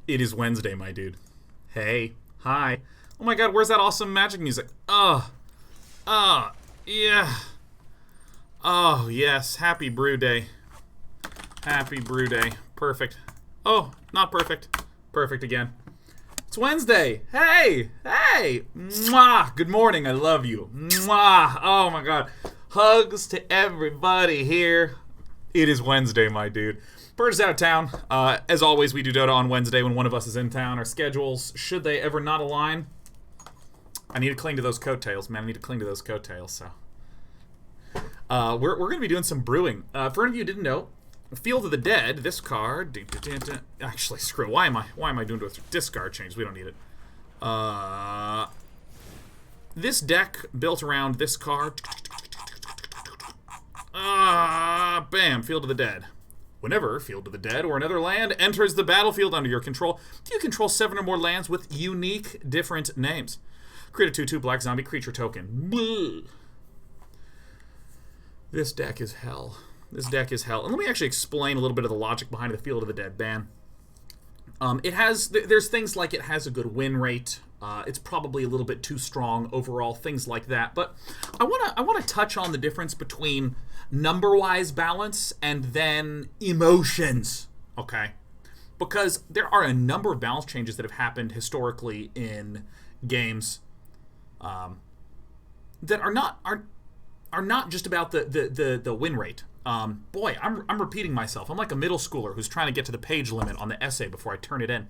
It is Wednesday, my dude. Hey. Hi. Oh my god, where's that awesome magic music? Yeah. Oh, yes. Happy brew day. Happy brew day. Perfect. Oh, not perfect. Perfect again. It's Wednesday. Hey. Hey. Mwah. Good morning. I love you. Mwah. Oh my god. Hugs to everybody here. It is Wednesday, my dude. Purge is out of town. As always, we do Dota on Wednesday when one of us is in town. Our schedules, should they ever not align, I need to cling to those coattails, man. I need to cling to those coattails, so. We're going to be doing some brewing. For any of you who didn't know, Field of the Dead, this card... Actually, screw it. Why am I doing it with discard change? We don't need it. This deck built around this card. Bam, Field of the Dead. Whenever Field of the Dead or another land enters the battlefield under your control, you control 7 or more lands with unique, different names. Create a 2/2 black zombie creature token. Bleh. This deck is hell. This deck is hell. And let me actually explain a little bit of the logic behind the Field of the Dead ban. There's things like it has a good win rate. It's probably a little bit too strong overall, things like that. But I wanna touch on the difference between number-wise balance and then emotions, okay? Because there are a number of balance changes that have happened historically in games that are not just about the win rate. Boy, I'm repeating myself. I'm like a middle schooler who's trying to get to the page limit on the essay before I turn it in.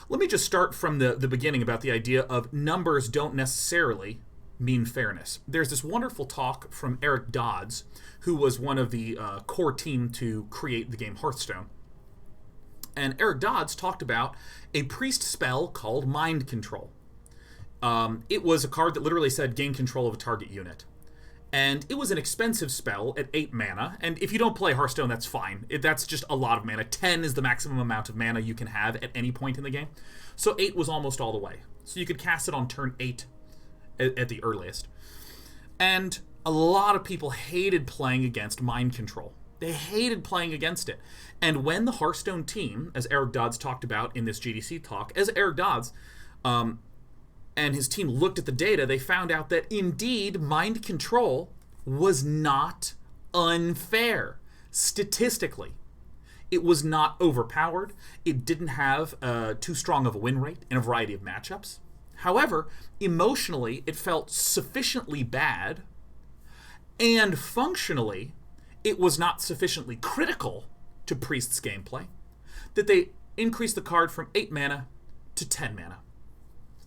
Let me just start from the beginning about the idea of numbers don't necessarily mean fairness. There's this wonderful talk from Eric Dodds, who was one of the core team to create the game Hearthstone. And Eric Dodds talked about a priest spell called Mind Control. It was a card that literally said gain control of a target unit. And it was an expensive spell at 8 mana. And if you don't play Hearthstone, that's fine. That's just a lot of mana. 10 is the maximum amount of mana you can have at any point in the game. So 8 was almost all the way. So you could cast it on turn 8 at the earliest. And a lot of people hated playing against Mind Control. They hated playing against it. And when the Hearthstone team, as Eric Dodds talked about in this GDC talk, as Eric Dodds... and his team looked at the data, they found out that indeed Mind Control was not unfair. Statistically, it was not overpowered. It didn't have too strong of a win rate in a variety of matchups. However, emotionally, it felt sufficiently bad, and functionally, it was not sufficiently critical to Priest's gameplay that they increased the card from 8 mana to 10 mana.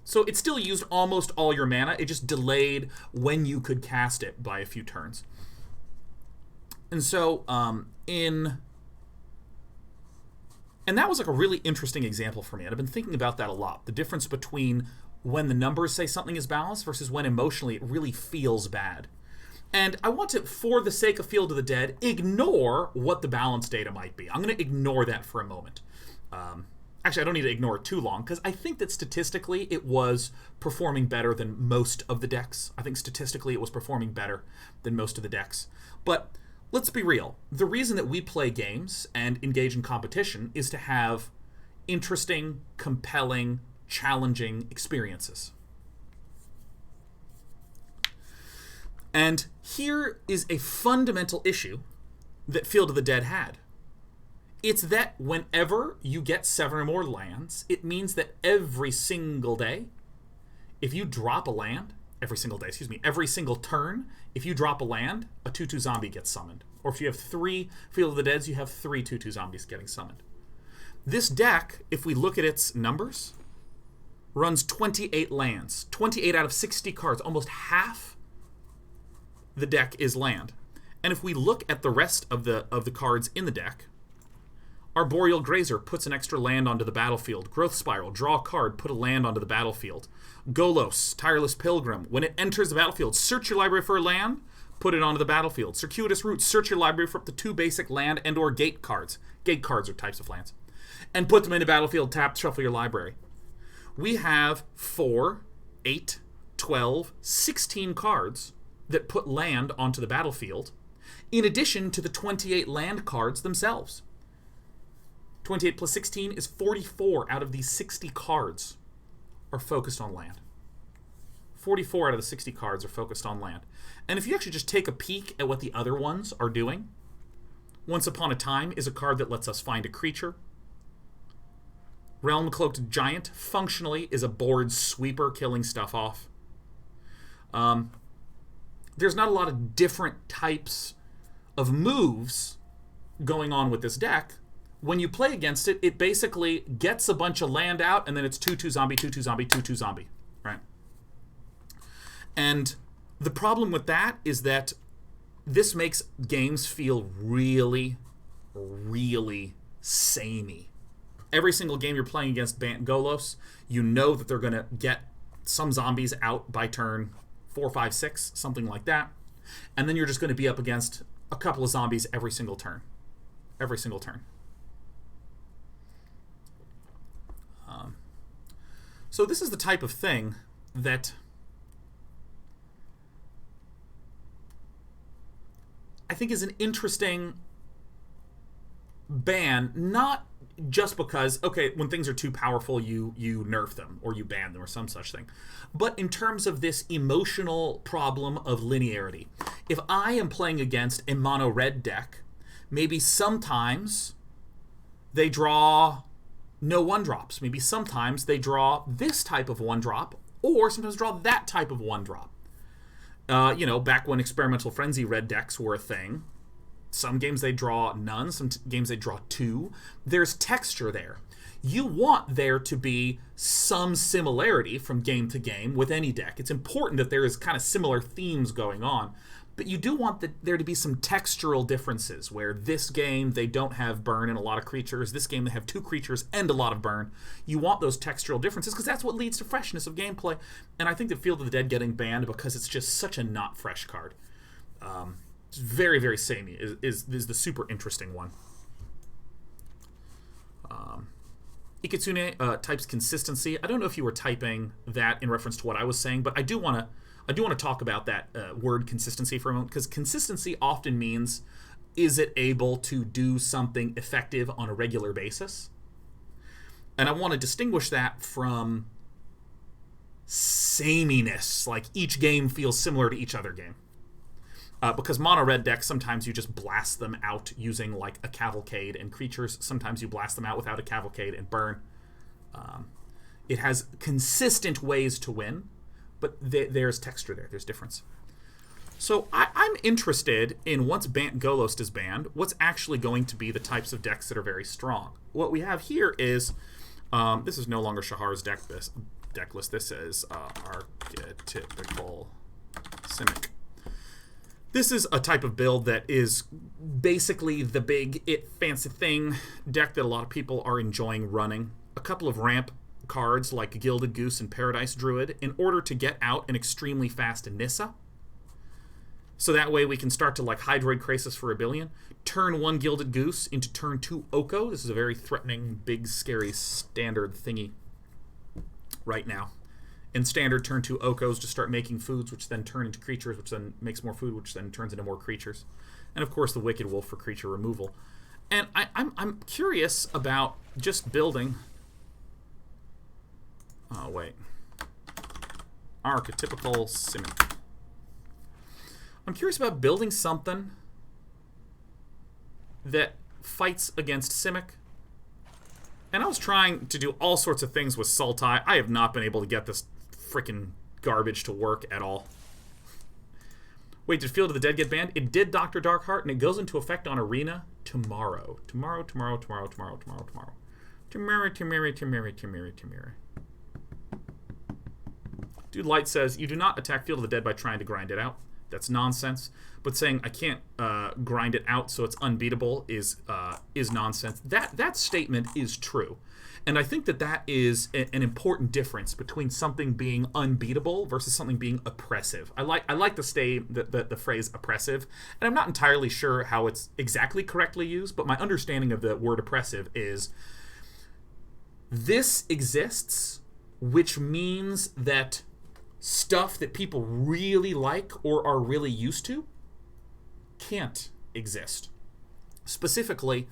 So it still used almost all your mana. It just delayed when you could cast it by a few turns. And so, and that was like a really interesting example for me. And I've been thinking about that a lot. The difference between when the numbers say something is balanced versus when emotionally it really feels bad. And I want to, for the sake of Field of the Dead, ignore what the balance data might be. I'm going to ignore that for a moment. Actually, I don't need to ignore it too long, because I think that statistically it was performing better than most of the decks. I think statistically it was performing better than most of the decks. But let's be real. The reason that we play games and engage in competition is to have interesting, compelling, challenging experiences. And here is a fundamental issue that Field of the Dead had. It's that whenever you get 7 or more lands, it means that every single day, if you drop a land, every single turn, if you drop a land, a 2/2 zombie gets summoned. Or if you have 3 Field of the Deads, you have 3 2/2 zombies getting summoned. This deck, if we look at its numbers, runs 28 lands. 28 out of 60 cards. Almost half the deck is land. And if we look at the rest of the cards in the deck, Arboreal Grazer puts an extra land onto the battlefield. Growth Spiral, draw a card, put a land onto the battlefield. Golos, Tireless Pilgrim, when it enters the battlefield, search your library for a land, put it onto the battlefield. Circuitous Route, search your library for up to 2 basic land and or gate cards. Gate cards are types of lands. And put them in the battlefield, tap, shuffle your library. We have 4, 8, 12, 16 cards that put land onto the battlefield, in addition to the 28 land cards themselves. 28 plus 16 is 44 out of these 60 cards are focused on land. 44 out of the 60 cards are focused on land. And if you actually just take a peek at what the other ones are doing, Once Upon a Time is a card that lets us find a creature. Realm-Cloaked Giant, functionally, is a board sweeper killing stuff off. There's not a lot of different types of moves going on with this deck. When you play against it, it basically gets a bunch of land out, and then it's 2/2 zombie, 2/2 zombie, 2/2 zombie, right? And the problem with that is that this makes games feel really, really samey. Every single game you're playing against Bant Golos, you know that they're going to get some zombies out by turn 4, 5, 6, something like that. And then you're just going to be up against a couple of zombies every single turn. Every single turn. So this is the type of thing that I think is an interesting ban, not just because, okay, when things are too powerful, you nerf them or you ban them or some such thing, but in terms of this emotional problem of linearity. If I am playing against a mono red deck, maybe sometimes they draw no 1-drops. Maybe sometimes they draw this type of 1-drop, or sometimes draw that type of 1-drop. Back when Experimental Frenzy red decks were a thing, some games they draw none, some games they draw 2. There's texture there. You want there to be some similarity from game to game with any deck. It's important that there is kind of similar themes going on, but you do want there to be some textural differences, where this game they don't have burn and a lot of creatures, this game they have 2 creatures and a lot of burn. You want those textural differences because that's what leads to freshness of gameplay. And I think that Field of the Dead getting banned because it's just such a not fresh card. It's very, very samey is the super interesting one. Ikitsune types consistency. I don't know if you were typing that in reference to what I was saying, but I do want to talk about that word consistency for a moment, because consistency often means, is it able to do something effective on a regular basis? And I want to distinguish that from sameness, like each game feels similar to each other game. Because mono red decks, sometimes you just blast them out using like a cavalcade and creatures. Sometimes you blast them out without a cavalcade and burn. It has consistent ways to win, but there's texture there. There's difference. So I'm interested in, once Bant Golos is banned, what's actually going to be the types of decks that are very strong. What we have here is, this is no longer Shahar's deck list. This is archetypical Simic. This is a type of build that is basically the big fancy thing deck that a lot of people are enjoying running. A couple of ramp cards like Gilded Goose and Paradise Druid in order to get out an extremely fast Nissa. So that way we can start to like Hydroid Krasis for a billion. Turn 1 Gilded Goose into turn 2 Oko. This is a very threatening, big, scary standard thingy right now. In standard, turn 2 Okos to start making foods, which then turn into creatures, which then makes more food, which then turns into more creatures. And of course, the Wicked Wolf for creature removal. And I'm curious about just building. Oh wait, archetypical Simic. I'm curious about building something that fights against Simic. And I was trying to do all sorts of things with Sultai. I have not been able to get this freaking garbage to work at all. Wait, did Field of the Dead get banned? It did, Dr. Darkheart, and it goes into effect on Arena tomorrow. Tomorrow. Dude Light says, you do not attack Field of the Dead by trying to grind it out. That's nonsense. But saying I can't grind it out so it's unbeatable is nonsense. That statement is true. And I think that is an important difference between something being unbeatable versus something being oppressive. I like the phrase oppressive, and I'm not entirely sure how it's exactly correctly used, but my understanding of the word oppressive is this exists, which means that stuff that people really like or are really used to can't exist. Specifically,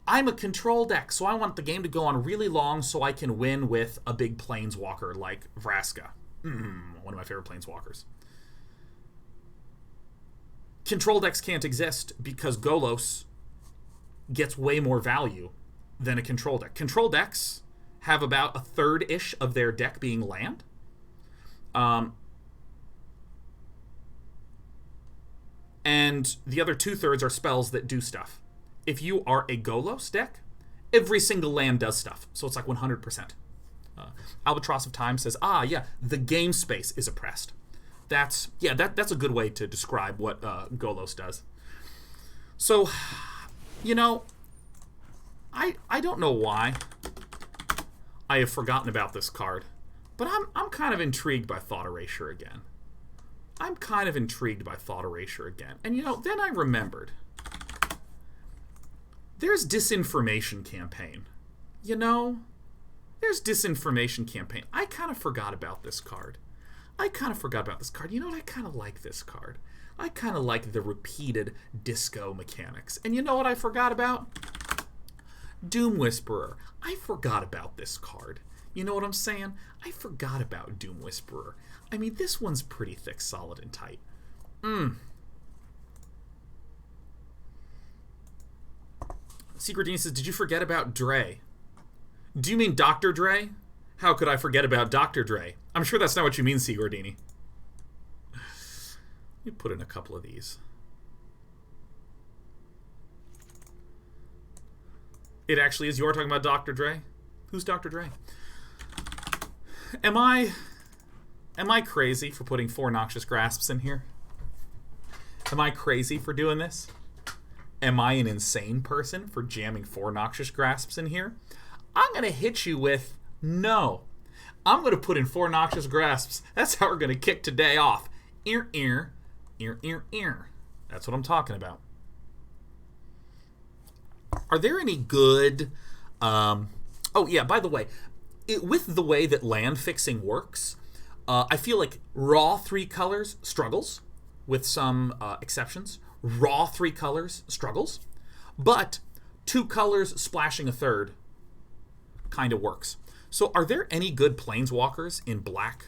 I'm a control deck, so I want the game to go on really long so I can win with a big planeswalker like Vraska. One of my favorite planeswalkers. Control decks can't exist because Golos gets way more value than a control deck. Control decks have about a third-ish of their deck being land. And the other 2/3 are spells that do stuff. If you are a Golos deck, every single land does stuff. So it's like 100%. Albatross of Time says, the game space is oppressed. That's a good way to describe what Golos does. So, I don't know why I have forgotten about this card, but I'm kind of intrigued by Thought Erasure again. And then I remembered. There's Disinformation Campaign. There's Disinformation Campaign. I kind of forgot about this card. You know what? I kind of like this card. I kind of like the repeated disco mechanics. And you know what I forgot about? Doom Whisperer. I forgot about this card. You know what I'm saying? I forgot about Doom Whisperer. I mean, this one's pretty thick, solid, and tight. Secret Dean says, did you forget about Dre? Do you mean Dr. Dre? How could I forget about Dr. Dre? I'm sure that's not what you mean, Sigurdini. Let me put in a couple of these. It actually is. You are talking about Dr. Dre? Who's Dr. Dre? Am I crazy for putting 4 Noxious Grasps in here? Am I crazy for doing this? Am I an insane person for jamming 4 Noxious Grasps in here? I'm going to hit you with no. I'm going to put in 4 Noxious Grasps. That's how we're going to kick today off. Ear, ear, ear, ear, ear. That's what I'm talking about. Are there any good... by the way, with the way that land fixing works, I feel like raw 3 colors struggles, with some exceptions. Raw 3 colors struggles, but 2 colors splashing a third kind of works. So are there any good planeswalkers in black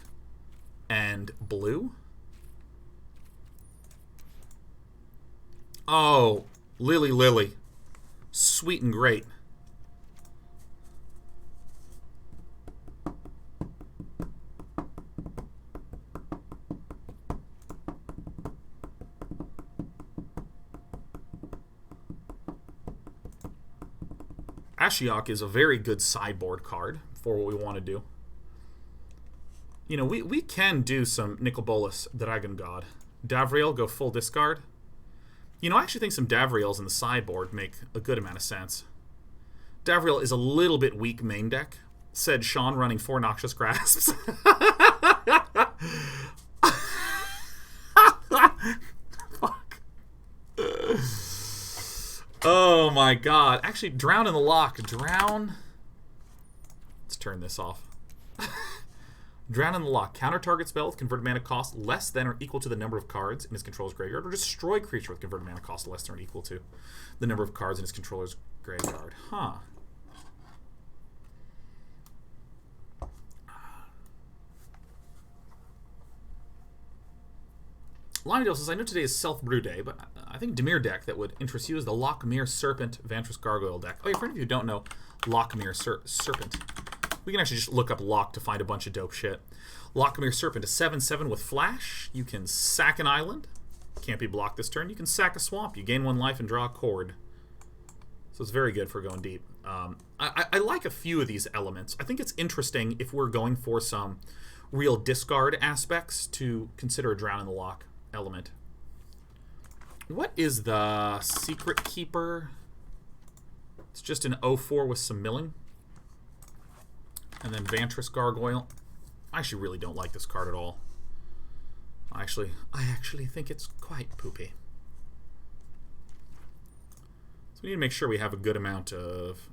and blue? Oh, Lily. Sweet and great. Ashiok is a very good sideboard card for what we want to do. We can do some Nicol Bolas, Dragon God. Davriel, go full discard. I actually think some Davriels in the sideboard make a good amount of sense. Davriel is a little bit weak main deck, said Sean running 4 Noxious Grasps. Fuck. Oh my god. Actually, Drown in the Loch. Drown. Let's turn this off. Drown in the Loch. Counter target spell with converted mana cost less than or equal to the number of cards in its controller's graveyard, or destroy creature with converted mana cost less than or equal to the number of cards in its controller's graveyard. Huh. Lionel says, I know today is self-brew day, but I think Dimir deck that would interest you is the Lochmere Serpent Vantress Gargoyle deck. Oh yeah, for any of you who don't know Lochmere Serpent, we can actually just look up Loch to find a bunch of dope shit. Lochmere Serpent, a 7/7 with flash. You can sack an island. Can't be blocked this turn. You can sack a swamp. You gain 1 life and draw a cord. So it's very good for going deep. I like a few of these elements. I think it's interesting if we're going for some real discard aspects to consider a Drown in the Loch element. What is the Secret Keeper? It's just an 0/4 with some milling. And then Vantress Gargoyle. I actually really don't like this card at all. I actually think it's quite poopy. So we need to make sure we have a good amount of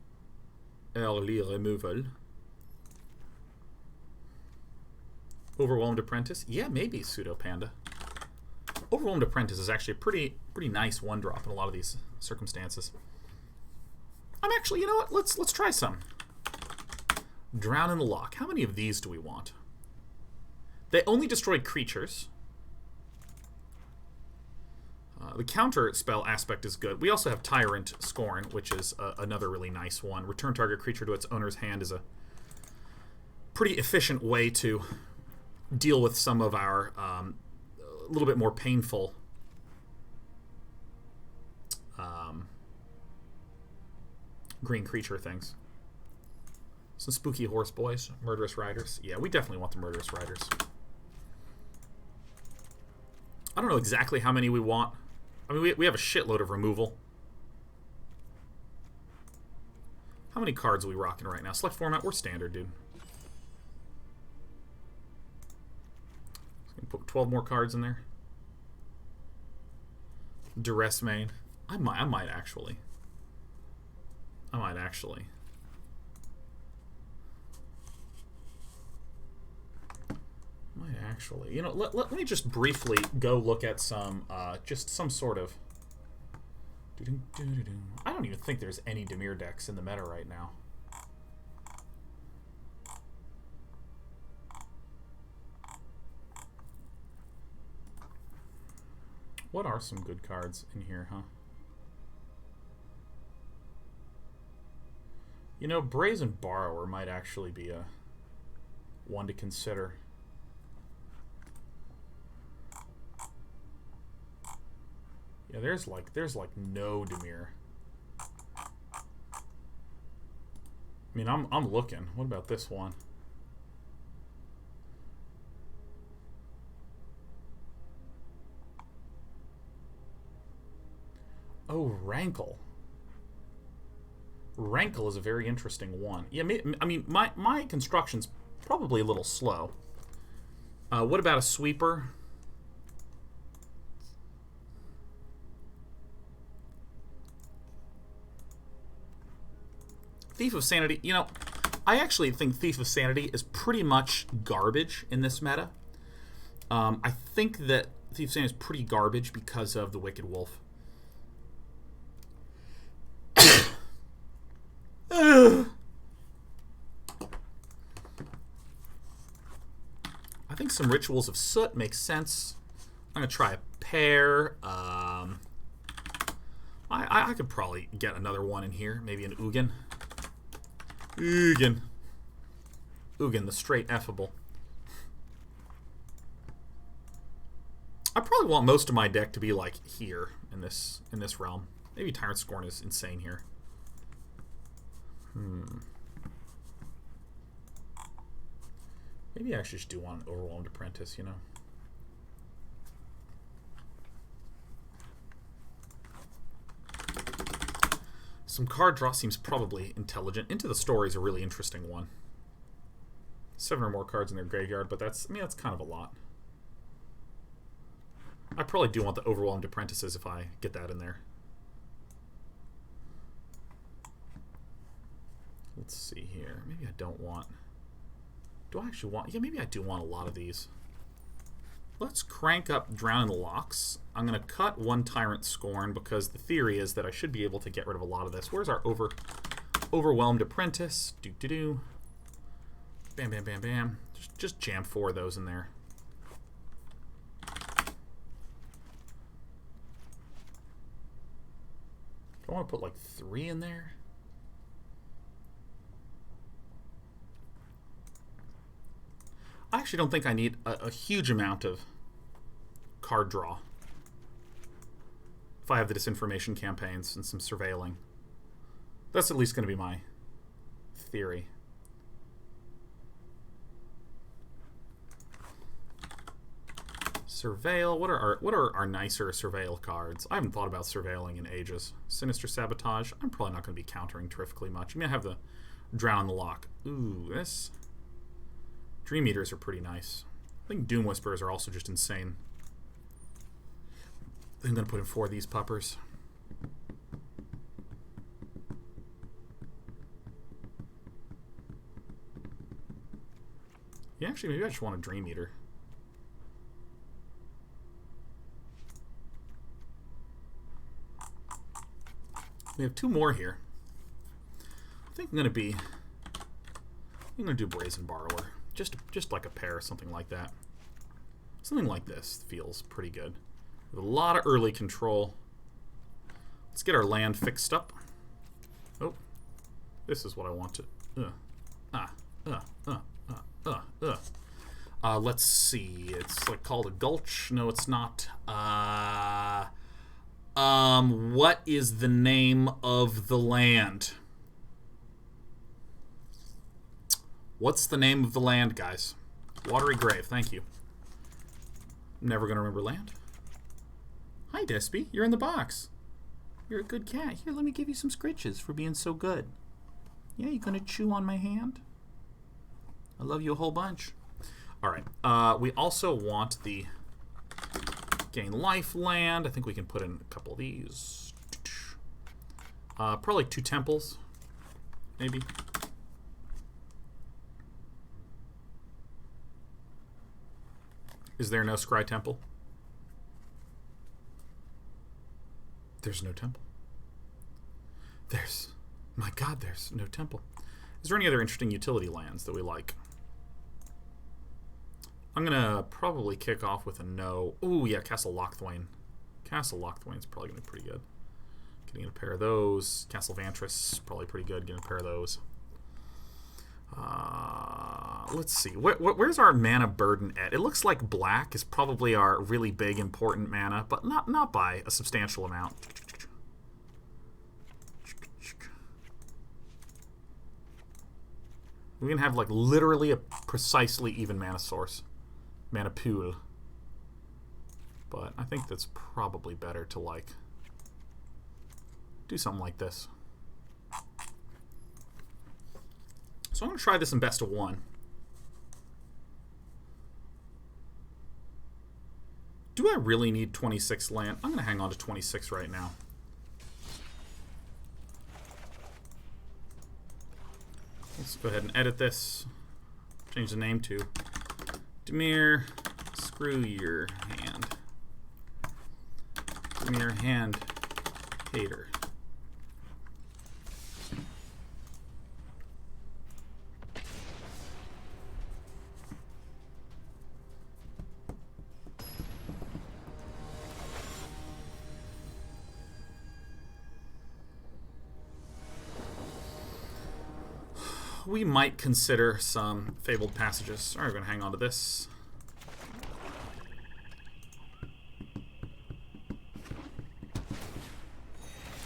early removal. Overwhelmed Apprentice? Yeah, maybe Pseudo Panda. Overwhelmed Apprentice is actually a pretty nice 1-drop in a lot of these circumstances. I'm actually, you know what? Let's try some. Drown in the Loch. How many of these do we want? They only destroy creatures. The counter spell aspect is good. We also have Tyrant Scorn, which is another really nice one. Return target creature to its owner's hand is a pretty efficient way to deal with some of our a little bit more painful green creature things. Some spooky horse boys, Murderous Riders. Yeah, we definitely want the Murderous Riders. I don't know exactly how many we want. I mean, we have a shitload of removal. How many cards are we rocking right now? Select format, we're standard, dude. Just gonna put 12 more cards in there. Duress main. I might actually. You know, let me just briefly go look at some, just some sort of... I don't even think there's any Dimir decks in the meta right now. What are some good cards in here, huh? You know, Brazen Borrower might actually be a one to consider. Yeah, there's like no Dimir. I mean, I'm looking. What about this one? Oh, Rankle. Rankle is a very interesting one. Yeah, I mean, my construction's probably a little slow. What about a sweeper? Thief of Sanity. You know, I actually think Thief of Sanity is pretty much garbage in this meta. I think that Thief of Sanity is pretty garbage because of the Wicked Wolf. I think some Rituals of Soot makes sense. I'm going to try a pair. I could probably get another one in here. Maybe an Ugin. Ugin, the straight effable. I probably want most of my deck to be like here in this realm. Maybe Tyrant Scorn is insane here. Maybe I actually just do want an Overwhelmed Apprentice, you know. Some card draw seems probably intelligent. Into the Story is a really interesting one. 7 or more cards in their graveyard, but that's, I mean, that's kind of a lot. I probably do want the Overwhelmed Apprentices if I get that in there. Let's see here. Maybe I don't want... Do I actually want... Yeah, maybe I do want a lot of these. Let's crank up Drown in the Lochs. I'm going to cut one Tyrant Scorn because the theory is that I should be able to get rid of a lot of this. Where's our Overwhelmed Apprentice? Do-do-do. Bam, bam, bam, bam. Just jam 4 of those in there. Do I want to put like 3 in there? I actually don't think I need a huge amount of card draw if I have the Disinformation Campaigns and some surveilling. That's at least going to be my theory. Surveil. What are our nicer surveil cards? I haven't thought about surveilling in ages. Sinister Sabotage. I'm probably not going to be countering terrifically much. I mean, I have the Drown in the Loch. Ooh, this... Dream Eaters are pretty nice. I think Doom Whisperers are also just insane. I'm going to put in 4 of these puppers. Yeah, actually, maybe I just want a Dream Eater. We have 2 more here. think I'm gonna do Brazen Borrower. Just like a pair, something like that. Something like this feels pretty good. With a lot of early control. Let's get our land fixed up. Oh, this is what I want to. Let's see. It's like called a gulch. No, it's not. What is the name of the land? What's the name of the land, guys? Watery Grave. Thank you. Never gonna remember land. Hi, Despy. You're in the box. You're a good cat. Here, let me give you some scritches for being so good. Yeah, you gonna chew on my hand? I love you a whole bunch. Alright, we also want the gain life land. I think we can put in a couple of these. Probably 2 temples, maybe. Is there no Scry Temple? There's no temple. My God, there's no temple. Is there any other interesting utility lands that we like? I'm gonna probably kick off with a no. Ooh, yeah, Castle Locthwain. Castle Locthwain's probably gonna be pretty good. Getting a pair of those. Castle Vantress, probably pretty good. Getting a pair of those. Let's see. Where's our mana burden at? It looks like black is probably our really big, important mana, but not by a substantial amount. We can have like literally a precisely even mana source, mana pool. But I think that's probably better to like do something like this. So I'm going to try this in best of 1. Do I really need 26 land? I'm going to hang on to 26 right now. Let's go ahead and edit this. Change the name to Dimir, screw your hand. Dimir Handhate. We might consider some Fabled Passages. Alright, we're going to hang on to this.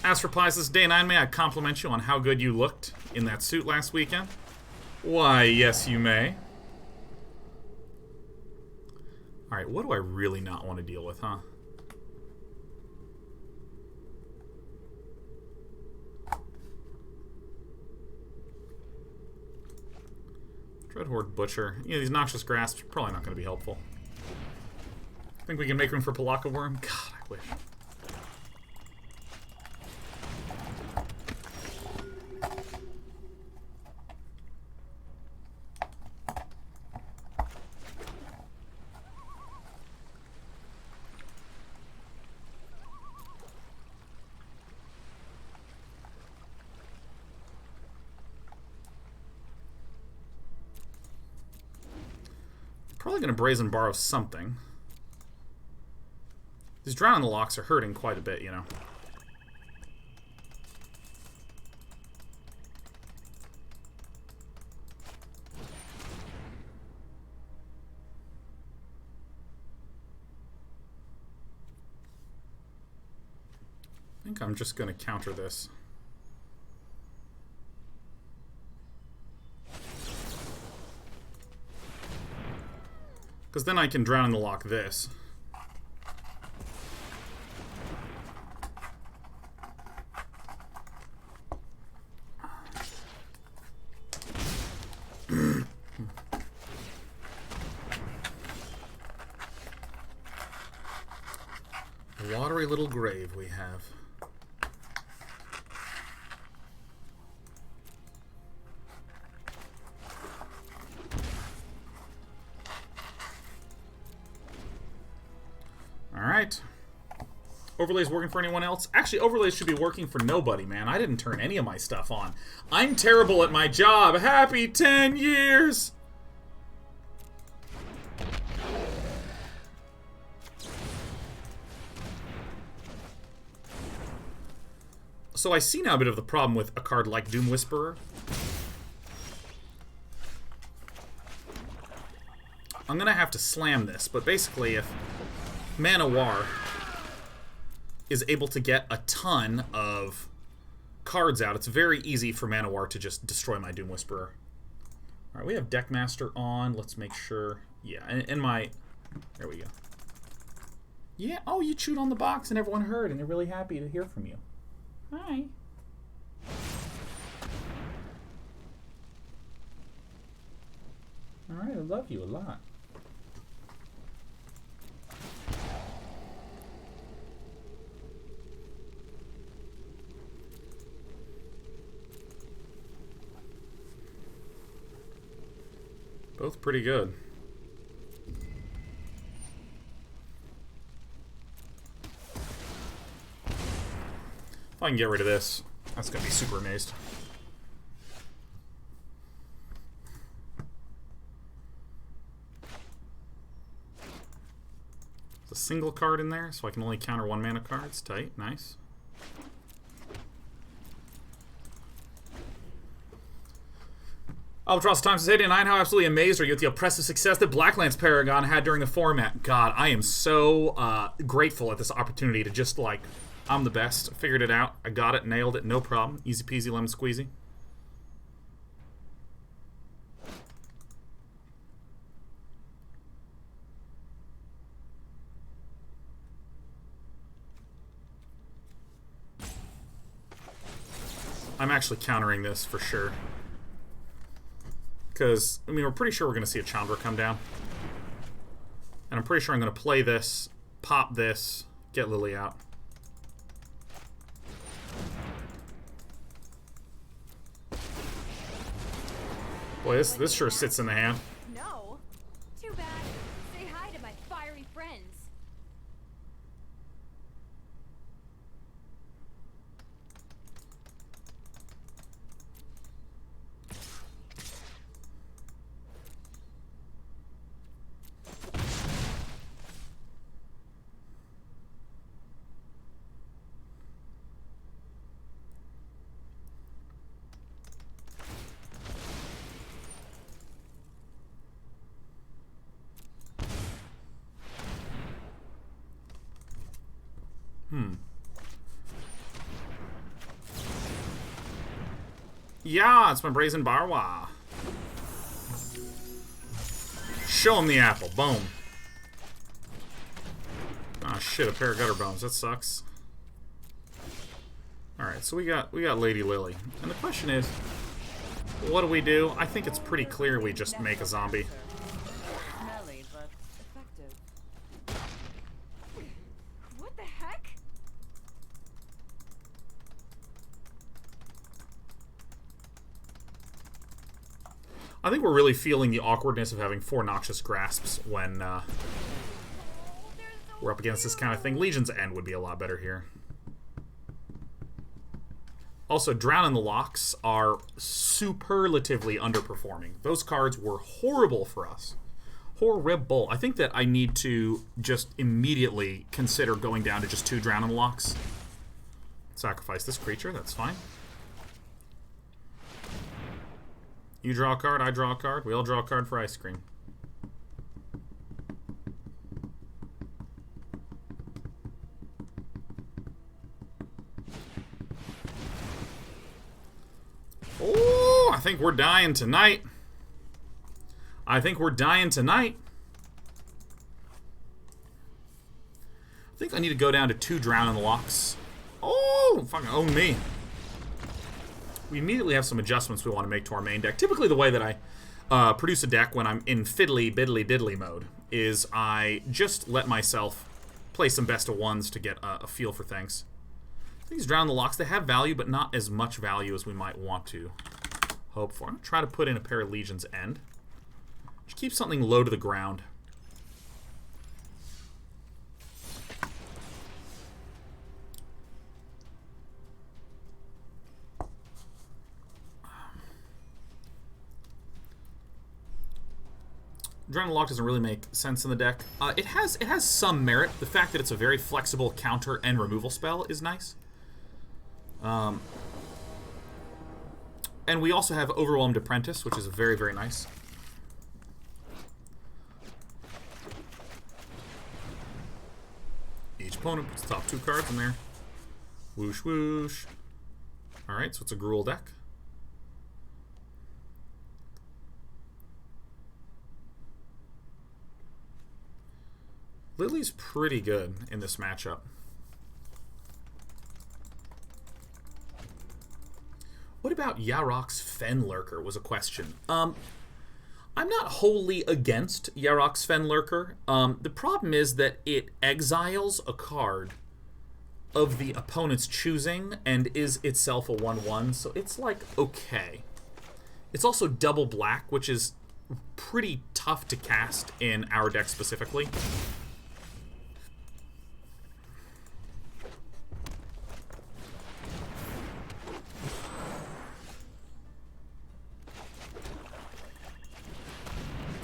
As for Pies, this day 9, may I compliment you on how good you looked in that suit last weekend? Why, yes, you may. Alright, what do I really not want to deal with, huh? Dreadhorde Butcher. Yeah, these Noxious Grasps probably not going to be helpful. Think we can make room for Palaka Worm? God, I wish. Probably going to Brazen Borrow something. These Drowning the Lochs are hurting quite a bit, you know. I think I'm just going to counter this. Because then I can Drown in the Loch this. A watery little grave we have. Overlays working for anyone else? Actually, overlays should be working for nobody, man. I didn't turn any of my stuff on. I'm terrible at my job. Happy 10 years! So I see now a bit of the problem with a card like Doom Whisperer. I'm gonna have to slam this, but basically if Manowar is able to get a ton of cards out, it's very easy for Manowar to just destroy my Doom Whisperer. Alright, we have Deckmaster on. Let's make sure. Yeah, in my... There we go. Yeah, oh, you chewed on the box and everyone heard, and they're really happy to hear from you. Hi. Alright, I love you a lot. Both pretty good. If I can get rid of this, that's going to be super amazed. There's a single card in there, so I can only counter 1 mana cards. Tight, nice. Albatross Times 89, how absolutely amazed are you at the oppressive success that Blacklands Paragon had during the format? God, I am so grateful at this opportunity to just, like, I'm the best. Figured it out. I got it, nailed it, no problem. Easy peasy, lemon squeezy. I'm actually countering this for sure. Because, I mean, we're pretty sure we're going to see a Chandra come down. And I'm pretty sure I'm going to play this, pop this, get Lily out. Boy, this sure sits in the hand. No. Too bad. Say hi to my fiery friends. Yeah, it's my Brazen Borrower. Show him the apple. Boom. Ah, shit, a pair of gutter bones. That sucks. Alright, so we got Lady Lily. And the question is, what do? I think it's pretty clear we just make a zombie. Smelly, but effective. What the heck? I think we're really feeling the awkwardness of having 4 Noxious Grasps when we're up against this kind of thing. Legion's End would be a lot better here. Also, Drown in the Lochs are superlatively underperforming. Those cards were horrible for us. Horrible. I think that I need to just immediately consider going down to just 2 Drown in the Lochs. Sacrifice this creature, that's fine. You draw a card, I draw a card. We all draw a card for ice cream. Oh, I think we're dying tonight. I think we're dying tonight. I think I need to go down to 2 Drown in the Lochs. Oh, fucking own me. We immediately have some adjustments we want to make to our main deck. Typically the way that I produce a deck when I'm in fiddly biddly diddly mode is I just let myself play some best of ones to get a feel for things. These Drown in the Lochs, they have value, but not as much value as we might want to hope for. I'm going to try to put in a pair of Legion's End. Just keep something low to the ground. Adrenaline Lock doesn't really make sense in the deck. It has some merit. The fact that it's a very flexible counter and removal spell is nice. And we also have Overwhelmed Apprentice, which is very, very nice. Each opponent puts the top 2 cards in there. Whoosh, whoosh. Alright, so it's a Gruul deck. Lily's pretty good in this matchup. What about Yarok's Fenlurker was a question. I'm not wholly against Yarok's Fenlurker. The problem is that it exiles a card of the opponent's choosing and is itself a 1/1, so it's like okay. It's also double black, which is pretty tough to cast in our deck specifically.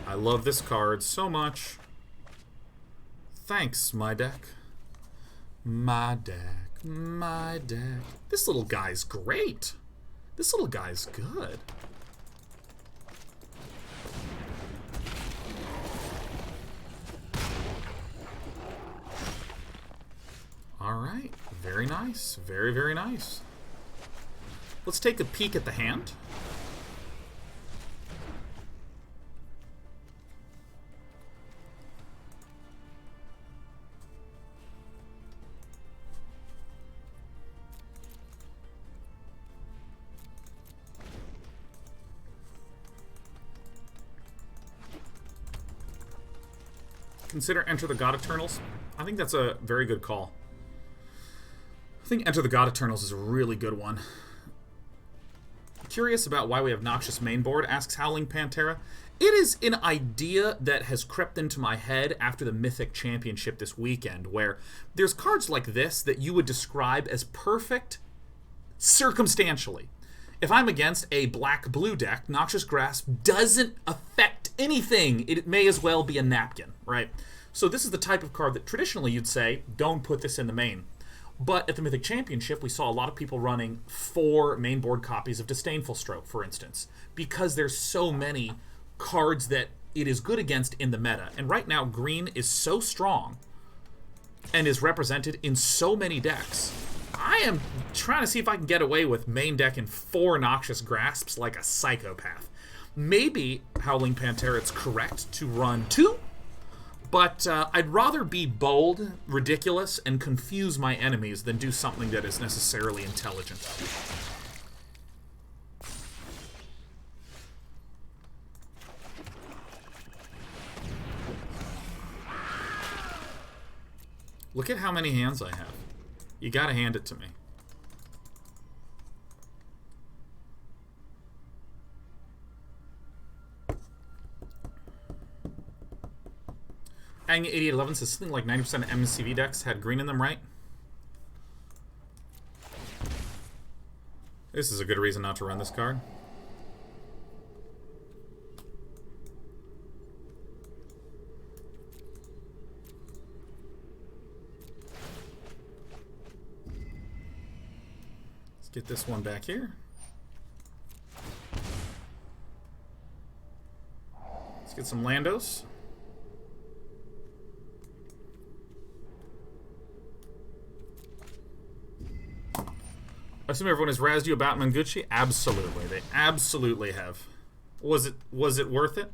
I love this card so much. Thanks, my deck. My deck. My deck. This little guy's great. This little guy's good. Alright. Very nice. Very, very nice. Let's take a peek at the hand. Consider Enter the God Eternals. I think that's a very good call. I think Enter the God Eternals is a really good one. Curious about why we have Noxious mainboard, asks Howling Pantera. It is an idea that has crept into my head after the Mythic Championship this weekend, where there's cards like this that you would describe as perfect circumstantially. If I'm against a black-blue deck, Noxious Grasp doesn't affect anything. It may as well be a napkin, right? So this is the type of card that traditionally you'd say, don't put this in the main. But at the Mythic Championship, we saw a lot of people running 4 mainboard copies of Disdainful Stroke, for instance, because there's so many cards that it is good against in the meta. And right now, green is so strong and is represented in so many decks. I am trying to see if I can get away with main deck in 4 Noxious Grasps like a psychopath. Maybe Howling Pantera, it's correct to run 2, but I'd rather be bold, ridiculous, and confuse my enemies than do something that is necessarily intelligent. Look at how many hands I have. You gotta hand it to me. Ang8811 says something like 90% of MCV decks had green in them, right? This is a good reason not to run this card. Get this one back here. Let's get some Landos. I assume everyone has razzed you about Manguchi? Absolutely. They absolutely have. Was it worth it?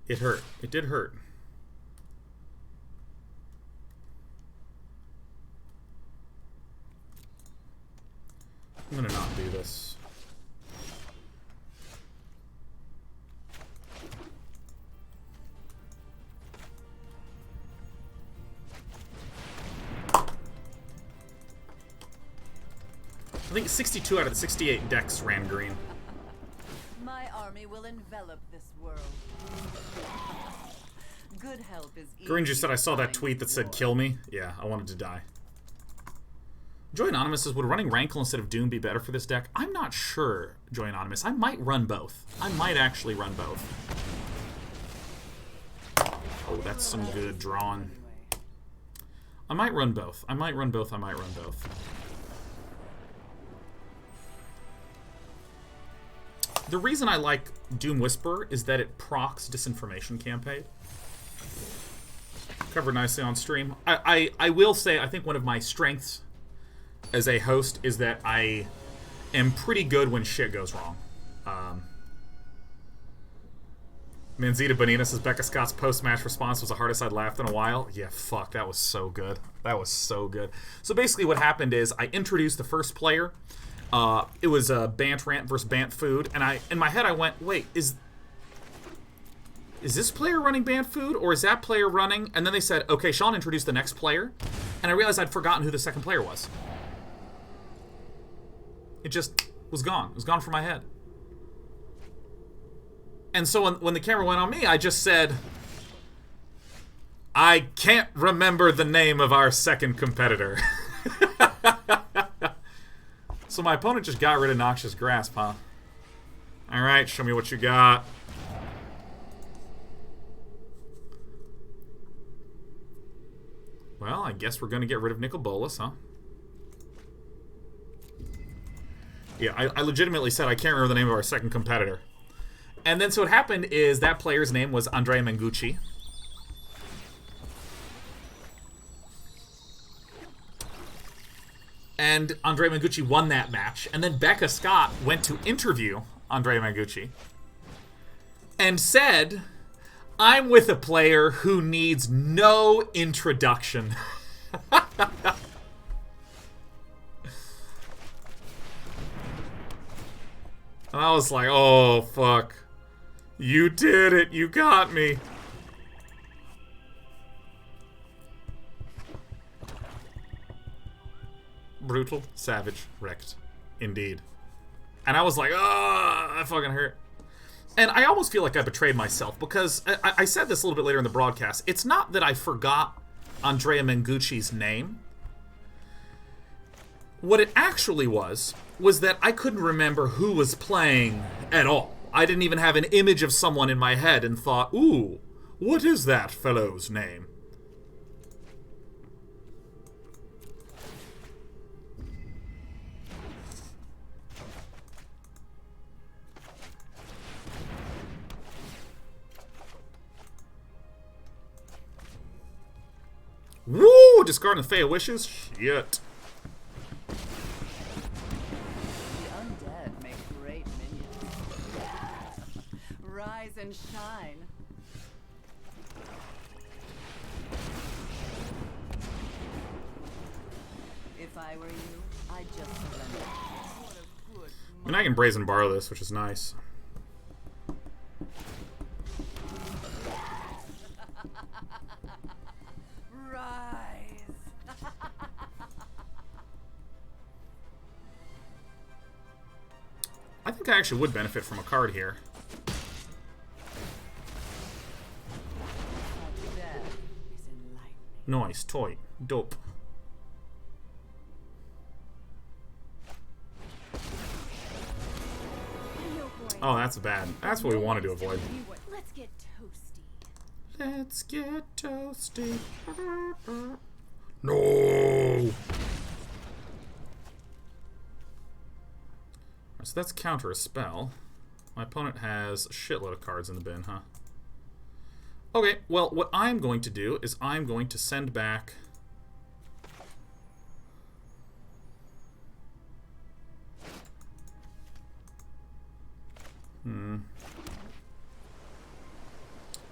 It hurt. It did hurt. I'm gonna not do this. I think 62 out of the 68 decks ran green. My army will envelop this world. Good help is easy. Gringer said I saw that tweet that said kill me. Yeah, I wanted to die. Joy Anonymous says, would running Rankle instead of Doom be better for this deck? I'm not sure, Joy Anonymous. I might run both. I might actually run both. Oh, that's some good drawing. I might run both. I might run both. The reason I like Doom Whisperer is that it procs Disinformation Campaign. Covered nicely on stream. I will say, I think one of my strengths as a host is that I am pretty good when shit goes wrong. Manzita Bonina says Becca Scott's post-match response was the hardest I'd laughed in a while. Yeah, fuck, that was so good. That was so good. So basically what happened is I introduced the first player. It was Bant Rant versus Bant Food, and in my head I went, wait, is this player running Bant Food, or is that player running? And then they said, okay, Sean introduced the next player, and I realized I'd forgotten who the second player was. It just was gone. It was gone from my head. And so when the camera went on me, I just said, I can't remember the name of our second competitor. So my opponent just got rid of Noxious Grasp, huh? Alright, show me what you got. Well, I guess we're going to get rid of Nicol Bolas, huh? Yeah, I legitimately said I can't remember the name of our second competitor. And then so what happened is that player's name was Andrea Mengucci. And Andrea Mengucci won that match. And then Becca Scott went to interview Andrea Mengucci and said, I'm with a player who needs no introduction. And I was like, oh, fuck. You did it. You got me. Brutal, savage, wrecked. Indeed. And I was like, oh, that fucking hurt. And I almost feel like I betrayed myself because I said this a little bit later in the broadcast. It's not that I forgot Andrea Mengucci's name. What it actually was that I couldn't remember who was playing at all. I didn't even have an image of someone in my head and thought, ooh, what is that fellow's name? Woo! Discarding the Fey of Wishes? Shit. Rise and shine. If I were you, I'd just surrender. What a good I mean, I can Brazen Borrow this, which is nice. Rise. I think I actually would benefit from a card here. Nice, toy, dope. Oh, that's bad. That's what we wanted to avoid. Let's get toasty. Let's get toasty. No! So that's counter a spell. My opponent has a shitload of cards in the bin, huh? Okay, well, what I'm going to do is I'm going to send back...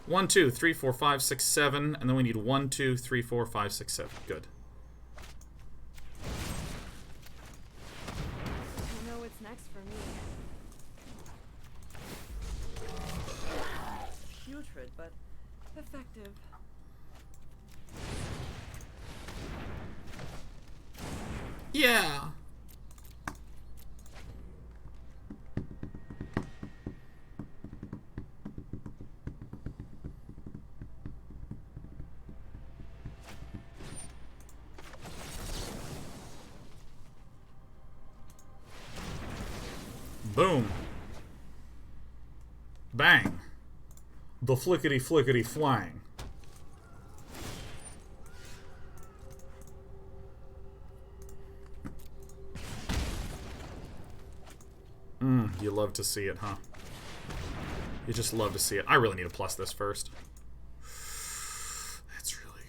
One, two, three, four, five, six, seven, and then we need 1, 2, 3, 4, 5, 6, 7. Good. I don't know what's next for me. Putrid, but effective. Yeah! Boom. Bang. The flickety flickety flying. You love to see it, huh? You just love to see it. I really need to plus this first. That's really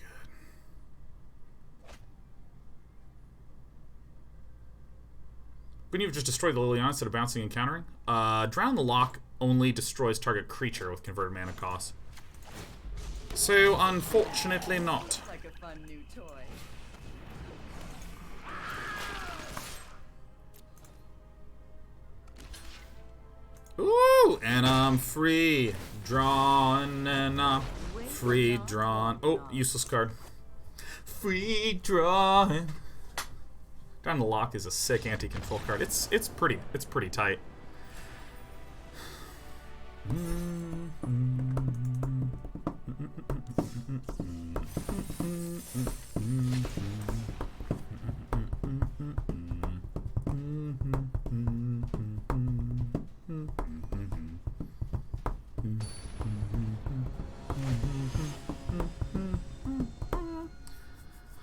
good. When you've just destroyed the Liliana instead of bouncing and countering. Drown the Loch only destroys target creature with converted mana cost. So, unfortunately not. Like a fun new toy. Ooh, and I'm free. Drawn, and I'm free drawn. Oh, useless card. Free drawn. Down the Loch is a sick anti-control card. It's pretty tight.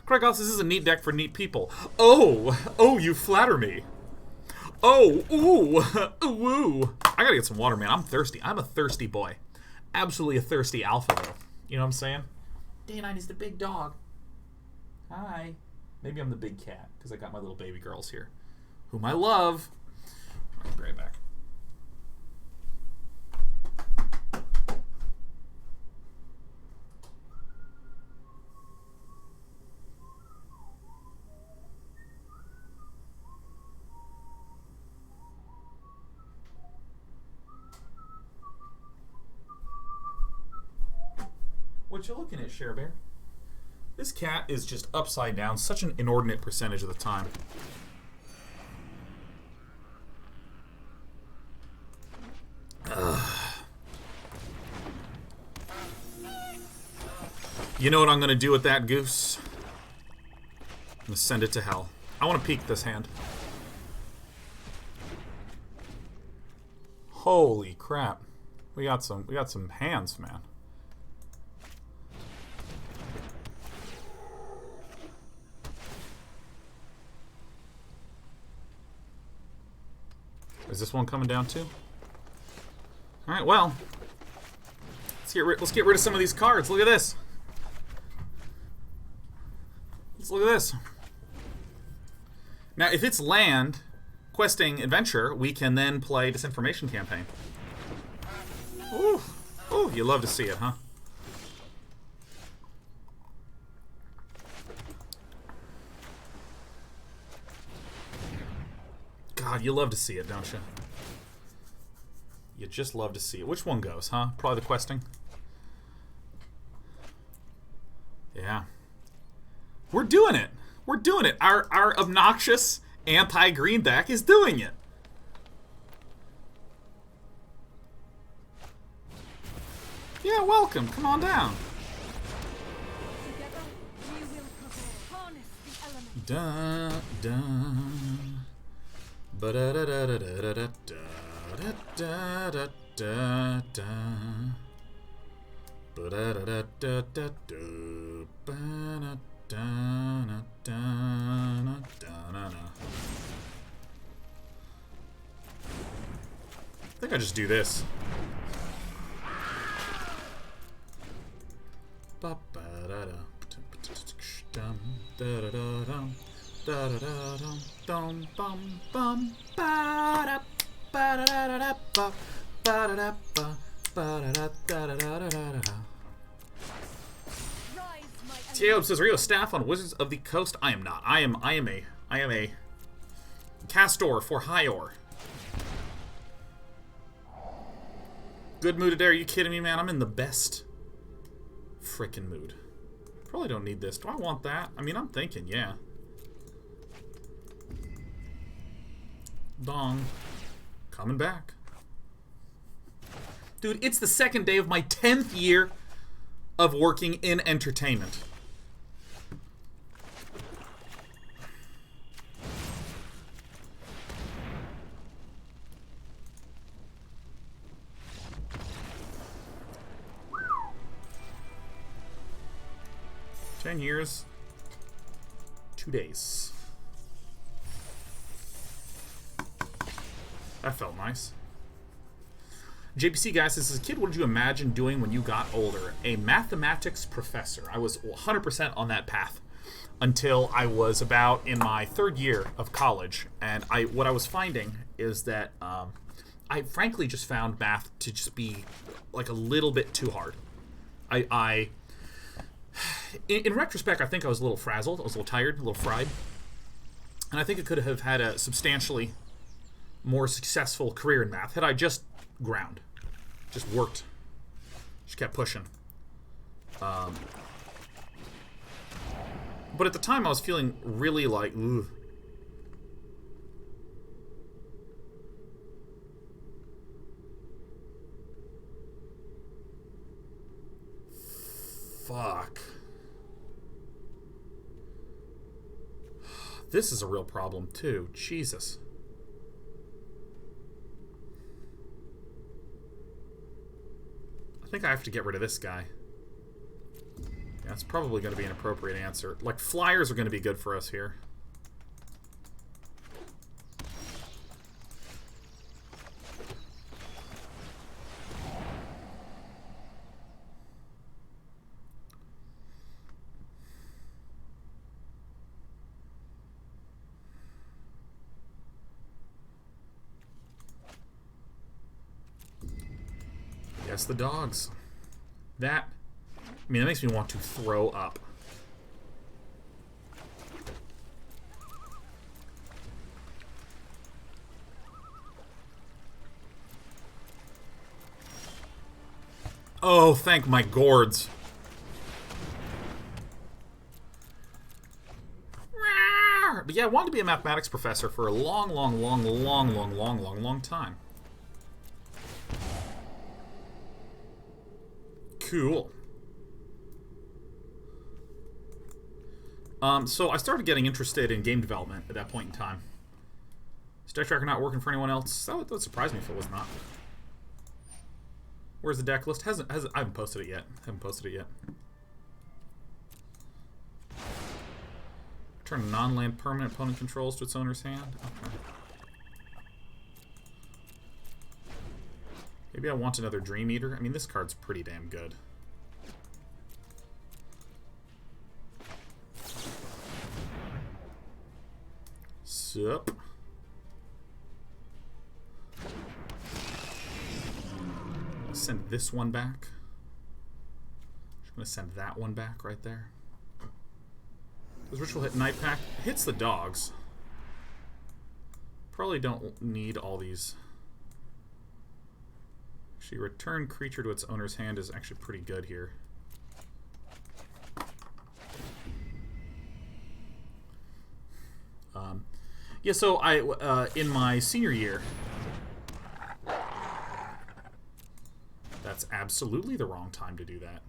Craig Goss, this is a neat deck for neat people. Oh, you flatter me. Oh, ooh, ooh, ooh. I gotta get some water, man. I'm thirsty. I'm a thirsty boy. Absolutely a thirsty alpha, though. You know what I'm saying? Day9 is the big dog. Hi. Maybe I'm the big cat, because I got my little baby girls here, whom I love. I'll be right back. What you looking at, Share Bear? This cat is just upside down such an inordinate percentage of the time. You know what I'm going to do with that goose? I'm going to send it to hell. I want to peek this hand. Holy crap. We got some hands, man. Is this one coming down too? Alright, well. Let's get rid of some of these cards. Look at this. Let's look at this. Now, if it's land, questing adventure, we can then play Disinformation Campaign. Ooh. Ooh, you love to see it, huh? God, you love to see it, don't you? You just love to see it. Which one goes, huh? Probably the questing. Yeah. We're doing it. We're doing it. Our obnoxious anti-green deck is doing it. Yeah, welcome. Come on down. Together, we will harness the elements. Da da. Ba da da da da da da da da da da da. Ba da da da da da da. Ba da da da da da da. I think I just do this. Ba ba da da. Dum da da da dum. Da da da dum dum bum bum ba da ba da da da ba ba da da ba ba da da da da da da da. Jacob says, "Are you a staff on Wizards of the Coast?" I am not. I am a castor for hire. Good mood today? Are you kidding me, man? I'm in the best frickin' mood. Probably don't need this. Do I want that? I mean, I'm thinking, yeah. Dong. Coming back. Dude, it's the second day of my 10th year of working in entertainment. Ten years, 2 days. That felt nice. JPC guy says, as a kid, what did you imagine doing when you got older? A mathematics professor. I was 100% on that path until I was about in my 3rd year of college. And what I was finding is that I frankly just found math to just be like a little bit too hard. In retrospect, I think I was a little frazzled. I was a little tired, a little fried. And I think I could have had a substantially more successful career in math had I just ground. Just worked. Just kept pushing. But at the time, I was feeling really like, ugh. Fuck. This is a real problem, too. Jesus. I think I have to get rid of this guy. Yeah, that's probably going to be an appropriate answer. Like, flyers are going to be good for us here. Yes, the dogs. That, I mean, that makes me want to throw up. Oh, thank my gourds. But yeah, I wanted to be a mathematics professor for a long time. Cool. So I started getting interested in game development at that point in time. Is Deck Tracker not working for anyone else? That would surprise me if it was not. Where's the deck list? I haven't posted it yet. Turn non-land permanent opponent controls to its owner's hand. Okay. Maybe I want another Dream Eater. I mean, this card's pretty damn good. Sup. I'll send this one back. Just gonna send that one back right there. Does Ritual hit Night Pack? Hits the dogs. Probably don't need all these. Actually, return creature to its owner's hand is actually pretty good here. Yeah, so I in my senior year, that's absolutely the wrong time to do that.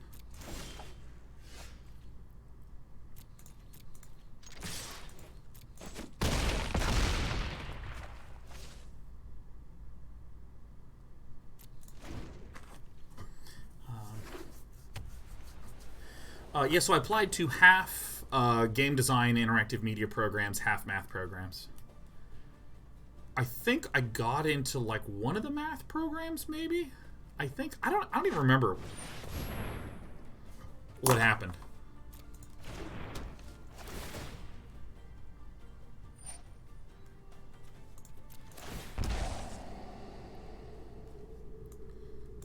Yeah, so I applied to half game design, interactive media programs, half math programs. I think I got into like one of the math programs, maybe. I don't even remember what happened.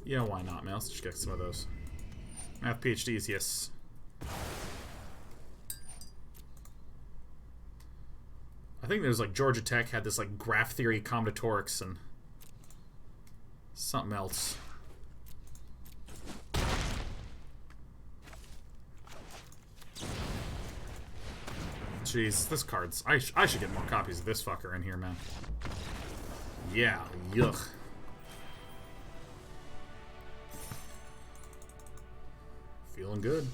Yeah, why not, man? Let's just get some of those. Math PhDs, yes. I think there's like Georgia Tech had this like graph theory combinatorics and something else. Jeez, this card's... I should get more copies of this fucker in here, man. Yeah, yuck. Feeling good.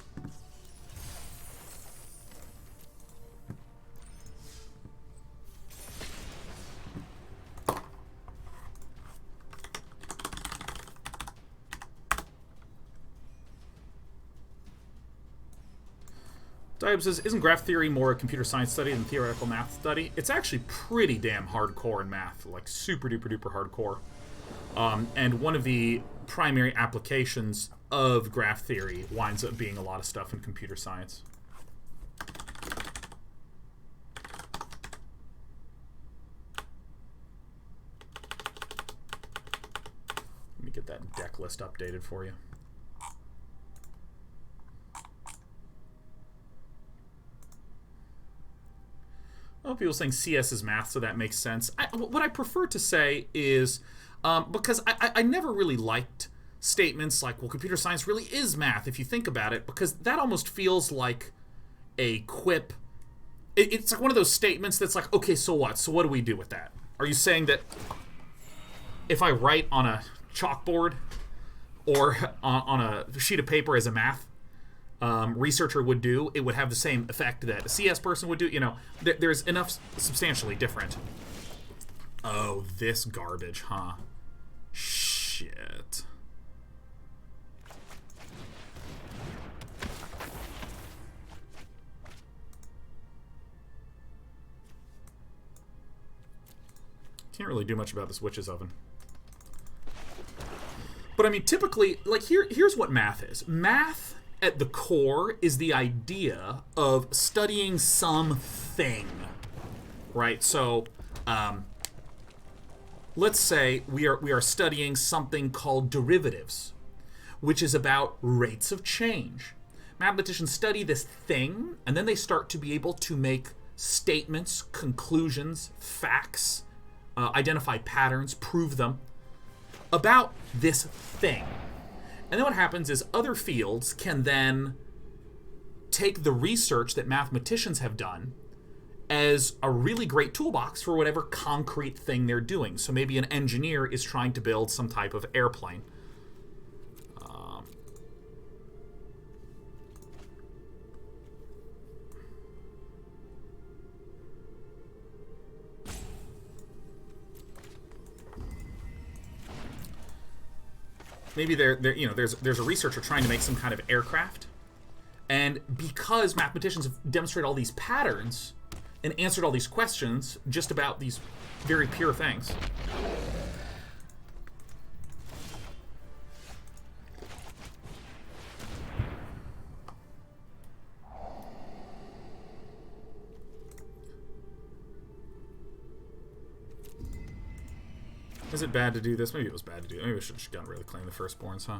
Diab says, isn't graph theory more a computer science study than theoretical math study? It's actually pretty damn hardcore in math, like super duper duper hardcore. And one of the primary applications of graph theory winds up being a lot of stuff in computer science. Let me get that deck list updated for you. Well, people saying CS is math, so that makes sense. What I prefer to say is, because I never really liked statements like, well, computer science really is math, if you think about it, because that almost feels like a quip. It's like one of those statements that's like, okay, so what? So what do we do with that? Are you saying that if I write on a chalkboard or on a sheet of paper as a math researcher would do, it would have the same effect that a CS person would do? You know, there's enough substantially different. Oh, this garbage, huh? Shit. Can't really do much about this witch's oven. But I mean, typically, like, here's what math is. Math, at the core, is the idea of studying something, right? So, let's say we are studying something called derivatives, which is about rates of change. Mathematicians study this thing, and then they start to be able to make statements, conclusions, facts, identify patterns, prove them about this thing. And then what happens is other fields can then take the research that mathematicians have done as a really great toolbox for whatever concrete thing they're doing. So maybe an engineer is trying to build some type of airplane. Maybe there's a researcher trying to make some kind of aircraft, and because mathematicians have demonstrated all these patterns and answered all these questions just about these very pure things. Is it bad to do this? Maybe it was bad to do it. Maybe we should have gotten rid of Claim the Firstborns, huh?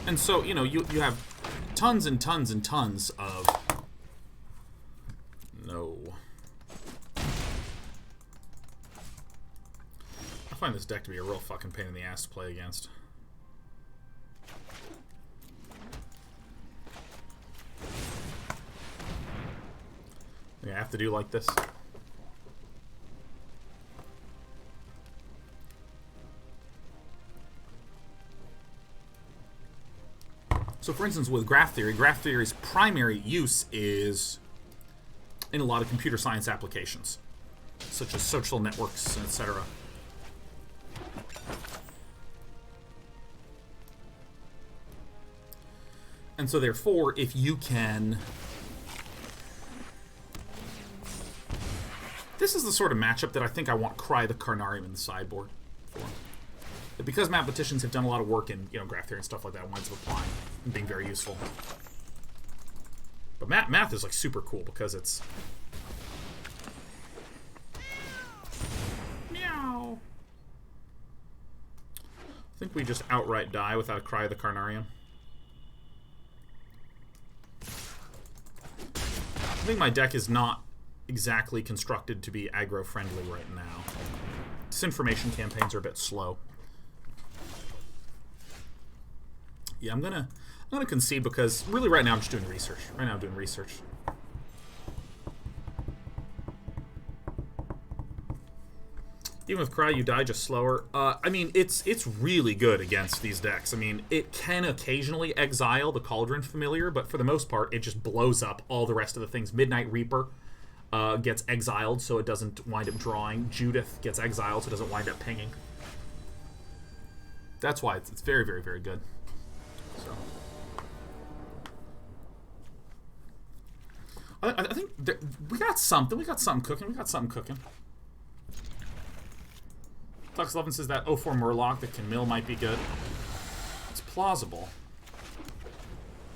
And so, you know, you have tons and tons and tons of... No. I find this deck to be a real fucking pain in the ass to play against. I have to do like this. So for instance, with graph theory's primary use is in a lot of computer science applications, such as social networks, etc. And so therefore, if you can... This is the sort of matchup that I think I want Cry the Carnarium in the sideboard for. But because mathematicians have done a lot of work in, you know, graph theory and stuff like that, winds up applying and being very useful. But math is like super cool because it's... Meow. I think we just outright die without a Cry the Carnarium. I think my deck is not exactly constructed to be aggro friendly right now. Disinformation campaigns are a bit slow. Yeah, I'm gonna concede because really right now I'm just doing research. Right now I'm doing research. Even with Cry, you die just slower. I mean, it's really good against these decks. I mean, it can occasionally exile the Cauldron Familiar, but for the most part, it just blows up all the rest of the things. Midnight Reaper. gets exiled so it doesn't wind up drawing. Judith gets exiled so it doesn't wind up pinging. That's why it's very, very, very good. So I think we got something. We got something cooking. We got something cooking. Tux Lovin says that 04 Murloc that can mill might be good. It's plausible.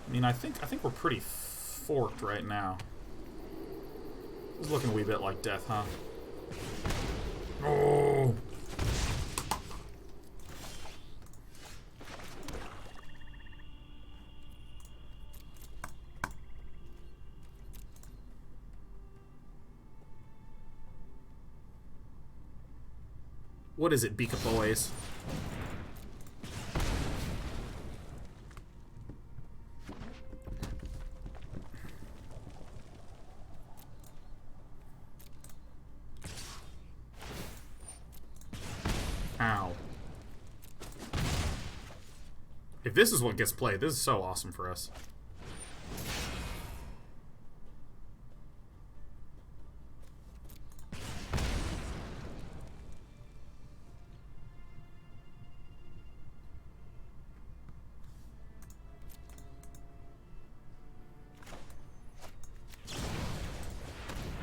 I mean, I think we're pretty forked right now. It's looking a wee bit like death, huh? Oh. What is it, Beaka Boys? Ow. If this is what gets played, this is so awesome for us.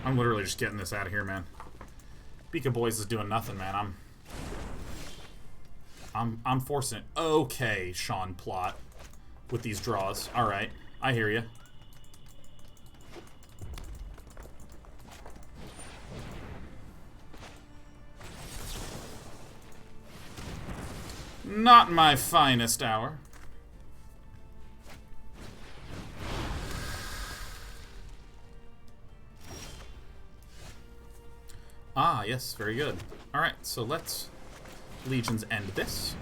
I'm literally just getting this out of here, man. Beaka Boys is doing nothing, man. I'm forcing it. Okay, Sean Plot. With these draws. Alright. I hear you. Not my finest hour. Ah, yes, very good. Alright, so let's Legions end this.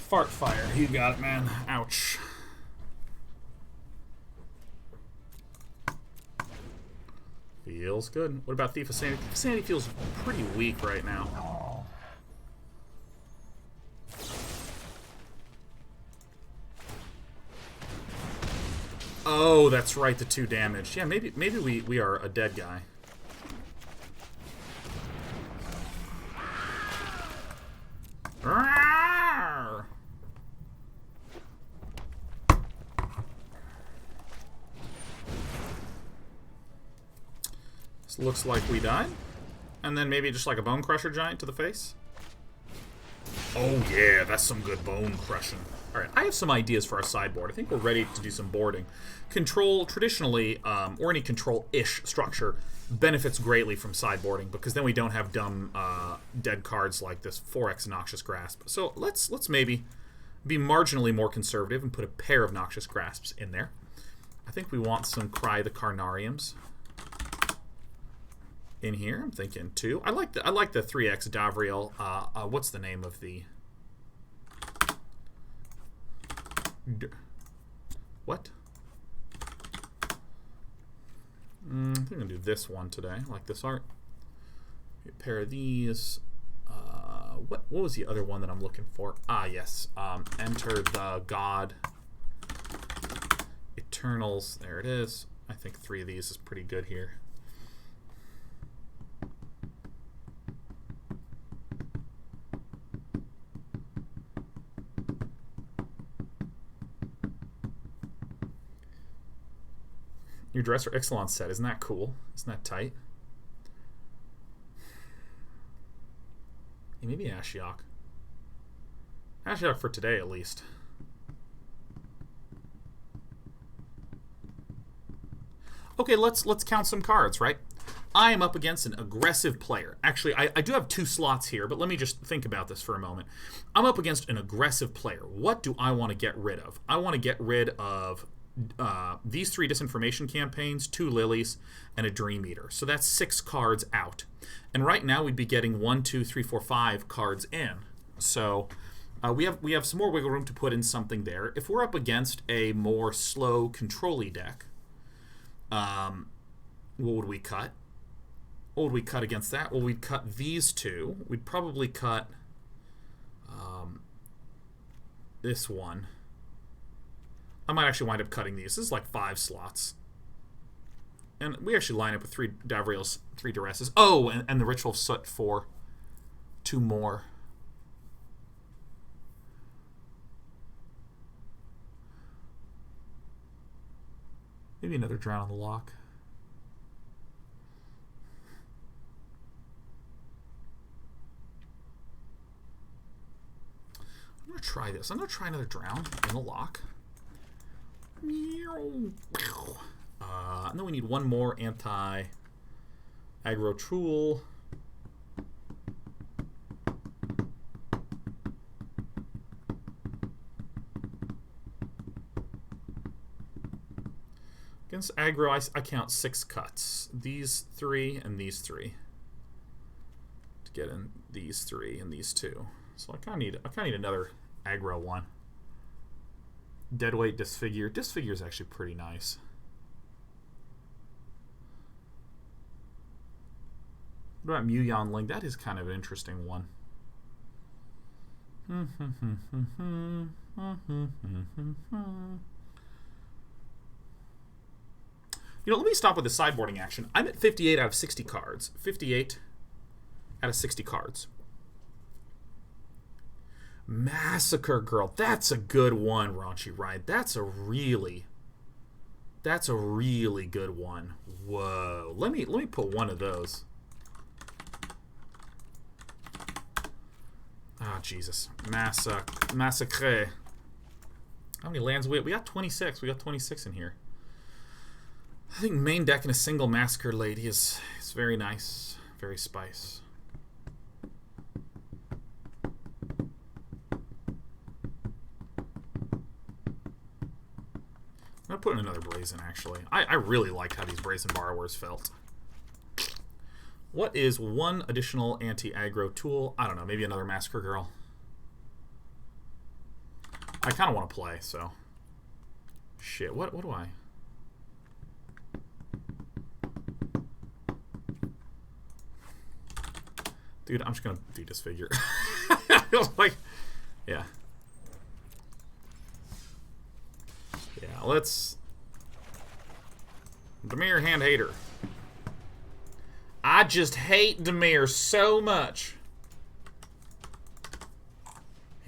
Fart fire, you got it, man. Ouch. Feels good. What about Thief of Sanity? Thief of Sanity feels pretty weak right now. Oh, that's right, the 2 damage. Yeah, maybe we are a dead guy. This looks like we died. And then maybe just like a Bone Crusher Giant to the face. Oh yeah, that's some good bone crushing. Alright, I have some ideas for our sideboard. I think we're ready to do some boarding. Control, traditionally, or any control-ish structure, benefits greatly from sideboarding, because then we don't have dumb dead cards like this 4x Noxious Grasp. So let's maybe be marginally more conservative and put a pair of Noxious Grasps in there. I think we want some Cry the Carnariums in here. I'm thinking 2. I like the 3x Davriel. What's the name of the... What? I think I'm going to do this one today. I like this art. A pair of these. What was the other one that I'm looking for? Ah, yes. Enter the God. Eternals. There it is. I think 3 of these is pretty good here. Your Dresser Ixalan set, isn't that cool? Isn't that tight? Yeah, maybe Ashiok. Ashiok for today, at least. Okay, let's count some cards, right? I am up against an aggressive player. Actually, I do have 2 slots here, but let me just think about this for a moment. I'm up against an aggressive player. What do I want to get rid of? I want to get rid of these 3 Disinformation Campaigns, 2 Lilies, and a Dream Eater. So that's 6 cards out. And right now we'd be getting 1, 2, 3, 4, 5 cards in. So we have some more wiggle room to put in something there. If we're up against a more slow, control-y deck, what would we cut? What would we cut against that? Well, we'd cut these 2. We'd probably cut... this one. I might actually wind up cutting these. This is like 5 slots. And we actually line up with 3 Davriels, 3 Duresses. Oh, and the Ritual of Soot for 2 more. Maybe another Drown on the Loch. I'm going to try this. I'm going to try another Drown in the Loch. And then we need one more anti-aggro tool. Against aggro, I count 6 cuts. These 3 and these 3. To get in these 3 and these 2. So I kinda need another aggro one. Deadweight Disfigure. Disfigure is actually pretty nice. What about Muyon Ling? That is kind of an interesting one. You know, let me stop with the sideboarding action. I'm at 58 out of 60 cards. 58 out of 60 cards. Massacre Girl. That's a good one, Raunchy Ride. That's a really good one. Whoa. Let me put one of those. Ah, Jesus. Massacre. How many lands we got 26. We got 26 in here. I think main deck in a single Massacre Lady is very nice. Very spice. I'm going to put in another Brazen, actually. I really liked how these Brazen Borrowers felt. What is one additional anti-aggro tool? I don't know. Maybe another Massacre Girl. I kind of want to play, so... Shit, what do I... Dude, I'm just going to do Disfigure. I feel like... Yeah. Yeah, let's... Dimir Handhate. I just hate Dimir so much.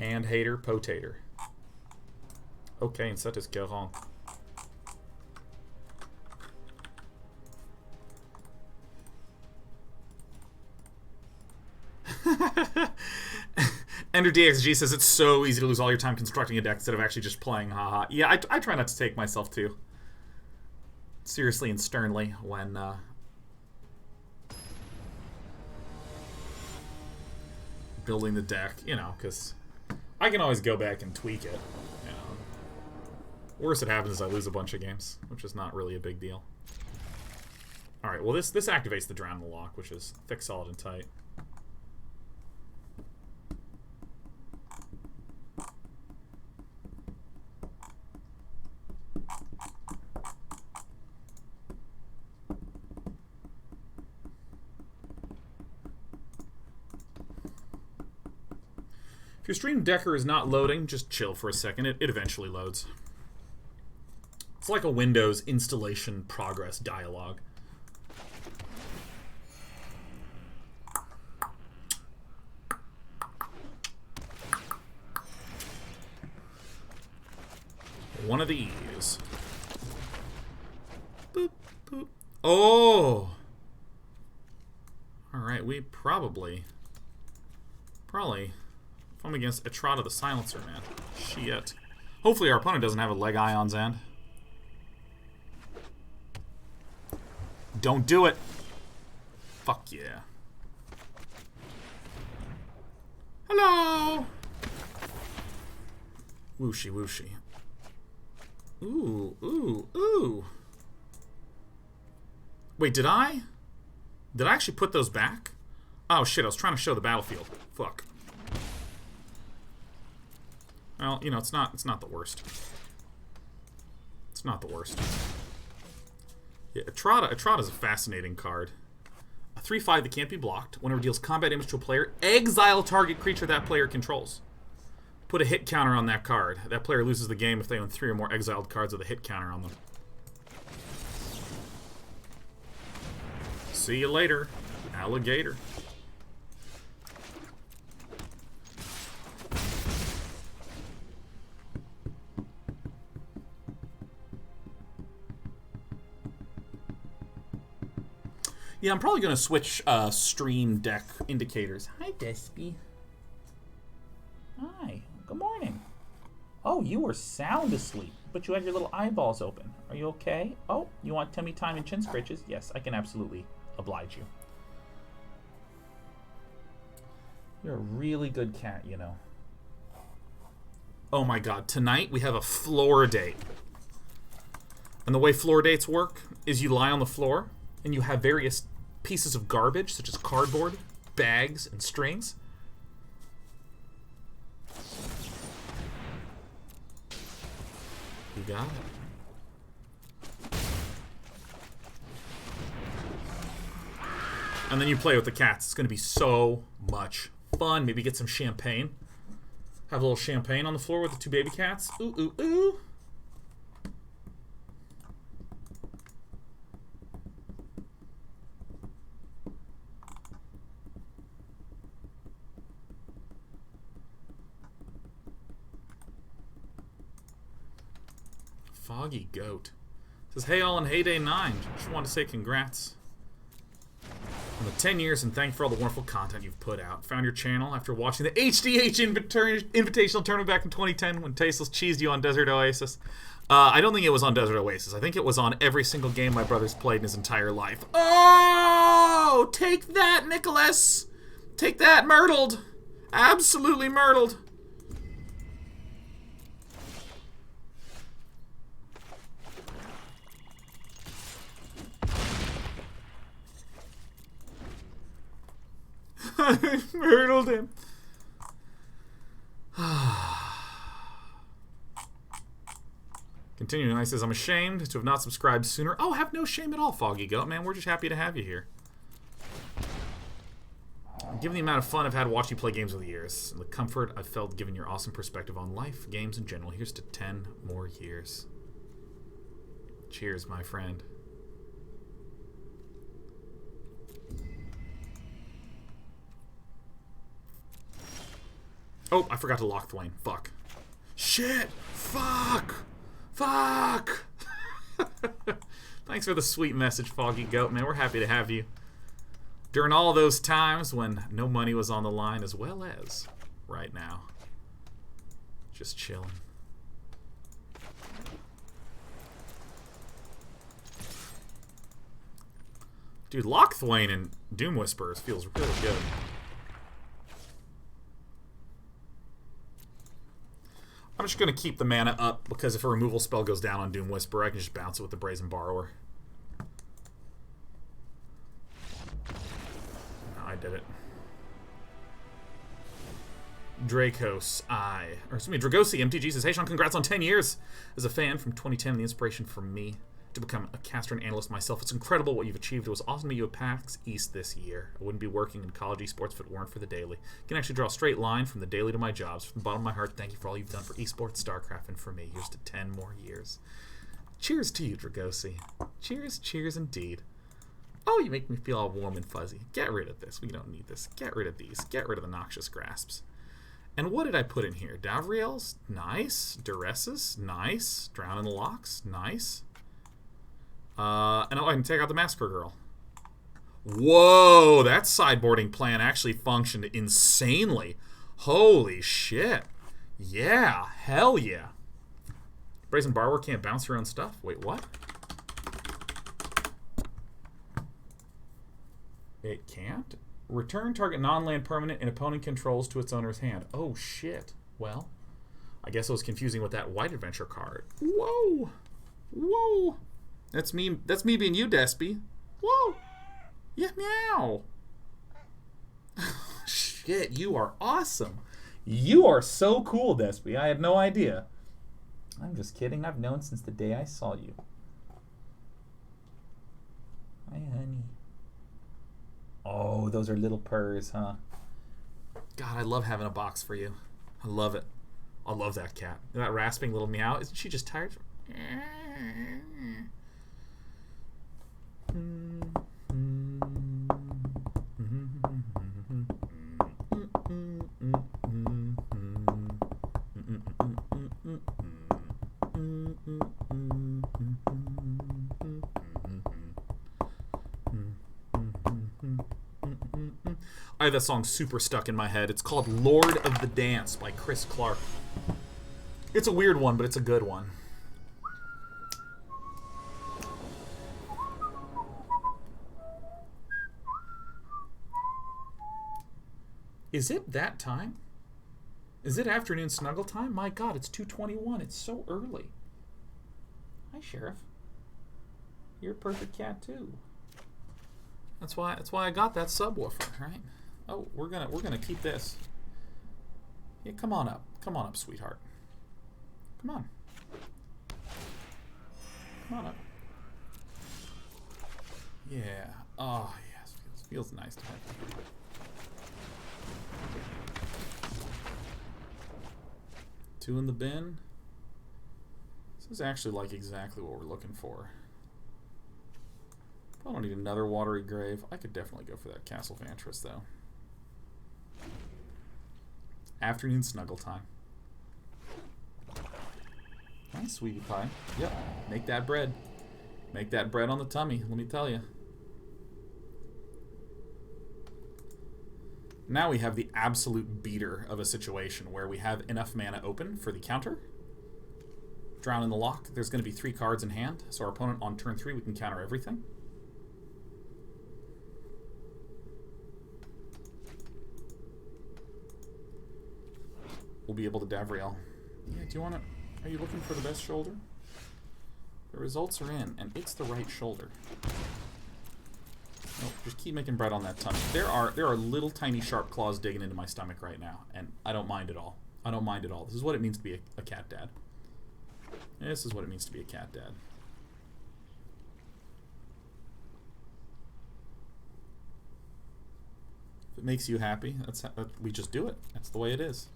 Handhater, Potator. Okay, and ça is courant. Ender DXG says it's so easy to lose all your time constructing a deck instead of actually just playing, haha. Yeah, I try not to take myself too seriously and sternly when building the deck, you know, because I can always go back and tweak it. You know. Worst that happens is I lose a bunch of games, which is not really a big deal. Alright, well this activates the Drown in the Loch, which is thick, solid, and tight. If your Stream Decker is not loading, just chill for a second. It eventually loads. It's like a Windows installation progress dialog. One of these. Boop, boop. Oh! Alright, we probably... If I'm against Outta the Silencer, man. Shit. Hopefully our opponent doesn't have a Leg Ion's End. Don't do it! Fuck yeah. Hello! Wooshy, wooshy. Ooh, ooh, ooh. Wait, did I actually put those back? Oh shit, I was trying to show the battlefield. Fuck. Well, you know, it's not the worst. It's not the worst. Yeah, Outta is a fascinating card. A 3/5 that can't be blocked. Whenever deals combat damage to a player, exile target creature that player controls. Put a hit counter on that card. That player loses the game if they own 3 or more exiled cards with a hit counter on them. See you later, alligator. Yeah, I'm probably going to switch stream deck indicators. Hi, Despy. Hi. Good morning. Oh, you were sound asleep, but you had your little eyeballs open. Are you okay? Oh, you want tummy time and chin scratches? Yes, I can absolutely oblige you. You're a really good cat, you know. Oh my god, tonight we have a floor date. And the way floor dates work is you lie on the floor and you have various pieces of garbage, such as cardboard, bags, and strings. You got it. And then you play with the cats. It's going to be so much fun. Maybe get some champagne. Have a little champagne on the floor with the 2 baby cats. Ooh, ooh, ooh. Foggy Goat says, hey all in Heyday 9. Just wanted to say congrats on the 10 years and thank you for all the wonderful content you've put out. Found your channel after watching the HDH Invitational Tournament back in 2010 when Tasteless cheesed you on Desert Oasis. I don't think it was on Desert Oasis. I think it was on every single game my brother's played in his entire life. Oh! Take that, Nicholas! Take that, Myrtled! Absolutely Myrtled! I myrtled him. Continuing, I says, I'm ashamed to have not subscribed sooner. Oh, have no shame at all, Foggy Goat, man. We're just happy to have you here. Given the amount of fun I've had watching you play games over the years, and the comfort I've felt given your awesome perspective on life, games in general, here's to 10 more years. Cheers, my friend. Oh, I forgot to Locthwain. Fuck. Shit! Fuck! Fuck! Thanks for the sweet message, Foggy Goat, man. We're happy to have you. During all those times when no money was on the line, as well as right now. Just chilling. Dude, Locthwain and Doom Whisperers feels really good. I'm just going to keep the mana up because if a removal spell goes down on Doom Whisperer, I can just bounce it with the Brazen Borrower. No, I did it. Dracos, Dragosi MTG says, hey Sean, congrats on 10 years as a fan from 2010, the inspiration for me to become a caster and analyst myself. It's incredible what you've achieved. It was awesome to meet you at PAX East this year. I wouldn't be working in college esports if it weren't for the daily. I can actually draw a straight line from the daily to my jobs. From the bottom of my heart, thank you for all you've done for esports, StarCraft, and for me. Here's to 10 more years. Cheers to you, Dragosi. Cheers, cheers indeed. Oh, you make me feel all warm and fuzzy. Get rid of this. We don't need this. Get rid of these. Get rid of the Noxious Grasps. And what did I put in here? Davriel's? Nice. Duresses? Nice. Drown in the Locks? Nice. And I can take out the Massacre Girl. Whoa, that sideboarding plan actually functioned insanely. Holy shit. Yeah, hell yeah. Brazen Borrower can't bounce her own stuff? Wait, what? It can't? Return target non-land permanent and opponent controls to its owner's hand. Oh shit. Well, I guess I was confusing with that White Adventure card. Whoa. Whoa. That's me being you, Despy. Whoa! Yeah, meow! Shit, you are awesome. You are so cool, Despy. I had no idea. I'm just kidding. I've known since the day I saw you. Hi, honey. Oh, those are little purrs, huh? God, I love having a box for you. I love it. I love that cat. That rasping little meow. Isn't she just tired? I have that song super stuck in my head. It's called Lord of the Dance by Chris Clark. It's a weird one, but it's a good one. Is it that time? Is it afternoon snuggle time? My God, it's 2:21. It's so early. Hi, Sheriff. You're a perfect cat too. That's why I got that subwoofer, right? Oh, we're gonna keep this. Yeah, come on up, sweetheart. Come on. Come on up. Yeah. Oh yes, feels nice to have you. Two in the bin. This is actually like exactly what we're looking for. I don't need another Watery Grave. I could definitely go for that Castle Vantress, though. Afternoon snuggle time. Nice, sweetie pie. Yep, make that bread. Make that bread on the tummy, let me tell you. Now we have the absolute beater of a situation where we have enough mana open for the counter. Drown in the Loch. There's going to be 3 cards in hand, so our opponent on turn 3 we can counter everything. We'll be able to Davriel. Yeah, do you want to... Are you looking for the best shoulder? The results are in, and it's the right shoulder. Nope, just keep making bread on that tummy. There are little tiny sharp claws digging into my stomach right now, and I don't mind at all. I don't mind at all. This is what it means to be a cat dad. This is what it means to be a cat dad. If it makes you happy, we just do it. That's the way it is.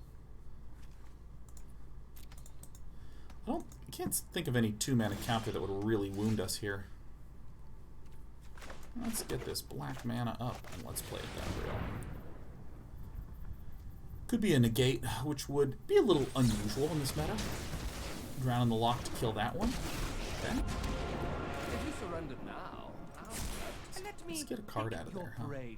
I can't think of any 2-mana counter that would really wound us here. Let's get this black mana up and let's play it Davriel. Could be a negate, which would be a little unusual in this meta. Drown in the Loch to kill that one. Okay. If you surrendered now, Let's get a card out of there, huh? For a minute.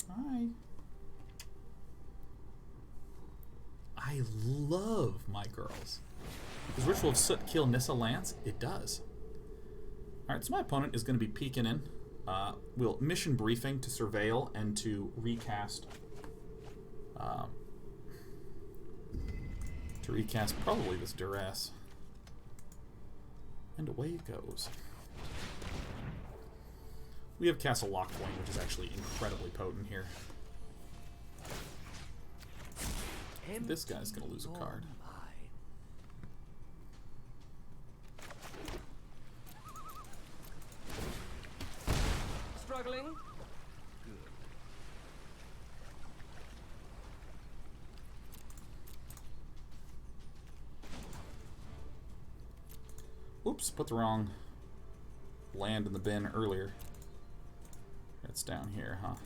Hi. I love my girls. Does Ritual of Soot kill Nissa Lance? It does. Alright, so my opponent is going to be peeking in. We'll mission briefing to surveil and to recast. Probably this Duress. And away it goes. We have Castle Locthwain, which is actually incredibly potent here. This guy's going to lose a card. Struggling? Good. Oops, put the wrong land in the bin earlier. It's down here, huh?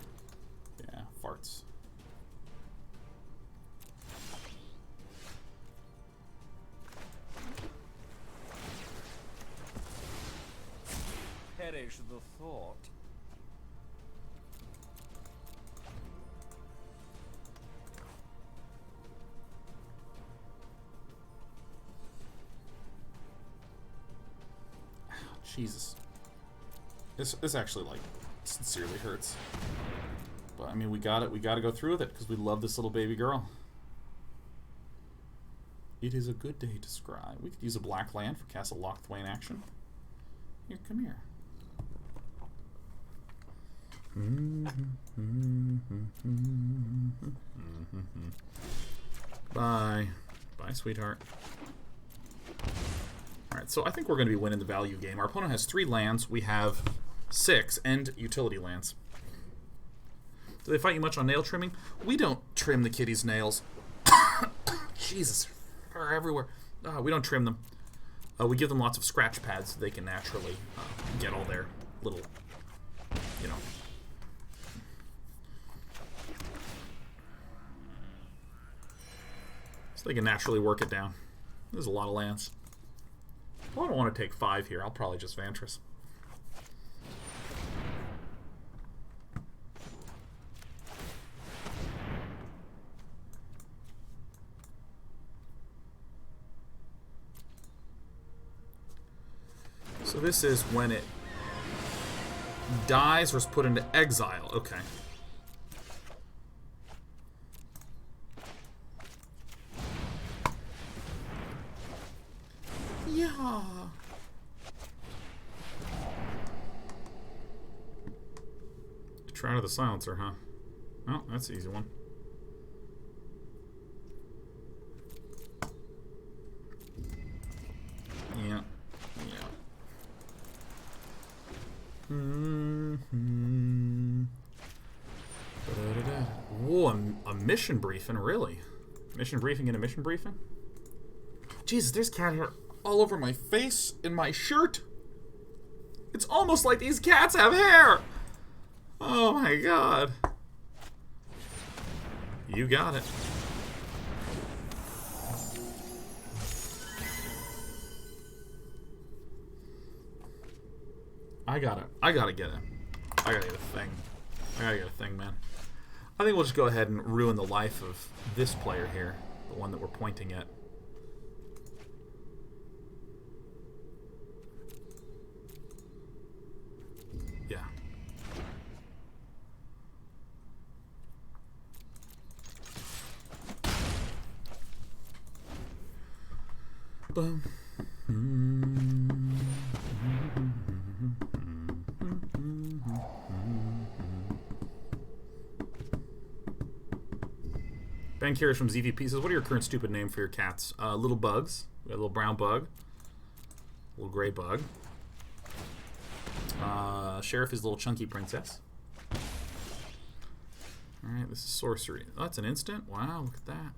Yeah, farts. Perish the thought. Jesus. This actually, like, sincerely hurts. But, I mean, we gotta go through with it, because we love this little baby girl. It is a good day to scry. We could use a black land for Castle Locthwain action. Here, come here. Bye. Bye, sweetheart. Alright, so I think we're going to be winning the value game. Our opponent has 3 lands. We have 6, and utility lands. Do they fight you much on nail trimming? We don't trim the kitty's nails. Jesus, they're everywhere. We don't trim them. We give them lots of scratch pads so they can naturally get all their little, you know. So they can naturally work it down. There's a lot of lands. Well, I don't want to take 5 here. I'll probably just Vantress. So this is when it dies or is put into exile. Okay. Yeah. Try to the silencer, huh? Oh, that's an easy one. Yeah. Yeah. Whoa, a mission briefing, really? Mission briefing and a mission briefing? Jesus, there's cat hair all over my face and my shirt. It's almost like these cats have hair. Oh my god. You got it. I gotta get it. I gotta get a thing. I gotta get a thing, man. I think we'll just go ahead and ruin the life of this player here, the one that we're pointing at. Yeah. Boom. Ben Curious from ZVP says, what are your current stupid name for your cats? Little bugs. We got a little brown bug. A little gray bug. Sheriff is little chunky princess. Alright, this is sorcery. Oh, that's an instant? Wow, look at that.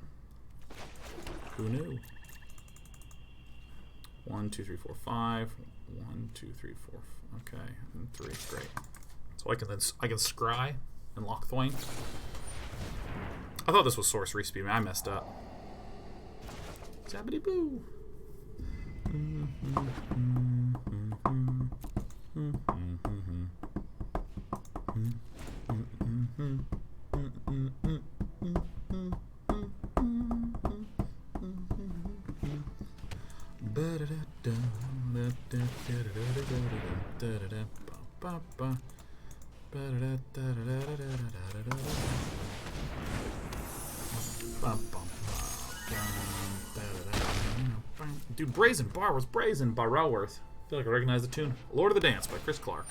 Who knew? 1, 2, 3, 4, 5. 1, 2, 3, 4. Okay, and 3. Great. So I can scry and Locthwain. I thought this was sorcery speed. I messed up. Zabbity boo. Dude, Brazen Borrower's Brazen Borrower. I feel like I recognize the tune. Lord of the Dance by Chris Clark.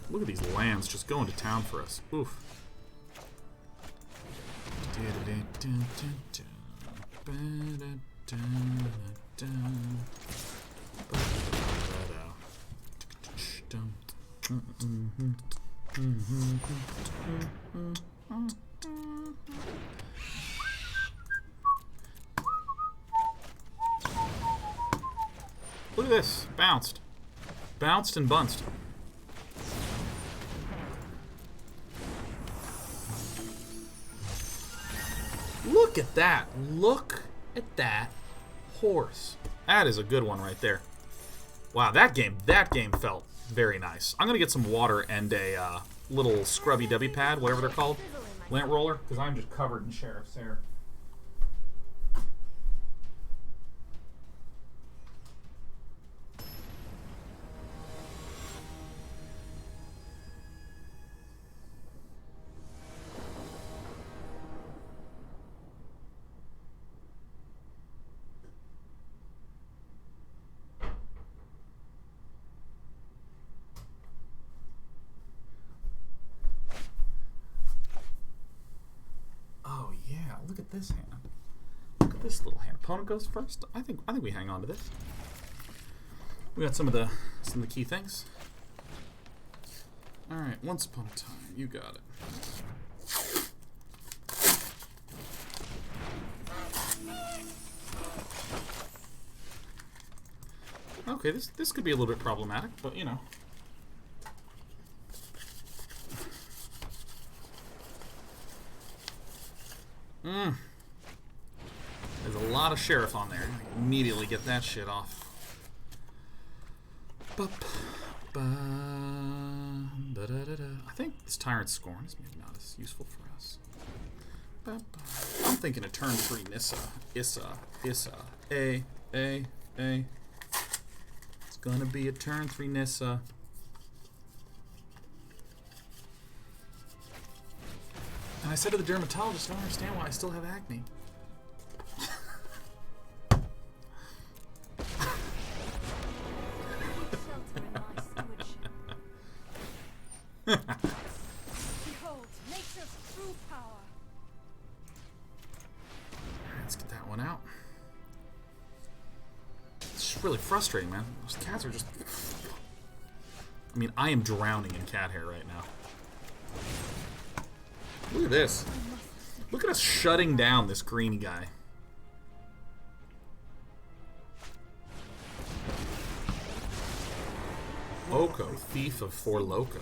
Look at these lands just going to town for us. Oof. Look at this. Bounced. Bounced and bunced. Look at that. Look at that horse. That is a good one right there. Wow, that game felt very nice. I'm going to get some water and a little scrubby W pad, whatever they're called. Lint roller, because I'm just covered in sheriff's hair. Look at this hand. Look This little hand. Opponent goes first. I think we hang on to this. We got some of the key things. All right, once upon a time, you got it. Okay, this could be a little bit problematic, but you know. There's a lot of sheriff on there. Immediately get that shit off. I think this Tyrant Scorn is maybe not as useful for us. I'm thinking a turn 3 Nissa. Issa. A. It's gonna be a turn 3 Nissa. And I said to the dermatologist, I don't understand why I still have acne. Behold, nature's true power. Let's get that one out. It's just really frustrating, man. Those cats are just... I mean, I am drowning in cat hair right now. Look at this. Look at us shutting down this green guy. Oko, thief of 4 loco.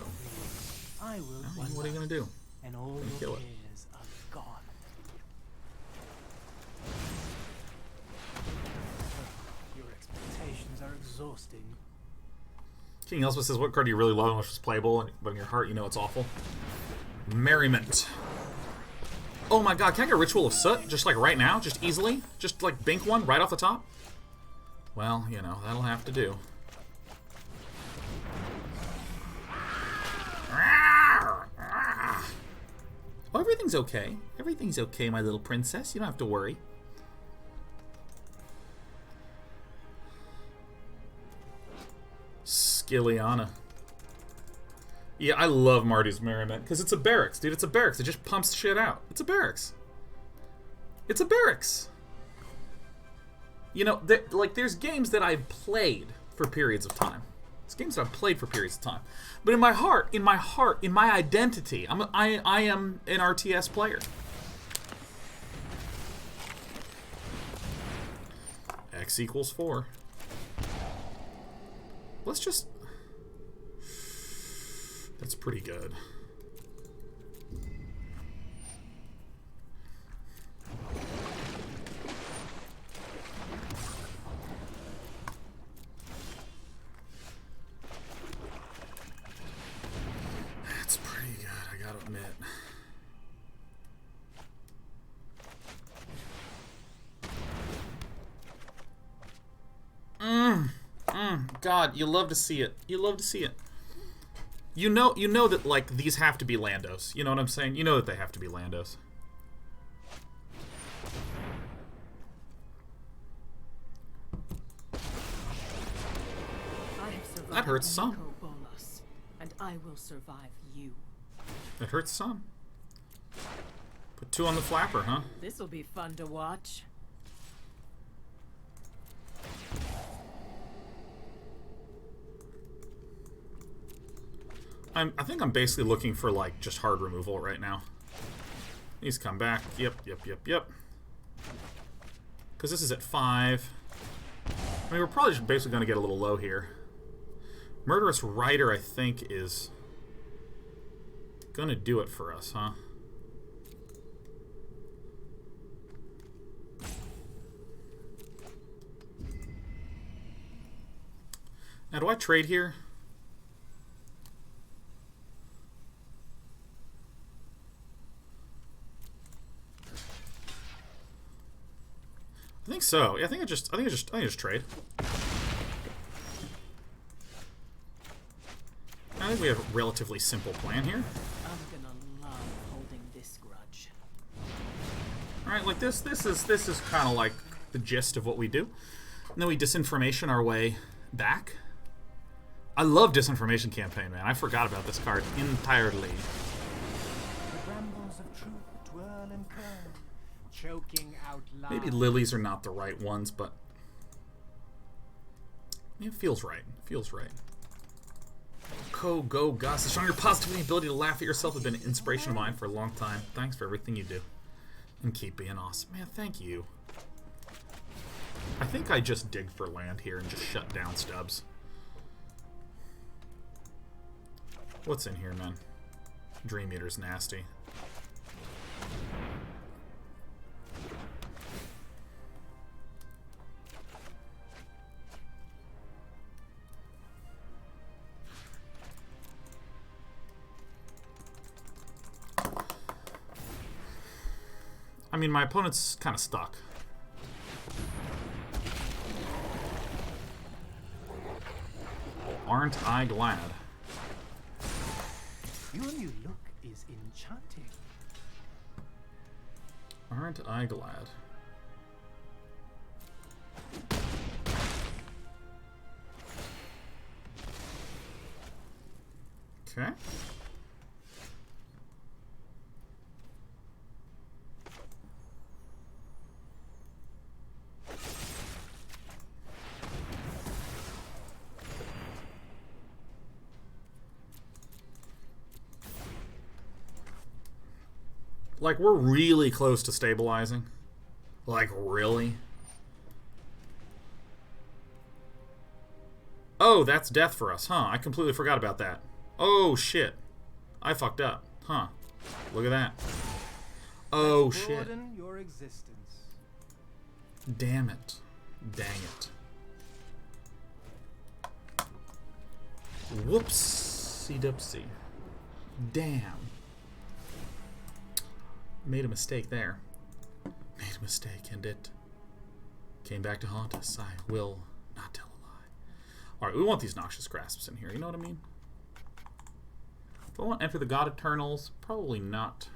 I will. What are you gonna do? And all Kill your it. cares are gone. Your expectations are exhausting. King Elspeth says, what card do you really love and which is playable, but in your heart you know it's awful? Merriment. Oh my god, can I get Ritual of Soot? Just like right now? Just easily? Just like bink one right off the top? Well, you know, that'll have to do. Oh, everything's okay. Everything's okay, my little princess. You don't have to worry. Skilliana. Yeah, I love Marty's Merriment, because it's a barracks, dude. It's a barracks. It just pumps shit out. It's a barracks. It's a barracks. You know, there's games that I've played for periods of time. It's games that I've played for periods of time. But in my heart, in my identity, I am an RTS player. X equals 4. Let's just... That's pretty good. That's pretty good, I gotta admit. God, you love to see it. You love to see it. You know that, like, these have to be Landos. You know what I'm saying? You know that they have to be Landos. I have survived That hurts some. Nico Bolas, and I will survive you. It hurts some. Put 2 on the flapper, huh? This'll be fun to watch. I think I'm basically looking for, like, just hard removal right now. He's come back. Yep. Because this is at 5. I mean, we're probably just basically going to get a little low here. Murderous Rider, I think, is going to do it for us, huh? Now, do I trade here? I think so. Yeah, I think I just trade. I think we have a relatively simple plan here. I'm gonna love holding this grudge. All right, like this is kind of like the gist of what we do. And then we disinformation our way back. I love Disinformation Campaign, man. I forgot about this card entirely. The brambles of truth twirl and curl, choking out loud. Maybe lilies are not the right ones, but it feels right. It feels right. Go, Gus. The stronger positivity and ability to laugh at yourself have been an inspiration of mine for a long time. Thanks for everything you do. And keep being awesome. Man, thank you. I think I just dig for land here and just shut down Stubbs. What's in here, man? Dream Eater's nasty. I mean, my opponent's kind of stuck. Aren't I glad? Your new look is enchanting. Aren't I glad? Okay. Like, we're really close to stabilizing. Like, really? Oh, that's death for us, huh? I completely forgot about that. Oh, shit. I fucked up. Huh. Look at that. Oh, shit. Broaden your existence. Damn it. Dang it. Whoopsie-doopsie. Damn. Made a mistake there. Made a mistake, and it came back to haunt us. I will not tell a lie. Alright, we want these Noxious Grasps in here, you know what I mean? Do I want to enter the God Eternals? Probably not.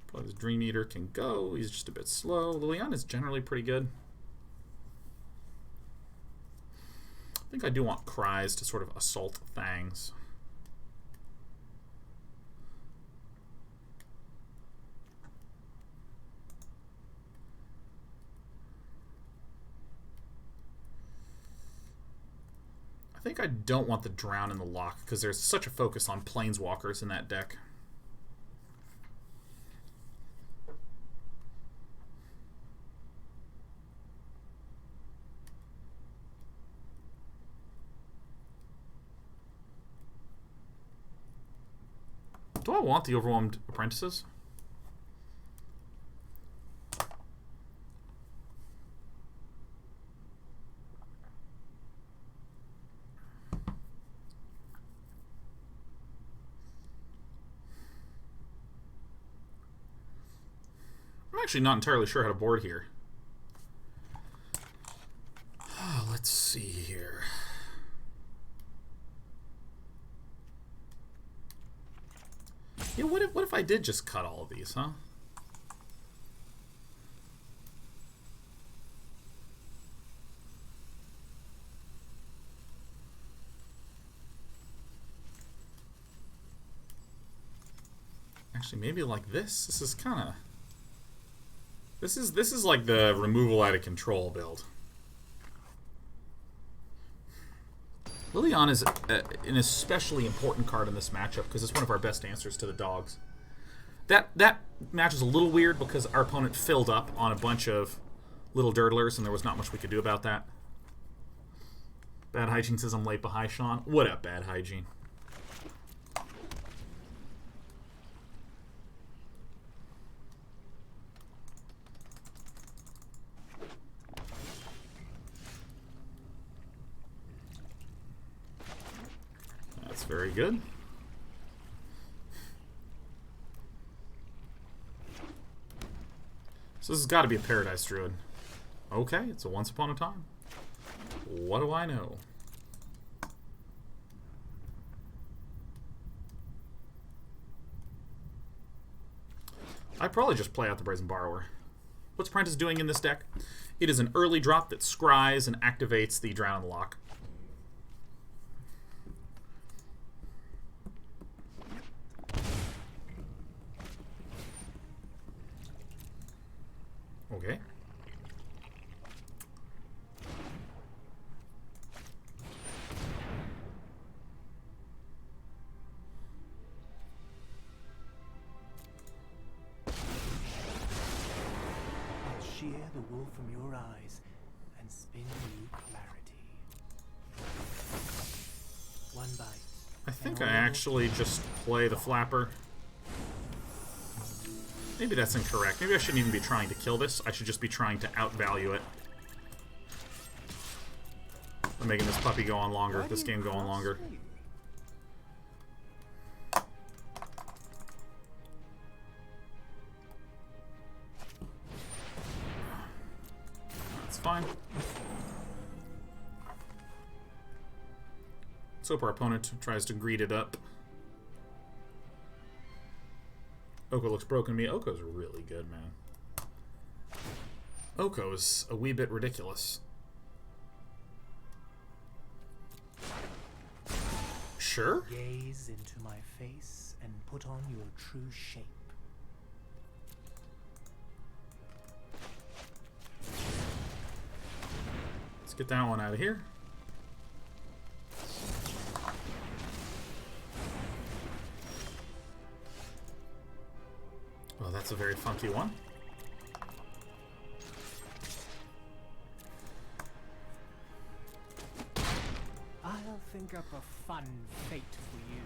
Probably this Dream Eater can go. He's just a bit slow. Liliana is generally pretty good. I think I do want Cries to sort of assault Fangs. I think I don't want the Drown in the Loch because there's such a focus on Planeswalkers in that deck. Do I want the Overwhelmed Apprentices? I'm actually not entirely sure how to board here. Let's see here. Yeah, what if I did just cut all of these, huh? Actually, maybe like this. This is kind of... This is like the removal out of control build. Liliana is an especially important card in this matchup because it's one of our best answers to the dogs. That match is a little weird because our opponent filled up on a bunch of little dirtlers and there was not much we could do about that. Bad Hygiene says I'm late behind, Sean. What up, Bad Hygiene? Very good. So this has got to be a Paradise Druid. Okay, it's a Once Upon a Time. What do I know? I'd probably just play out the Brazen Borrower. What's Prentice doing in this deck? It is an early drop that scries and activates the Drown in the Loch. shear the wool from your eyes and spin you clarity. One bite. I think I actually just play the flapper. Maybe that's incorrect. Maybe I shouldn't even be trying to kill this. I should just be trying to outvalue it. I'm making this puppy go on longer, this game go on longer. That's fine. Let's hope our opponent tries to greed it up. Oko looks broken to me. Oko's really good, man. Oko's a wee bit ridiculous. Sure? Gaze into my face and put on your true shape. Let's get that one out of here. Well, that's a very funky one. I'll think up a fun fate for you.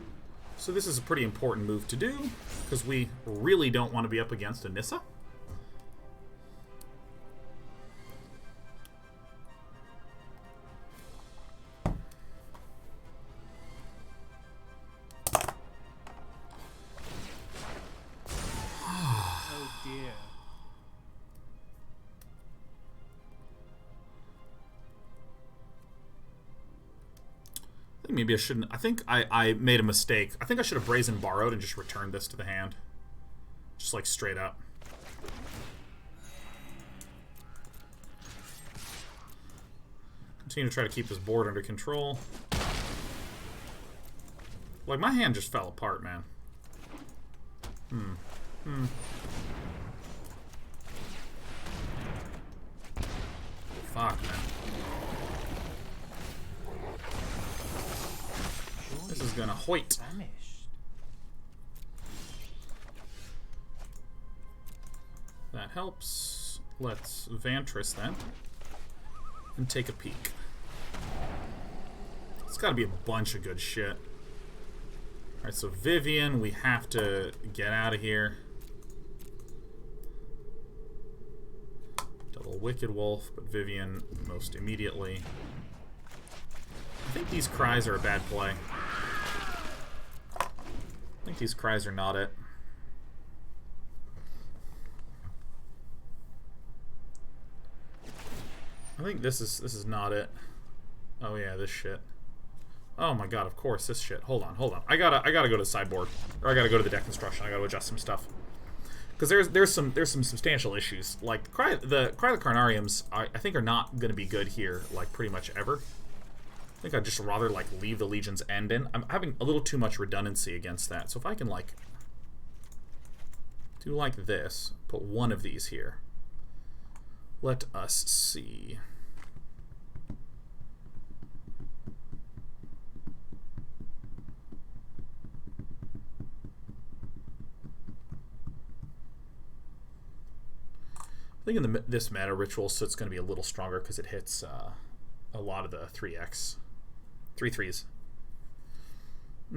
So this is a pretty important move to do, because we really don't want to be up against a Nissa. Oh dear. I think maybe I shouldn't. I think I made a mistake. I think I should have Brazen Borrowed and just returned this to the hand. Just like straight up. Continue to try to keep this board under control. Like, my hand just fell apart, man. Fuck, man. This is gonna hoit. Famished. That helps. Let's Vantress then. And take a peek. It's gotta be a bunch of good shit. Alright, so Vivian, we have to get out of here. Double Wicked Wolf, but Vivian most immediately. I think these cries are a bad play. I think these cries are not it. I think this is not it. Oh yeah, this shit. Oh my god, of course, this shit. Hold on. I gotta go to the sideboard. Or I gotta go to the deck construction. I gotta adjust some stuff. Because there's some substantial issues. Like the Carnariums I think are not gonna be good here, like pretty much ever. I think I'd just rather like leave the Legion's End in. I'm having a little too much redundancy against that. So if I can like do like this, put one of these here. Let us see. I think in this meta, Ritual of Soot's going to be a little stronger because it hits a lot of the 3x. 3/3s.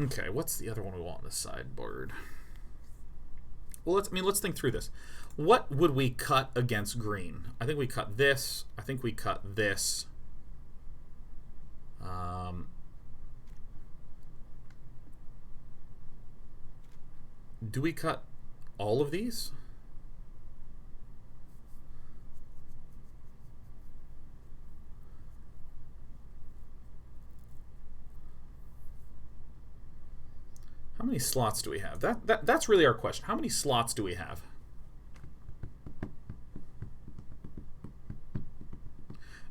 Okay, what's the other one we want on the sideboard? Well, let's think through this. What would we cut against green? I think we cut this. I think we cut this. Do we cut all of these? How many slots do we have? That's really our question. How many slots do we have?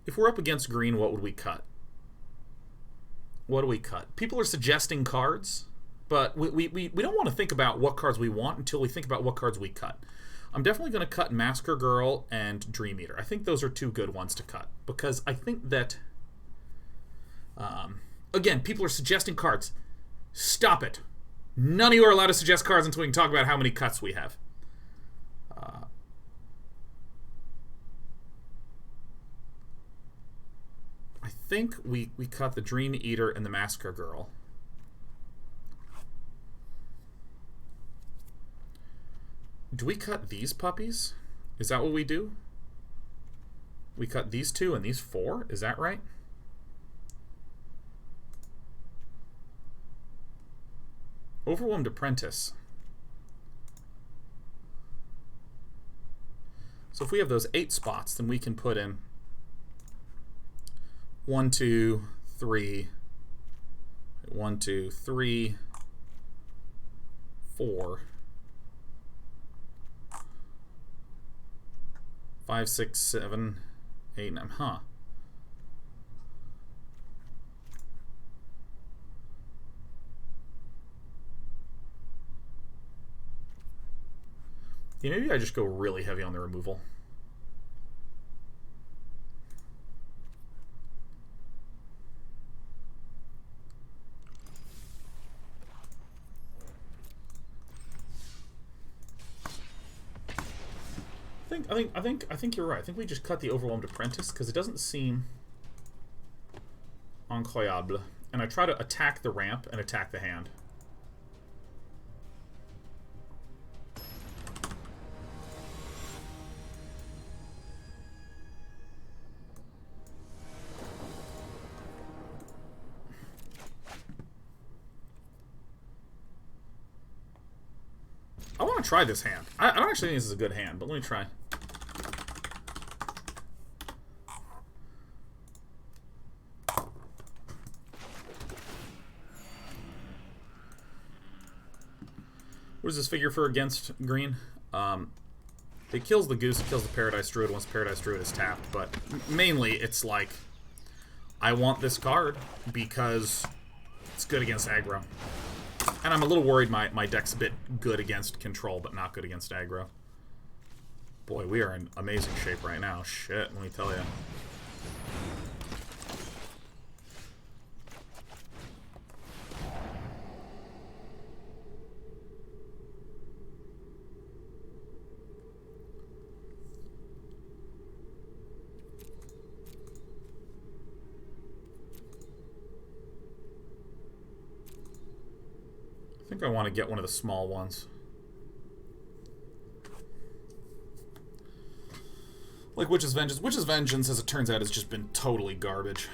If we're up against green, what would we cut? What do we cut? People are suggesting cards, but we don't want to think about what cards we want until we think about what cards we cut. I'm definitely going to cut Massacre Girl and Dream Eater. I think those are two good ones to cut because I think that, again, people are suggesting cards. Stop it. None of you are allowed to suggest cards until we can talk about how many cuts we have. think we cut the Dream Eater and the Massacre Girl. Do we cut these puppies? Is that what we do? We cut these 2 and these 4? Is that right? Overwhelmed Apprentice. So if we have those 8 spots, then we can put in 1, 2, 3, 1, 2, 3, 4, 5, 6, 7, 8, 9. Huh. Yeah, maybe I just go really heavy on the removal. I think you're right. I think we just cut the Overwhelmed Apprentice because it doesn't seem incroyable. And I try to attack the ramp and attack the hand. I want to try this hand. I don't actually think this is a good hand, but let me try. What does this figure for against green? It kills the goose, it kills the Paradise Druid once Paradise Druid is tapped, but mainly it's like, I want this card because it's good against aggro. And I'm a little worried my deck's a bit good against control, but not good against aggro. Boy, we are in amazing shape right now. Shit, let me tell you. I think I want to get one of the small ones. Like Witch's Vengeance. Witch's Vengeance, as it turns out, has just been totally garbage.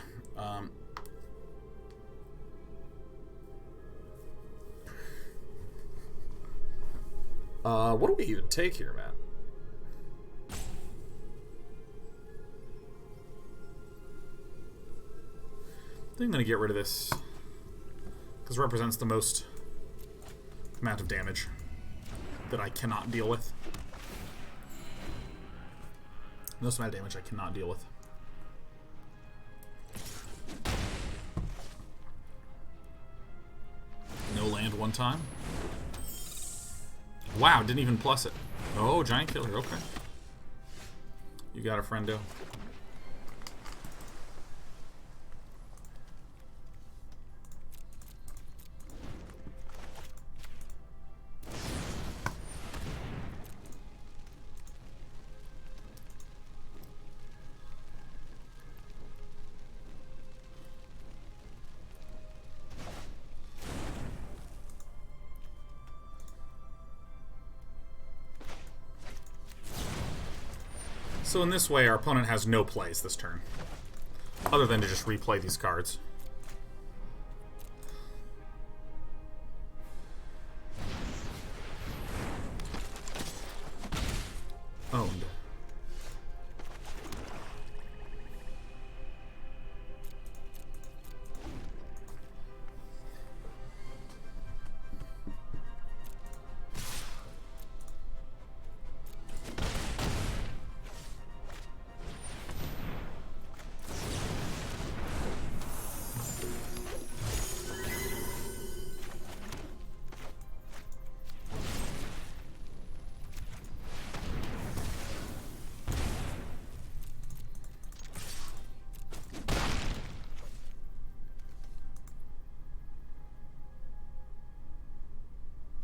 What do we even take here, Matt? I think I'm going to get rid of this. Because it represents the most amount of damage that I cannot deal with. Most amount of damage I cannot deal with. No land one time. Wow, didn't even plus it. Oh, Giant Killer, okay. You got a friendo. So in this way, our opponent has no plays this turn, other than to just replay these cards. Owned.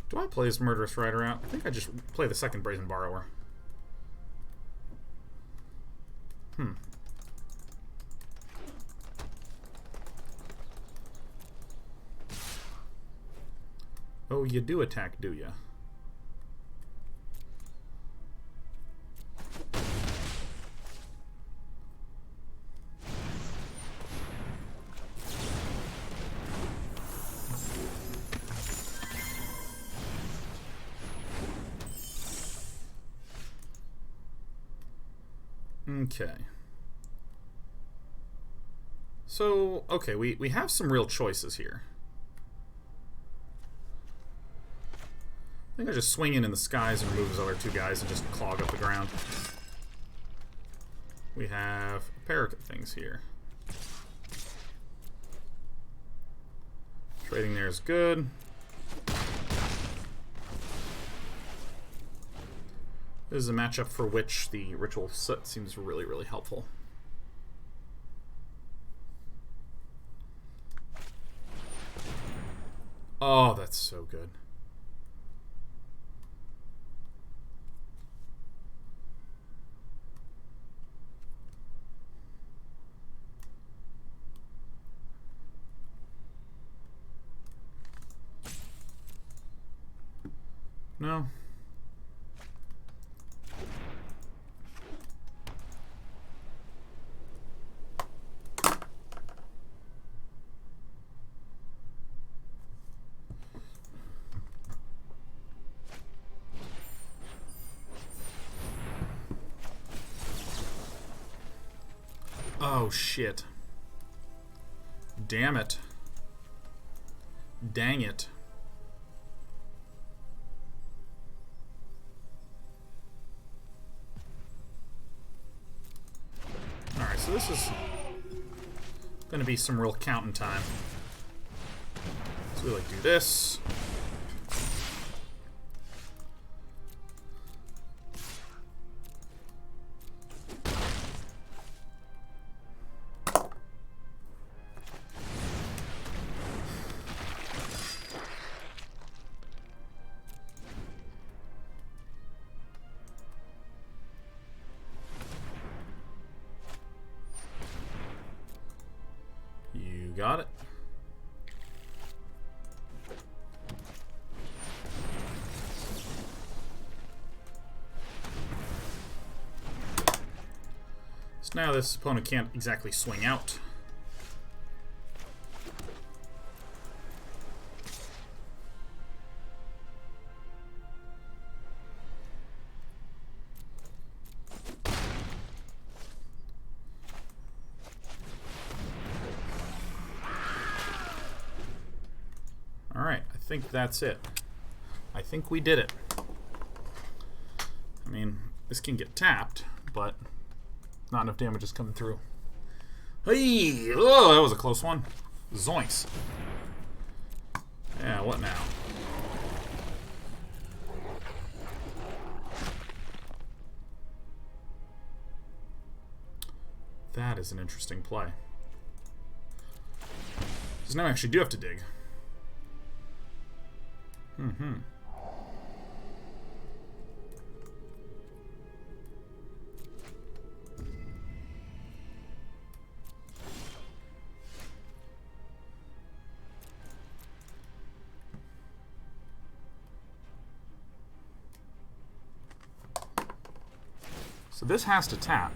Do I play this Murderous Rider out? I think I just play the second Brazen Borrower. Oh, you do attack, do ya? Okay. So, okay, we have some real choices here. I think I just swing in the skies and remove his other two guys and just clog up the ground. We have a pair of things here. Trading there is good. This is a matchup for which the Ritual of Soot seems really, really helpful. Oh, that's so good. No. Oh, shit. Damn it. Dang it. Alright, so this is going to be some real counting time. So we like do this. Got it. So now this opponent can't exactly swing out. I think that's it. I think we did it. I mean, this can get tapped, but not enough damage is coming through. Hey! Oh, that was a close one. Zoinks. Yeah, what now? That is an interesting play. Because now I actually do have to dig. Mm-hmm. So this has to tap.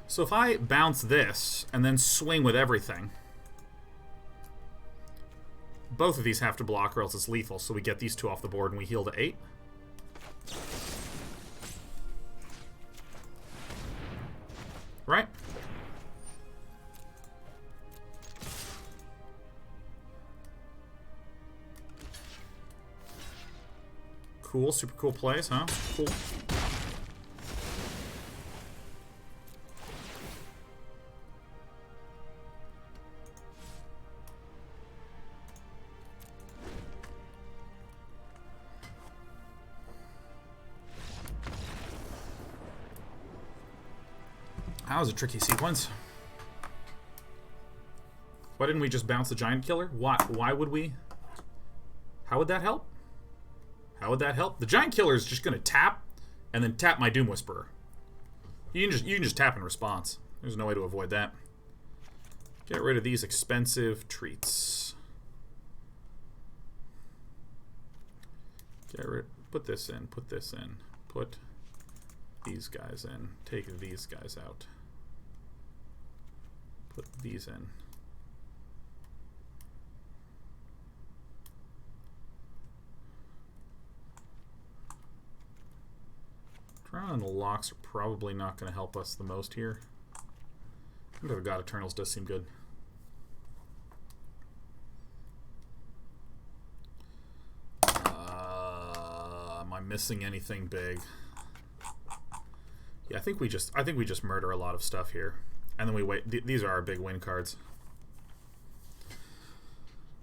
So if I bounce this and then swing with everything, both of these have to block or else it's lethal, so we get these two off the board and we heal to 8. Right? Cool, super cool plays, huh? Cool. That was a tricky sequence. If Why didn't we just bounce the Giant Killer? Why would we? How would that help? How would that help? The Giant Killer is just going to tap and then tap my Doom Whisperer. You can just tap in response. There's no way to avoid that. Get rid of these expensive treats. Put this in, put this in, put these guys in, take these guys out. Put these in. Drown and the Lochs are probably not going to help us the most here. The God Eternals does seem good. Am I missing anything big? Yeah, I think we just murder a lot of stuff here, and then we wait. These are our big win cards.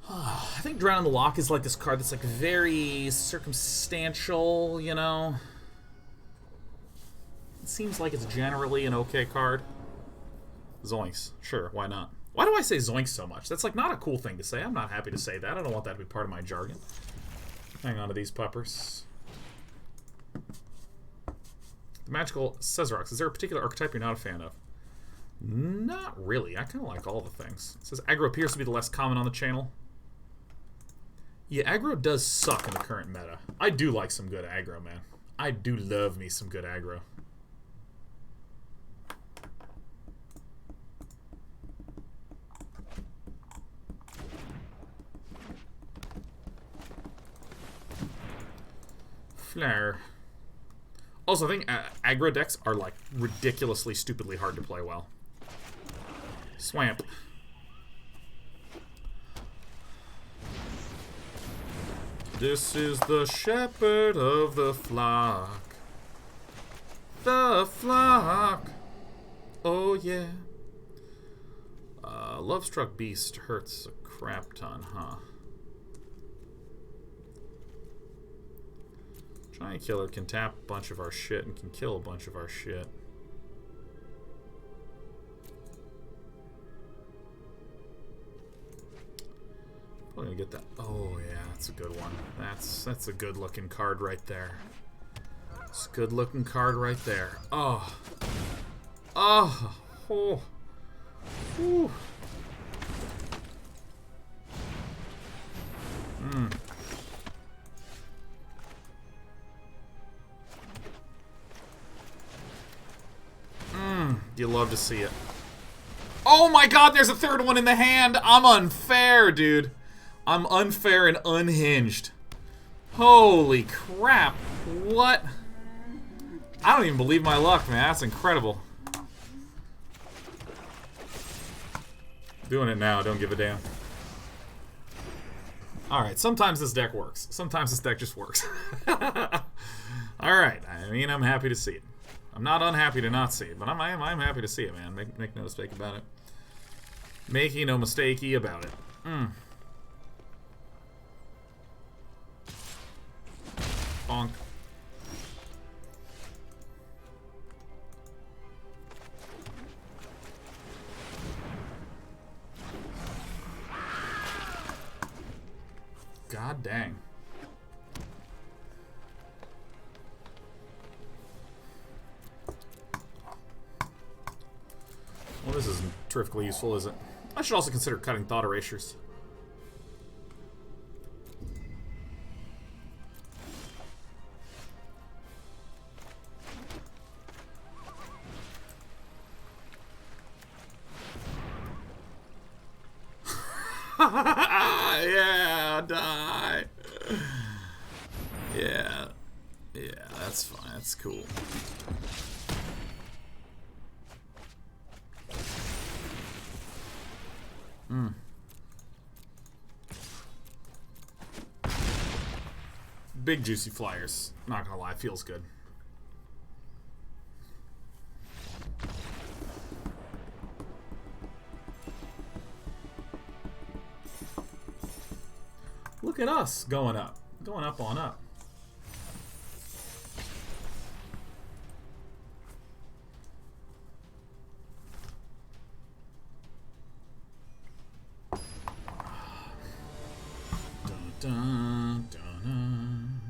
I think Drown in the Loch is like this card that's like very circumstantial, you know. It seems like it's generally an okay card. Zoinks. Sure, why not? Why do I say zoinks so much? That's like not a cool thing to say. I'm not happy to say that. I don't want that to be part of my jargon. Hang on to these puppers. The Magical Cesarox. Is there a particular archetype you're not a fan of? Not really. I kind of like all the things. It says aggro appears to be the less common on the channel. Yeah, aggro does suck in the current meta. I do like some good aggro, man. I do love me some good aggro. Flare. Also, I think aggro decks are like ridiculously, stupidly hard to play well. Swamp. This is the shepherd of the flock. The flock. Oh yeah. Lovestruck Beast hurts a crap ton, huh? Giant Killer can tap a bunch of our shit and can kill a bunch of our shit. Probably gonna get that. Oh yeah, that's a good one. That's a good looking card right there. It's a good looking card right there. Oh. Oh. Oh. Whew. You love to see it. Oh my god, there's a third one in the hand! I'm unfair, dude. I'm unfair and unhinged. Holy crap. What? I don't even believe my luck, man. That's incredible. Doing it now, don't give a damn. Alright, sometimes this deck works. Sometimes this deck just works. Alright, I mean, I'm happy to see it. I'm not unhappy to not see it, but I'm happy to see it, man. Make no mistake about it. Making no mistakey about it. Bonk. God dang. Well, this isn't terrifically useful, is it? I should also consider cutting Thought Erasures. Yeah, die. Yeah. Yeah, that's fine. That's cool. Big juicy flyers. Not gonna lie, feels good. Look at us going up. Going up on up. Dun, dun, dun.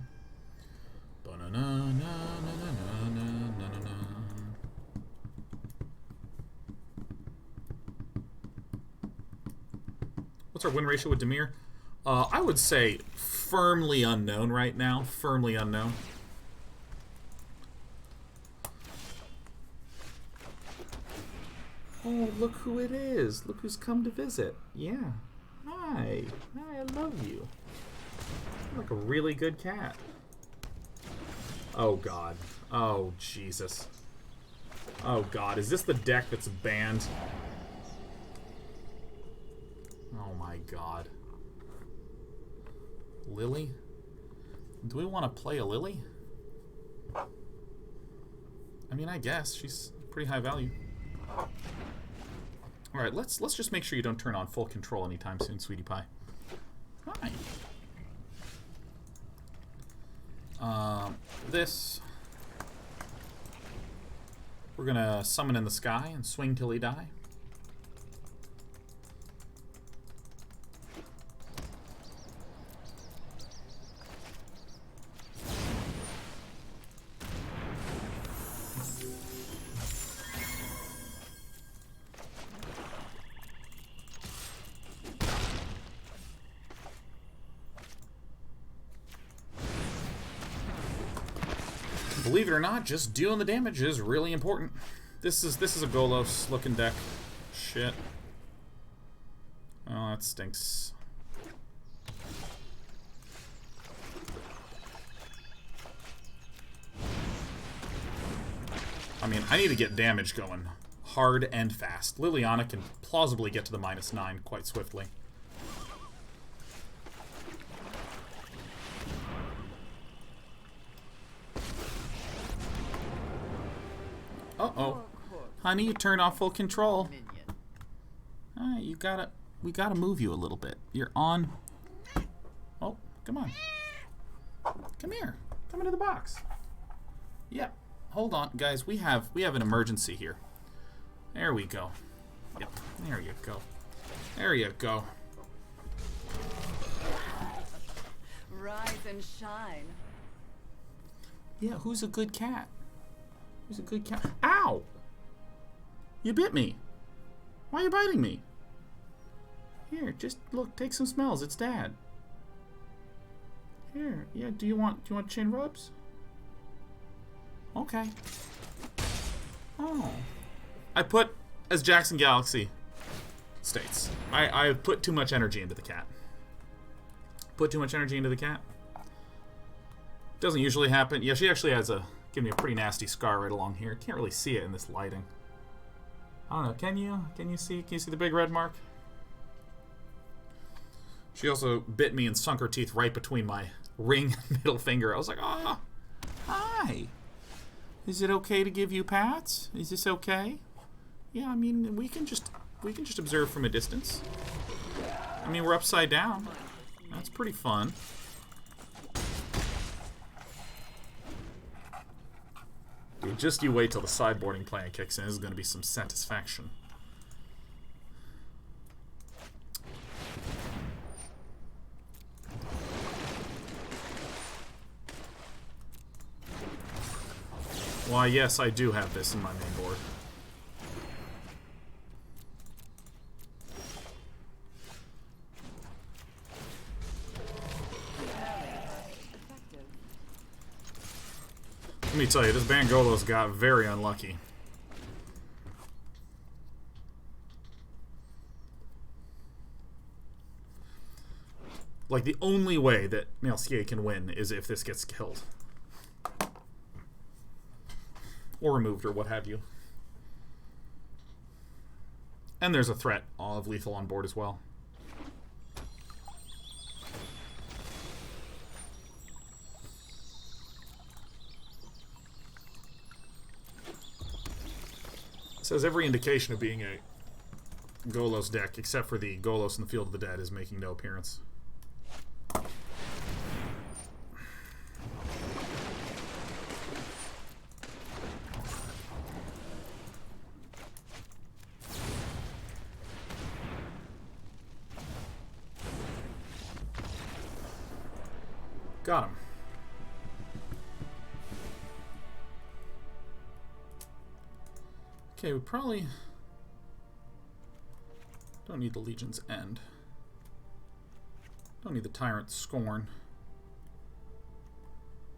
Ba-na-na-na-na-na-na-na-na-na. What's our win ratio with Dimir? I would say firmly unknown right now. Firmly unknown. Oh, look who it is. Look who's come to visit. Yeah. Hi. Hi, I love you. You're like a really good cat. Oh, God. Oh, Jesus. Oh, God. Is this the deck that's banned? Oh, my God. Lily? Do we want to play a Lily? I mean, I guess. She's pretty high value. Alright, let's just make sure you don't turn on full control anytime soon, sweetie pie. Hi. This. We're gonna summon in the sky and swing till he die. Believe it or not, just doing the damage is really important. This is a Golos looking deck. Shit. Oh, that stinks. I mean, I need to get damage going hard and fast. Liliana can plausibly get to the -9 quite swiftly. Uh-oh. Honey, you turned off full control. We gotta move you a little bit. You're on. Oh, come on. Come here. Come into the box. Yep. Hold on, guys. We have an emergency here. There we go. Yep. There you go. There you go. Rise and shine. Yeah, who's a good cat? Who's a good cat? Ow! You bit me. Why are you biting me? Here, just look, take some smells. It's Dad. Here, yeah. Do you want chin rubs? Okay. Oh, I put, as Jackson Galaxy states, I put too much energy into the cat. Put too much energy into the cat. Doesn't usually happen. Yeah, she actually has give me a pretty nasty scar right along here. Can't really see it in this lighting. I don't know. Can you see the big red mark? She also bit me and sunk her teeth right between my ring and middle finger. I was like, ah, hi. Is it okay to give you pats? Is this okay? Yeah, I mean, we can just observe from a distance. I mean, we're upside down. That's pretty fun. Dude, just you wait till the sideboarding plan kicks in. This is going to be some satisfaction. Why, yes, I do have this in my main board. Let me tell you, this Bangolos got very unlucky. Like, the only way that Malcier can win is if this gets killed. Or removed, or what have you. And there's a threat of lethal on board as well. This has every indication of being a Golos deck, except for the Golos in the Field of the Dead is making no appearance. Got him. Okay, we probably don't need the Legion's End. Don't need the Tyrant Scorn.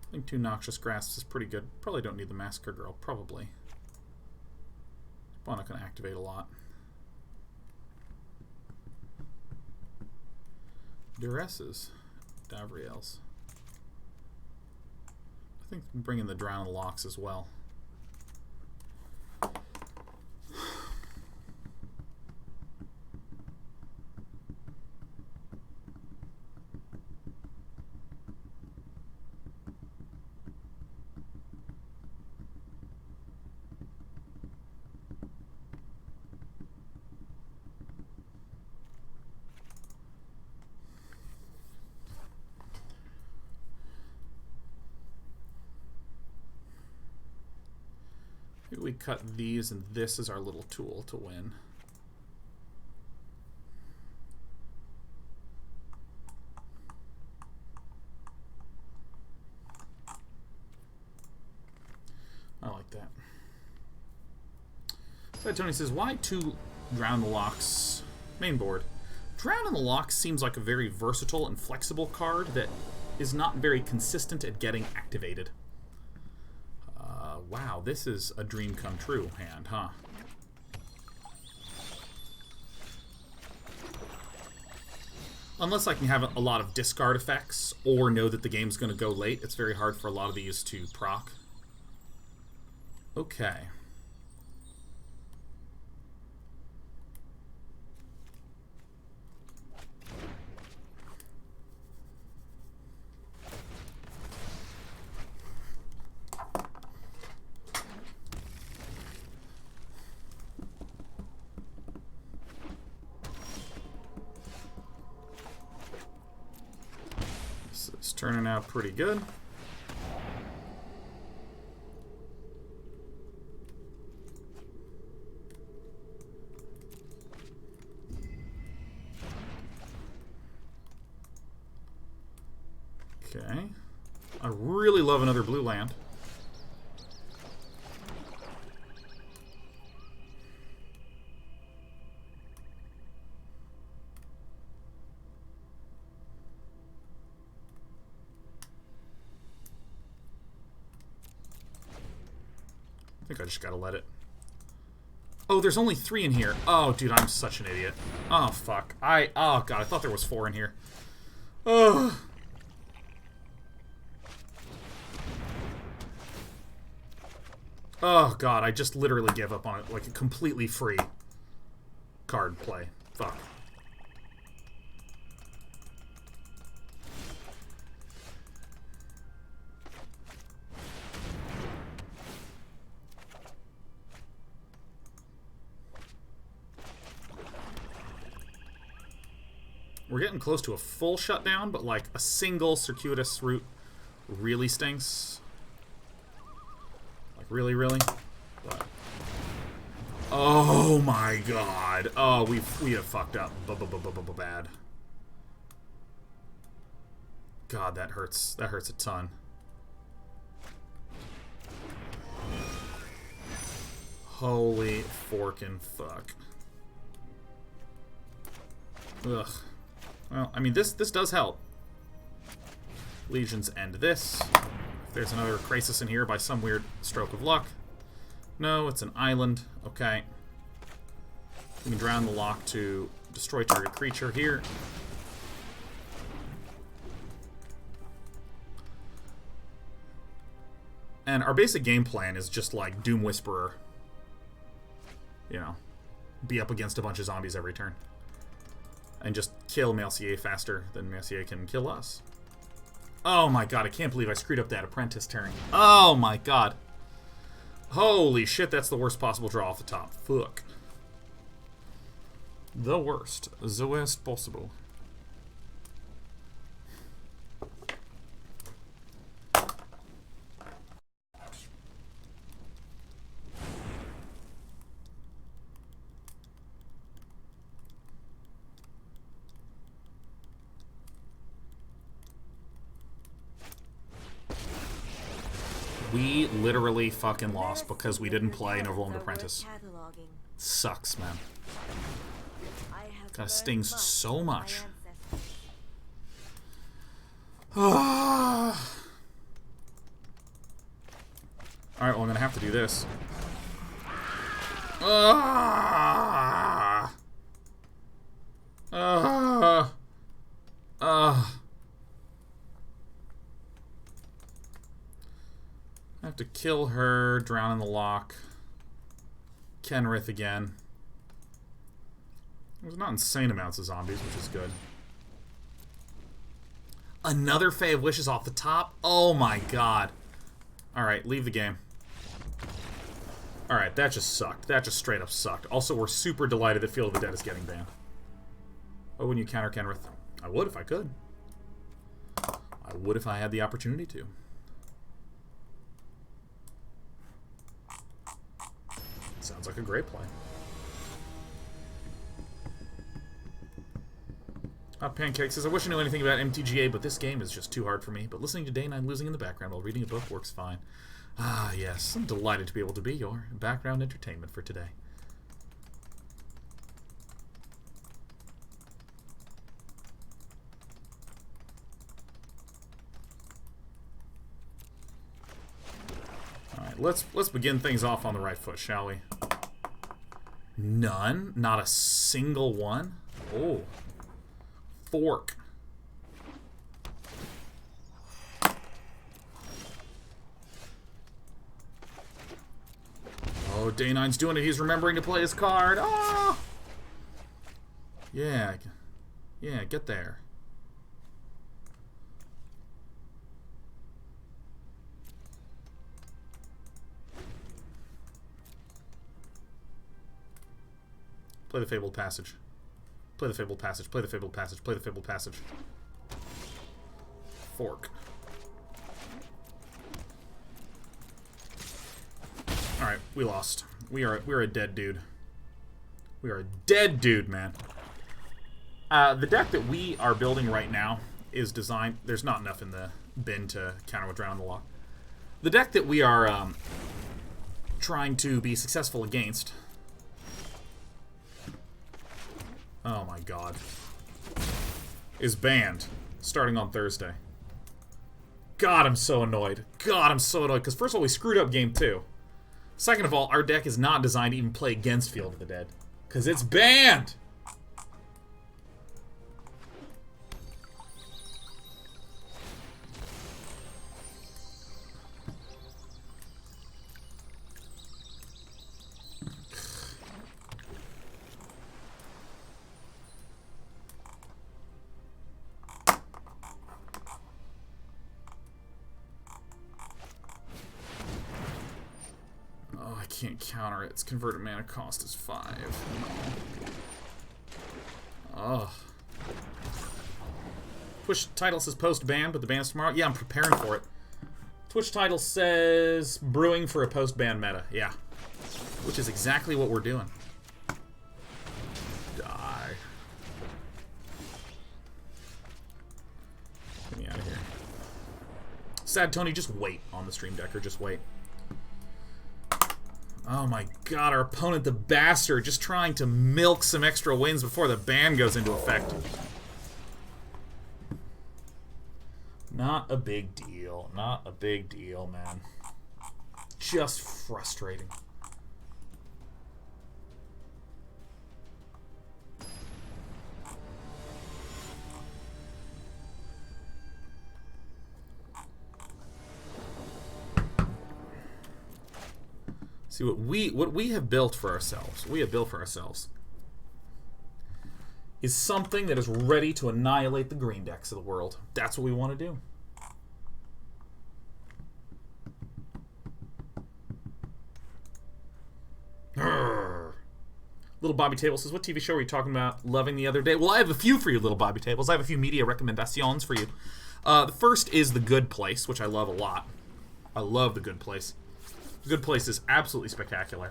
I think 2 Noxious Grasps is pretty good. Probably don't need the Massacre Girl. Probably. Probably not going to activate a lot. Duresses. Davriels. I think bring in the Drown Lochs as well. We cut these, and this is our little tool to win. I like that. So Tony says, why 2 Drown the Lochs main board? Drown in the Loch seems like a very versatile and flexible card that is not very consistent at getting activated. Wow, this is a dream come true hand, huh? Unless I can have a lot of discard effects or know that the game's going to go late, it's very hard for a lot of these to proc. Okay. It's turning out pretty good. Okay. I really love another blue land. I think I just gotta let it. Oh, there's only 3 in here. Oh, dude, I'm such an idiot. Oh, fuck. Oh, God, I thought there was 4 in here. Oh. Oh, God, I just literally gave up on it. Like, a completely free card play. Fuck. We're getting close to a full shutdown, but like a single circuitous route really stinks. Like really, really. But oh my God! Oh, we have fucked up bad. God, that hurts. That hurts a ton. Holy forkin' fuck. Ugh. Well, I mean, this does help. Legion's End this. If there's another crisis in here by some weird stroke of luck. No, it's an island. Okay. We can drown the Loch to destroy target creature here. And our basic game plan is just like Doom Whisperer. You know, be up against a bunch of zombies every turn. And just kill Mercier faster than Mercier can kill us. Oh my God, I can't believe I screwed up that apprentice turn. Oh my God. Holy shit, that's the worst possible draw off the top. Fuck. The worst. The worst possible. We literally fucking lost because we didn't play an Overwhelmed Apprentice. Cataloging. Sucks, man. I have That learned stings much so from my much. ancestors. Alright, well, I'm gonna have to do this. I have to kill her, drown in the loch. Kenrith again. There's not insane amounts of zombies, which is good. Another Fae of Wishes off the top? Oh my god. Alright, leave the game. Alright, that just sucked. That just straight up sucked. Also, we're super delighted that Field of the Dead is getting banned. Oh, wouldn't you counter Kenrith? I would if I could. I would if I had the opportunity to. Sounds like a great play. Hot Pancake says, I wish I knew anything about MTGA, but this game is just too hard for me. But listening to Day 9 losing in the background while reading a book works fine. Ah, yes. I'm delighted to be able to be your background entertainment for today. Alright, let's begin things off on the right foot, shall we? None? Not a single one? Oh. Fork. Oh, Day 9's doing it. He's remembering to play his card. Ah! Yeah. Yeah, get there. Play the Fabled Passage. Play the Fabled Passage. Play the Fabled Passage. Play the Fabled Passage. Fork. Alright, we lost. We're a dead dude. We are a dead dude, man. The deck that we are building right now is designed... There's not enough in the bin to counter with Drown in the Loch. The deck that we are trying to be successful against... Oh my god. Is banned. Starting on Thursday. God, I'm so annoyed. God, I'm so annoyed. Because first of all, we screwed up game 2. Second of all, our deck is not designed to even play against Field of the Dead. Because it's banned! Can't counter it. Its converted mana cost is 5. No. Ugh. Twitch title says post-ban, but the ban's tomorrow. Yeah, I'm preparing for it. Twitch title says brewing for a post-ban meta. Yeah. Which is exactly what we're doing. Die. Get me out of here. Sad Tony, just wait on the stream decker. Just wait. Oh my god, our opponent, the bastard, just trying to milk some extra wins before the ban goes into effect. Not a big deal. Not a big deal, man. Just frustrating. See what we have built for ourselves. Is something that is ready to annihilate the green decks of the world. That's what we want to do. Urgh. Little Bobby Table says, what TV show were you talking about loving the other day? Well, I have a few for you, Little Bobby Tables. I have a few media recommendations for you. The first is The Good Place, which I love a lot. I love The Good Place. The Good Place is absolutely spectacular.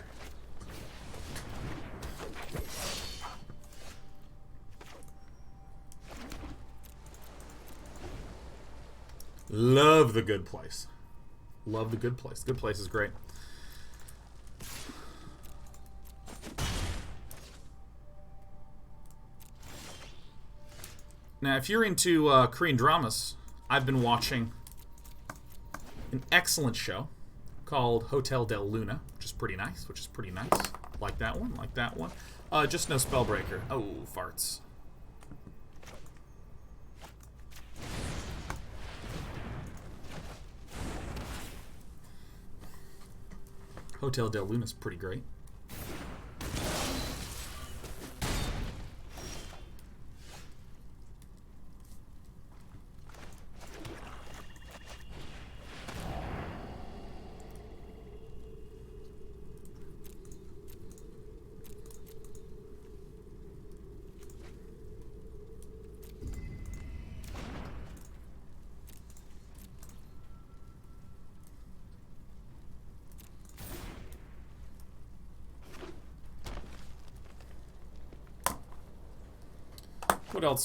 Love The Good Place. Love The Good Place. Good Place is great. Now, if you're into Korean dramas, I've been watching an excellent show called Hotel Del Luna, which is pretty nice. Like that one, like that one. Just no Spellbreaker. Oh, farts. Hotel Del Luna's pretty great.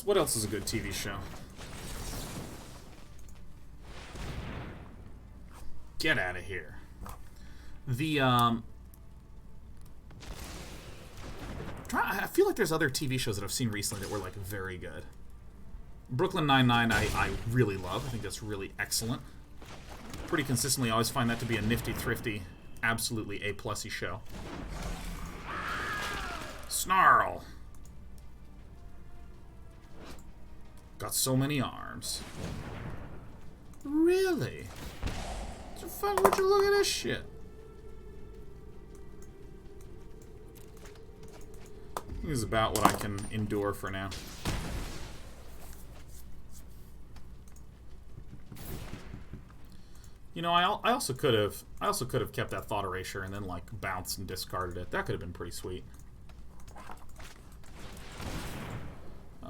What else is a good TV show? Get out of here. I feel like there's other TV shows that I've seen recently that were like very good. Brooklyn Nine-Nine I really love. I think that's really excellent. Pretty consistently, I always find that to be a nifty, thrifty, absolutely A+y show. Snarl. Got so many arms. Really? What the fuck would you look at this shit? This is about what I can endure for now. You know, I also could have kept that Thought Erasure and then like bounced and discarded it. That could have been pretty sweet.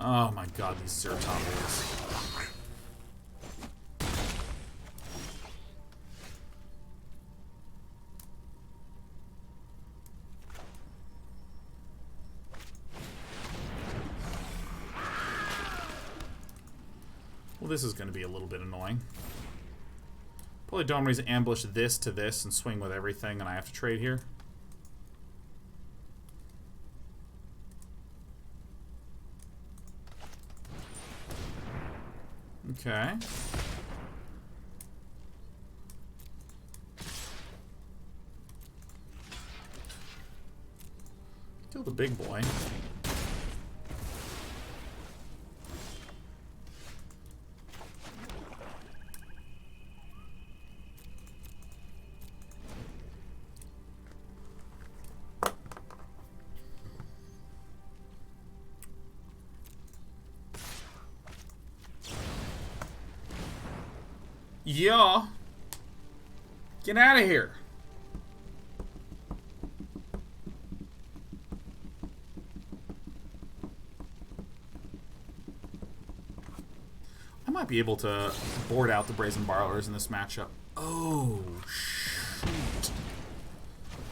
Oh my god, these Zertombles. Well, this is going to be a little bit annoying. Probably don't reason ambush this to this and swing with everything, and I have to trade here. Okay. Kill the big boy. Yeah. Get out of here. I might be able to board out the Brazen Borrowers in this matchup. Oh, shoot.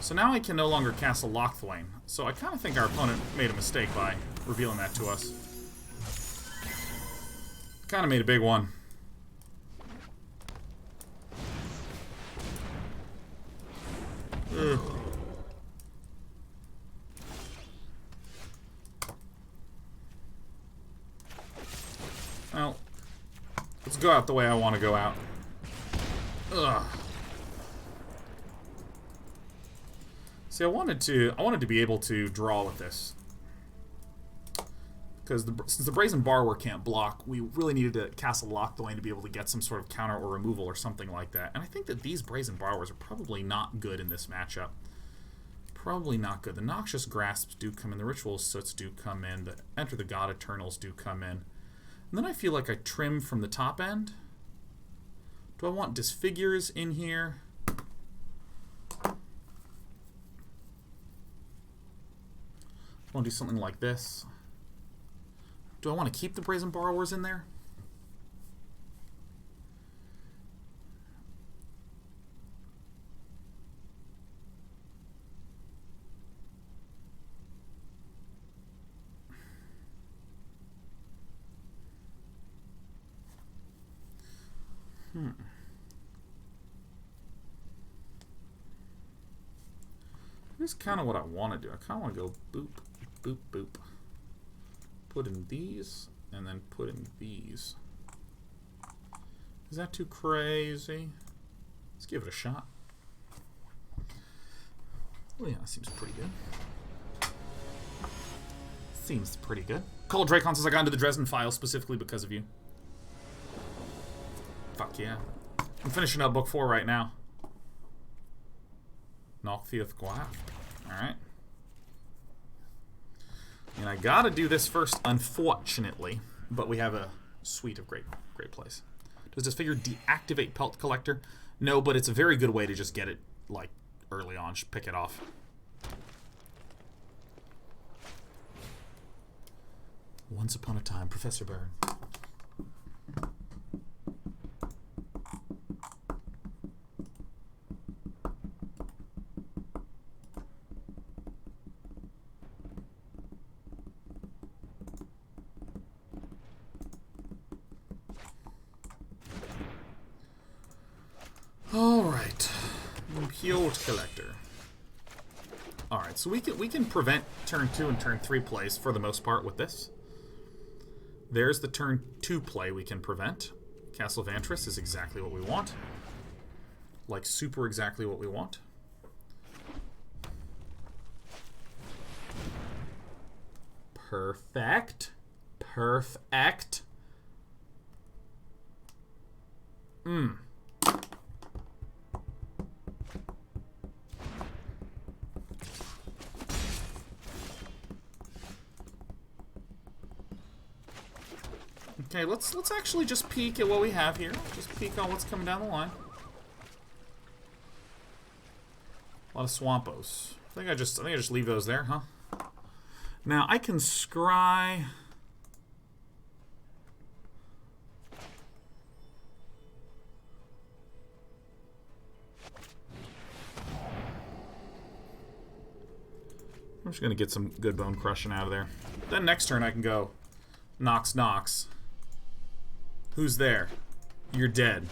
So now I can no longer Castle Locthwain. So I kind of think our opponent made a mistake by revealing that to us. Kind of made a big one. Ugh. Well, let's go out the way I want to go out. Ugh. See, I wanted to be able to draw with this. Because since the Brazen Borrower can't block, we really needed to Castle Locthwain to be able to get some sort of counter or removal or something like that. And I think that these Brazen Borrowers are probably not good in this matchup. Probably not good. The Noxious Grasps do come in. The Ritual of Soots do come in. The Enter the God Eternals do come in. And then I feel like I trim from the top end. Do I want Disfigures in here? I want to do something like this. Do I want to keep the Brazen Borrowers in there? Here's kind of what I want to do. I kind of want to go boop, boop, boop. Put in these, and then put in these. Is that too crazy? Let's give it a shot. Well, yeah, that seems pretty good. Seems pretty good. Cole Dracon says, I got into the Dresden file specifically because of you. Fuck yeah. I'm finishing up book 4 right now. Noxious Grasp. Alright. And I gotta do this first, unfortunately. But we have a suite of great plays. Does this figure deactivate Pelt Collector? No, but it's a very good way to just get it, like, early on. Just pick it off. Once upon a time, Professor Byrne. Alright. Pelt Collector. Alright, so we can prevent turn 2 and turn 3 plays for the most part with this. There's the turn 2 play we can prevent. Castle Vantress is exactly what we want. Like, super exactly what we want. Perfect. Perfect. Okay, let's actually just peek at what we have here. Just peek on what's coming down the line. A lot of swampos. I think I just leave those there, huh? Now I can scry. I'm just gonna get some good bone crushing out of there. Then next turn I can go Nox. Who's there? You're dead.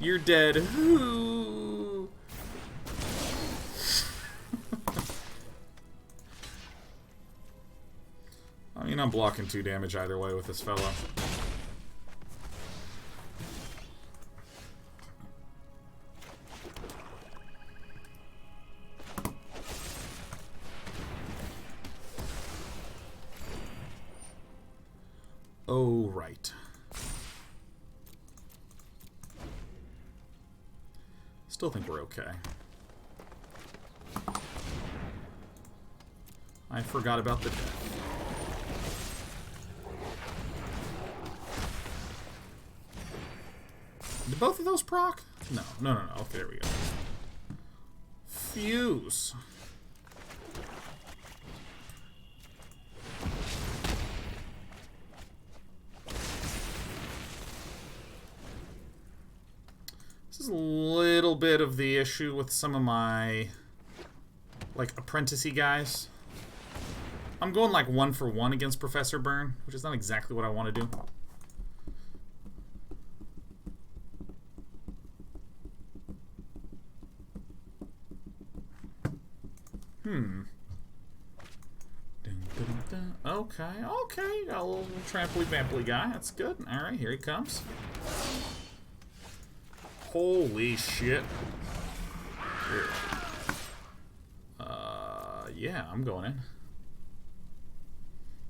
You're dead. Ooh. I mean, I'm blocking 2 damage either way with this fellow. Oh, right. Still think we're okay. I forgot about the death. Did both of those proc? No. Okay, there we go. Fuse. This is a little bit of the issue with some of my, like, apprentice-y guys. I'm going, like, 1-for-1 against Professor Byrne, which is not exactly what I want to do. Okay, got a little tramply-vamply guy. That's good. Alright, here he comes. Holy shit. Here. Yeah, I'm going in.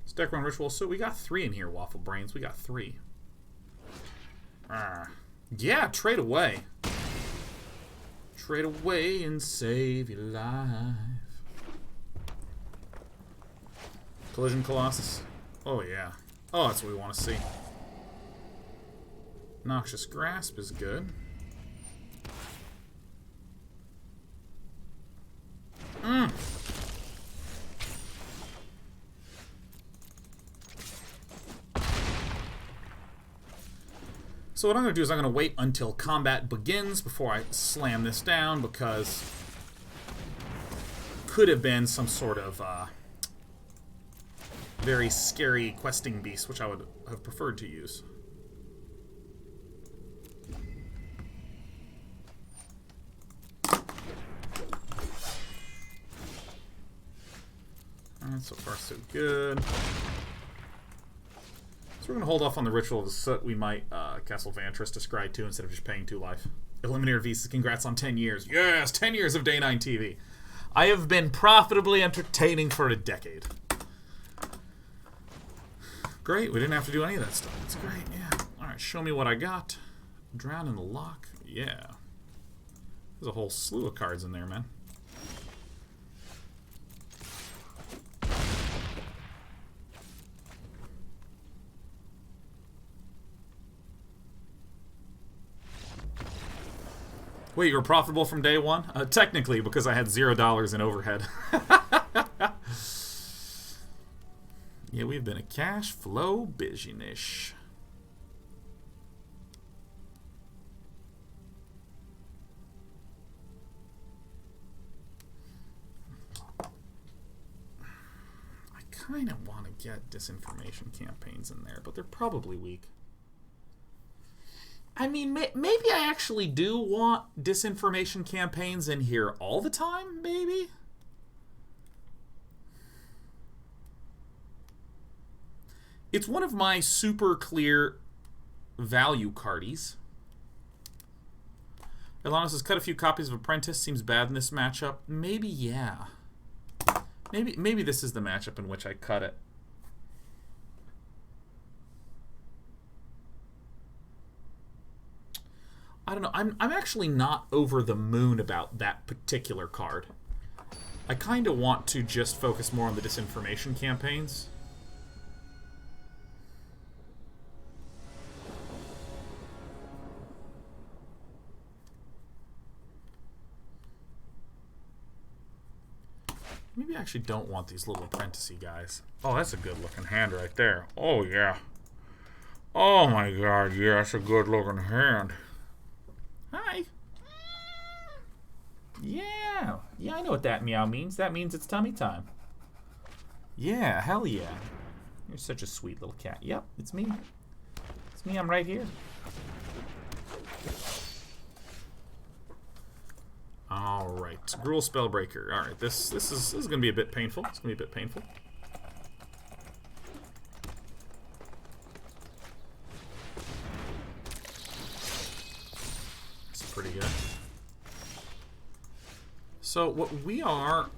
Let's deck run Ritual of Soot. We got 3 in here, Waffle Brains. We got 3. Yeah, trade away. Trade away and save your life. Collision Colossus. Oh, yeah. Oh, that's what we want to see. Noxious Grasp is good. So what I'm going to do is I'm going to wait until combat begins before I slam this down, because could have been some sort of very scary questing beast, which I would have preferred to use. Alright, so far so good. So we're going to hold off on the Ritual of Soot. We might Castle Vantress to scry 2 instead of just paying 2 life. Eliminator V says, congrats on 10 years. Yes, 10 years of Day 9 TV. I have been profitably entertaining for a decade. Great, we didn't have to do any of that stuff. That's great, yeah. Alright, show me what I got. Drown in the Loch. Yeah. There's a whole slew of cards in there, man. Wait, you were profitable from day one? Technically, because I had $0 in overhead. Yeah, we've been a cash flow business. I kind of want to get disinformation campaigns in there, but they're probably weak. I mean, maybe I actually do want disinformation campaigns in here all the time, maybe? It's one of my super clear value cardies. Elana says, cut a few copies of Apprentice. Seems bad in this matchup. Maybe, yeah. Maybe this is the matchup in which I cut it. I don't know. I'm actually not over the moon about that particular card. I kind of want to just focus more on the disinformation campaigns. Maybe I actually don't want these little apprentice-y guys. Oh, that's a good-looking hand right there. Oh, yeah. Oh, my God, yeah, that's a good-looking hand. Hi. Yeah. Yeah, I know what that meow means. That means it's tummy time. Yeah, hell yeah. You're such a sweet little cat. Yep, it's me. It's me, I'm right here. Alright. Gruel Spellbreaker. Alright, this is gonna be a bit painful. It's gonna be a bit painful. Pretty good. So what we are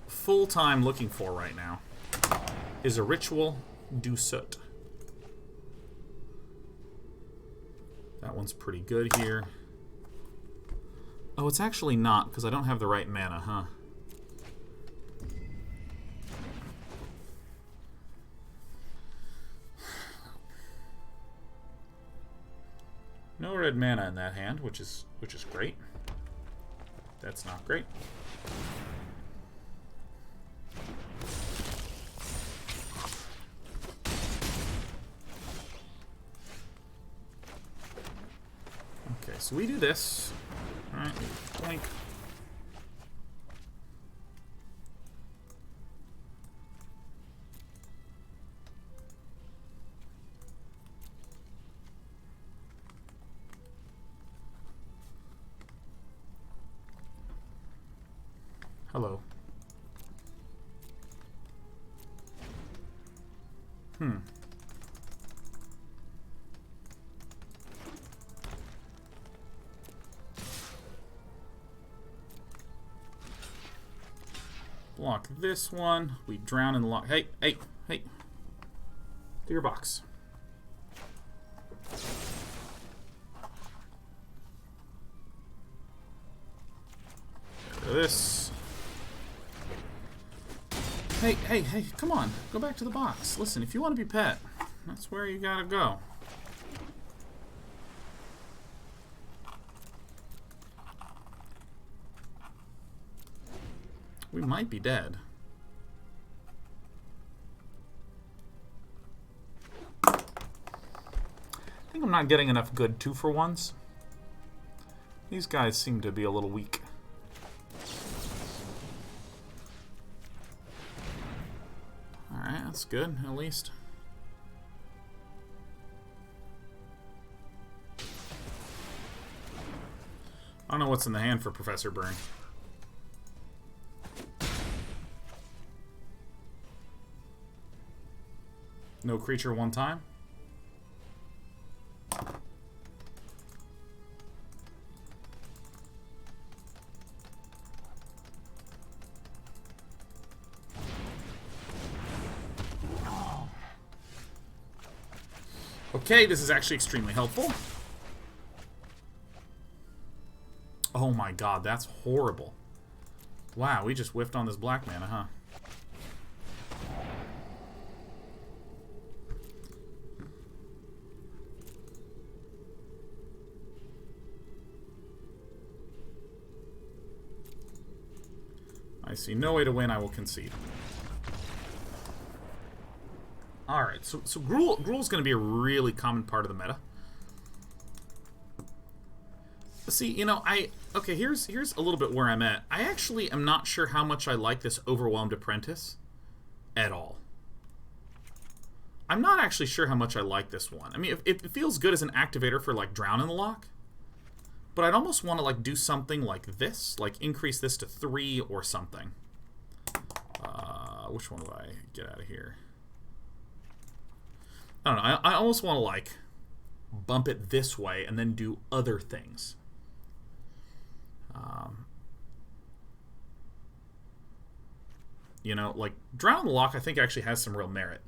full-time looking for right now is a Ritual of Soot. That one's pretty good here. Oh, it's actually not, because I don't have the right mana, huh? No red mana in that hand, which is great. That's not great. Okay, so we do this. All right, blink. Hello. Block this one. We drown in the lock. Hey, hey, hey. To your box. This. Hey, hey, hey, come on. Go back to the box. Listen, if you want to be pet, that's where you gotta go. We might be dead. I think I'm not getting enough good 2-for-1s. These guys seem to be a little weak. Alright, that's good, at least. I don't know what's in the hand for Professor Brewing. No creature one time. Okay, this is actually extremely helpful. Oh my god, that's horrible. Wow, we just whiffed on this black mana, huh? I see no way to win, I will concede. Alright, so Gruul's going to be a really common part of the meta. See, you know, okay, here's a little bit where I'm at. I actually am not sure how much I like this Overwhelmed Apprentice at all. I'm not actually sure how much I like this one. I mean, it feels good as an activator for, like, Drown in the Loch. But I'd almost want to, like, do something like this. Like, increase this to 3 or something. Which one do I get out of here? I don't know. I almost want to, like, bump it this way and then do other things. You know, like, Drown in the Loch I think actually has some real merit.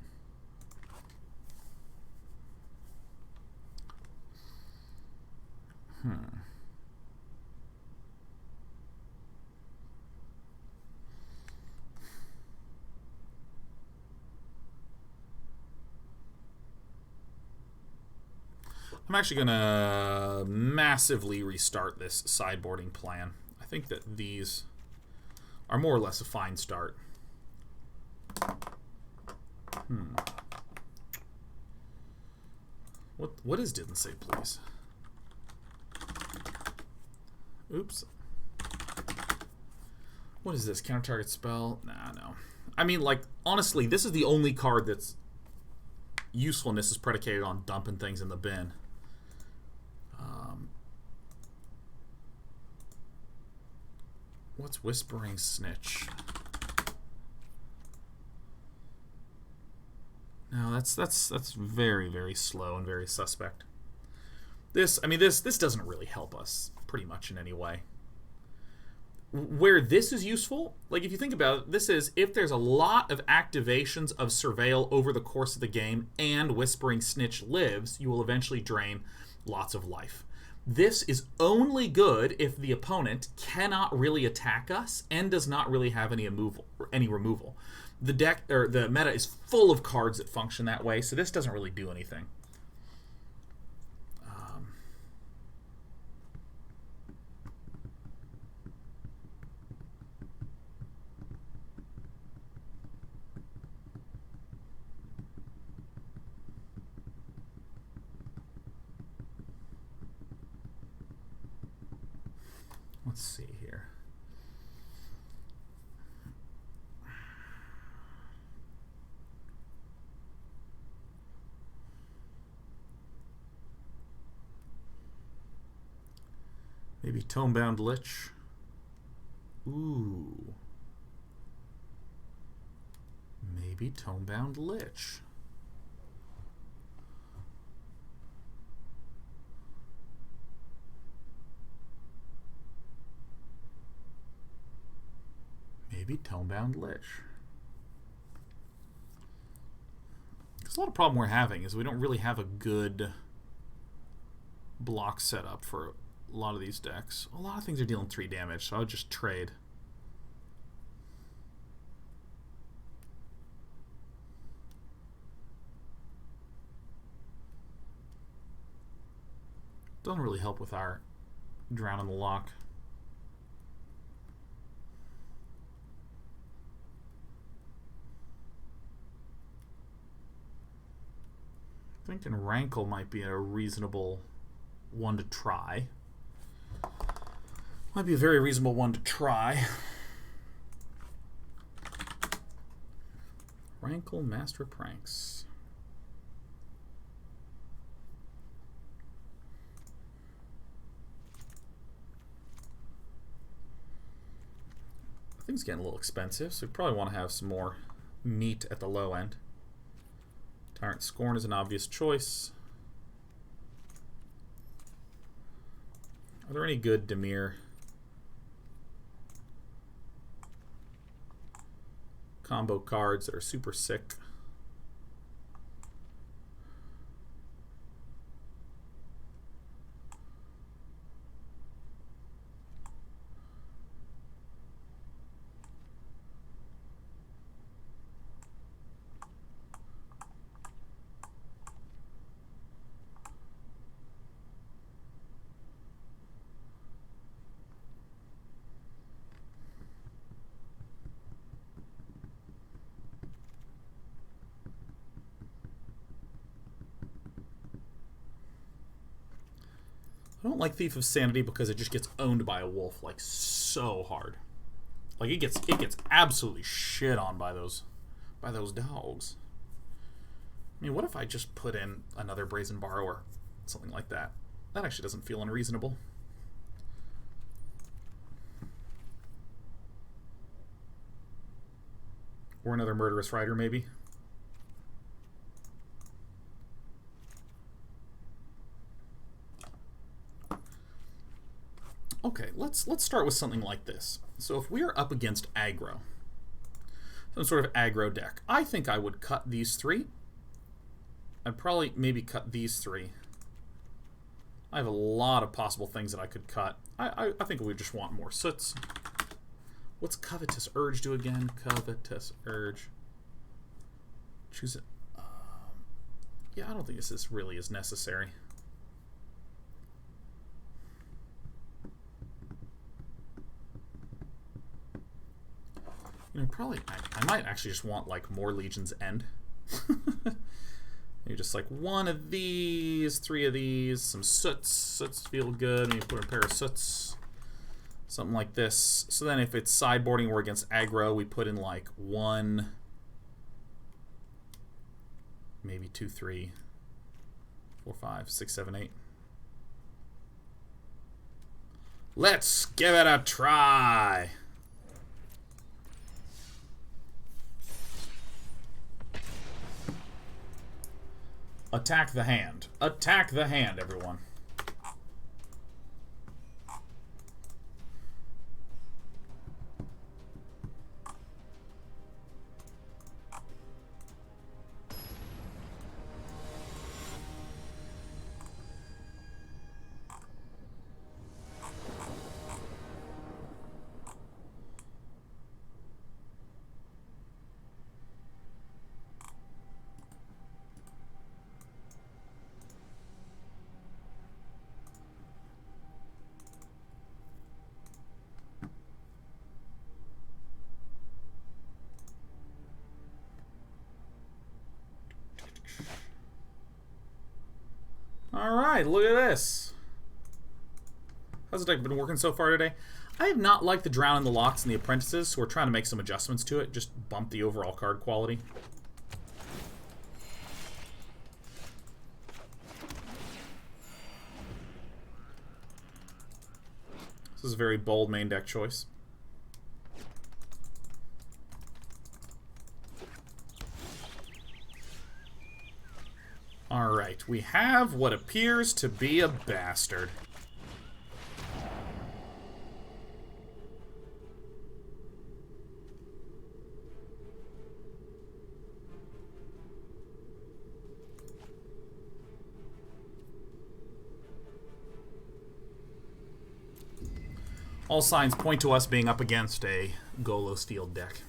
I'm actually going to massively restart this sideboarding plan. I think that these are more or less a fine start. What is didn't say please? Oops. What is this? Counter target spell? Nah, no. I mean, like, honestly, this is the only card that's usefulness is predicated on dumping things in the bin. What's Whispering Snitch? No, that's very, very slow and very suspect. This, I mean, this doesn't really help us pretty much in any way. Where this is useful, like if you think about it, this is if there's a lot of activations of Surveil over the course of the game and Whispering Snitch lives, you will eventually drain lots of life. This is only good if the opponent cannot really attack us and does not really have any removal. The deck or the meta is full of cards that function that way, so this doesn't really do anything. Let's see here. Maybe Tomebound Lich. Ooh. Maybe Tomebound Lich. Maybe Tomebound Lich. Because a lot of problem we're having is we don't really have a good block setup for a lot of these decks. A lot of things are dealing 3 damage, so I would just trade. Doesn't really help with our Drown in the Loch. Thinking Rankle might be a reasonable one to try. Might be a very reasonable one to try. Rankle, Master of Pranks. Things getting a little expensive, so we probably want to have some more meat at the low end. Tyrant Scorn is an obvious choice. Are there any good Dimir combo cards that are super sick? I don't like Thief of Sanity because it just gets owned by a wolf like so hard. Like it gets absolutely shit on by those dogs. I mean, what if I just put in another Brazen Borrower? Something like that. That actually doesn't feel unreasonable. Or another Murderous Rider, maybe. Okay, let's start with something like this. So if we are up against aggro, some sort of aggro deck, I think I would cut these three. I'd probably maybe cut these three. I have a lot of possible things that I could cut. I think we just want more soots. What's Covetous Urge do again? Covetous Urge. Choose it. Yeah, I don't think this really is necessary. You know, probably I might actually just want like more Legion's End. Maybe just like one of these, three of these, some soots. Soots feel good. Maybe put a pair of soots. Something like this. So then if it's sideboarding, we're against aggro, we put in like 1, maybe 2, 3, 4, 5, 6, 7, 8. Let's give it a try. Attack the hand. Attack the hand, everyone. Alright, look at this. How's the deck been working so far today? I have not liked the Drown in the Locks and the Apprentices, so we're trying to make some adjustments to it, just bump the overall card quality. This is a very bold main deck choice. Alright, we have what appears to be a bastard. All signs point to us being up against a Golos Field deck.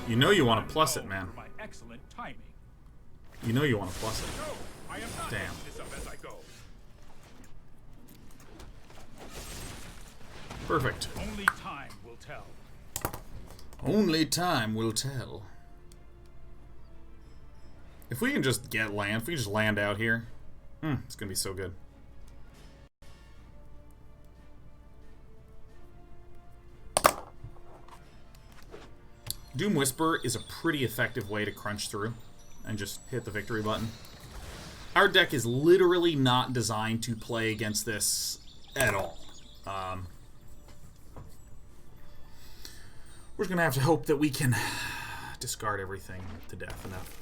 You know you want to plus it, man. My excellent timing. You know you want to plus it. No, I am not Damn. making this up as I go. Perfect. Only time will tell. Only time will tell. If we can just get land, if we can just land out here, it's going to be so good. Doom Whisper is a pretty effective way to crunch through and just hit the victory button. Our deck is literally not designed to play against this at all. We're just gonna have to hope that we can discard everything to death enough.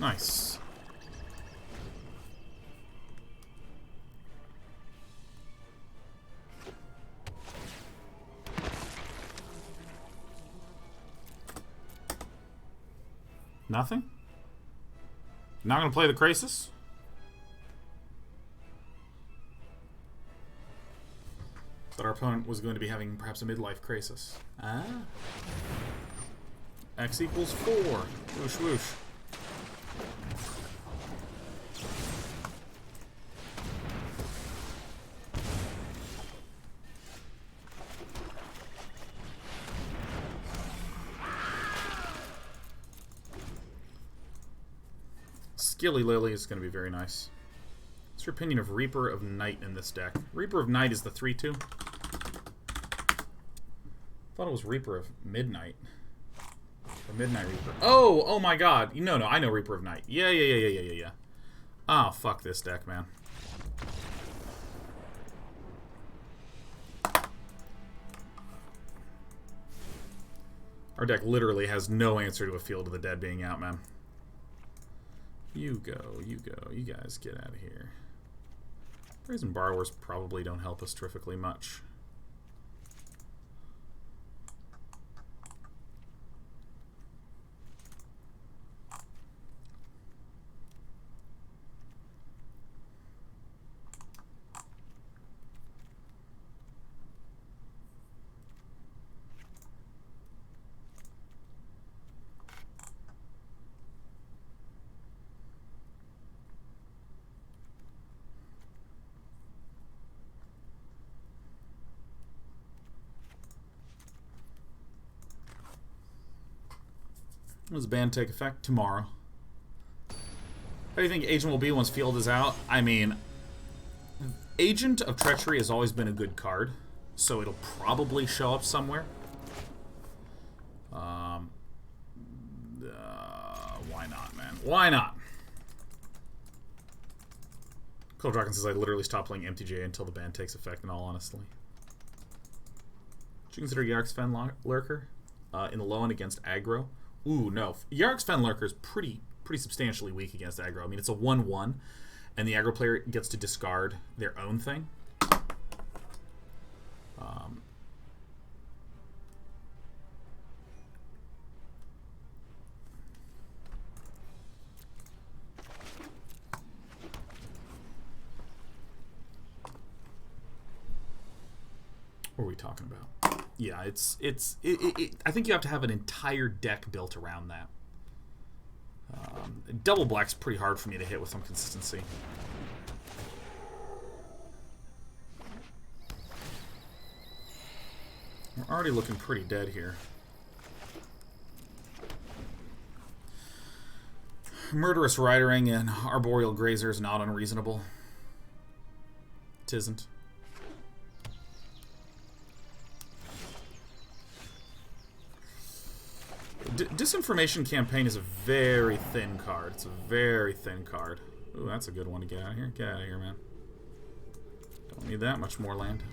Nice. Nothing? Not gonna play the Crisis? Thought our opponent was going to be having perhaps a midlife crisis. Ah. X equals 4. Whoosh whoosh. Skilly Lily is going to be very nice. What's your opinion of Reaper of Night in this deck? Reaper of Night is the 3/2. Thought it was Reaper of Midnight. Or Midnight Reaper. Oh! Oh my god. No, I know Reaper of Night. Yeah. Oh, fuck this deck, man. Our deck literally has no answer to a Field of the Dead being out, man. You go. You guys get out of here. Brazen Borrowers probably don't help us terrifically much. When does the ban take effect? Tomorrow. How do you think Agent will be once Field is out? I mean, Agent of Treachery has always been a good card, so it'll probably show up somewhere. Why not, man? Why not? Cold Dragon says I literally stopped playing MTGA until the ban takes effect, in all honesty. Did you consider Yarrick's Fen Lurker in the low end against aggro? Ooh, no. Yarrick's Fen Lurker is pretty substantially weak against aggro. I mean, it's a 1/1, and the aggro player gets to discard their own thing. What are we talking about? Yeah, I think you have to have an entire deck built around that. Double black's pretty hard for me to hit with some consistency. We're already looking pretty dead here. Murderous Ridering and Arboreal Grazer is not unreasonable. Tisn't. Disinformation Campaign is a very thin card. It's a very thin card. Ooh, that's a good one to get out of here. Get out of here, man. Don't need that much more land.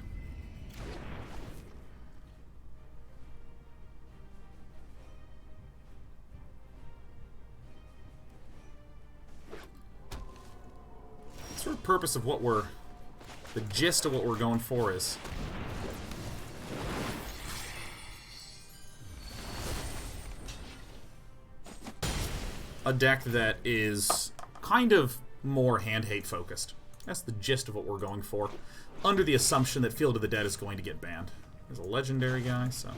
The sort of purpose of what we're... the gist of what we're going for is... a deck that is kind of more hand-hate focused. That's the gist of what we're going for, under the assumption that Field of the Dead is going to get banned. There's a legendary guy, so...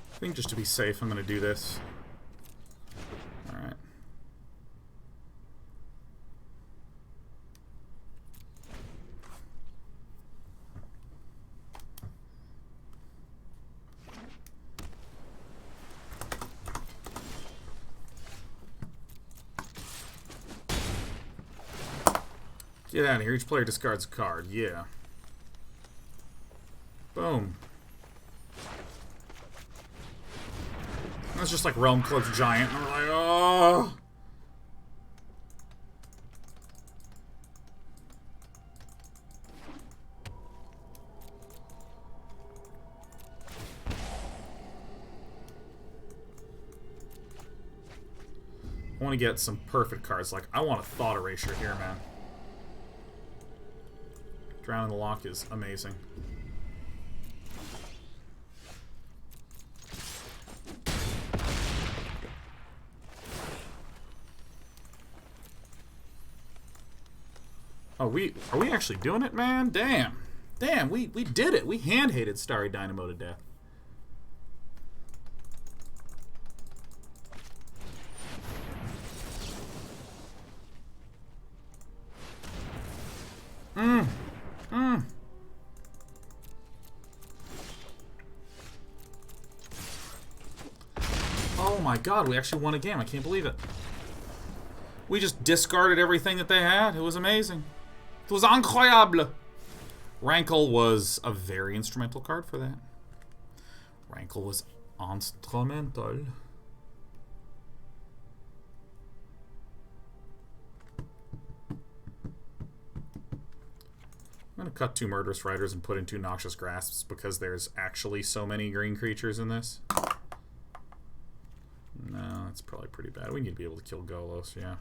I think just to be safe, I'm going to do this. Alright. Get out of here. Each player discards a card. Yeah. Boom. That's just like Realm Cloak's Giant. And we're like, oh. I want to get some perfect cards. Like, I want a Thought Erasure here, man. Drowning the Loch is amazing. Oh, are we actually doing it, man? Damn. Damn, we did it. We hand-hated Starry Dynamo to death. Oh my god, we actually won a game. I can't believe it. We just discarded everything that they had. It was amazing. It was incroyable. Rankle was a very instrumental card for that. Rankle was instrumental. I'm going to cut 2 Murderous Riders and put in 2 Noxious Grasps because there's actually so many green creatures in this. No, that's probably pretty bad. We need to be able to kill Golos, yeah.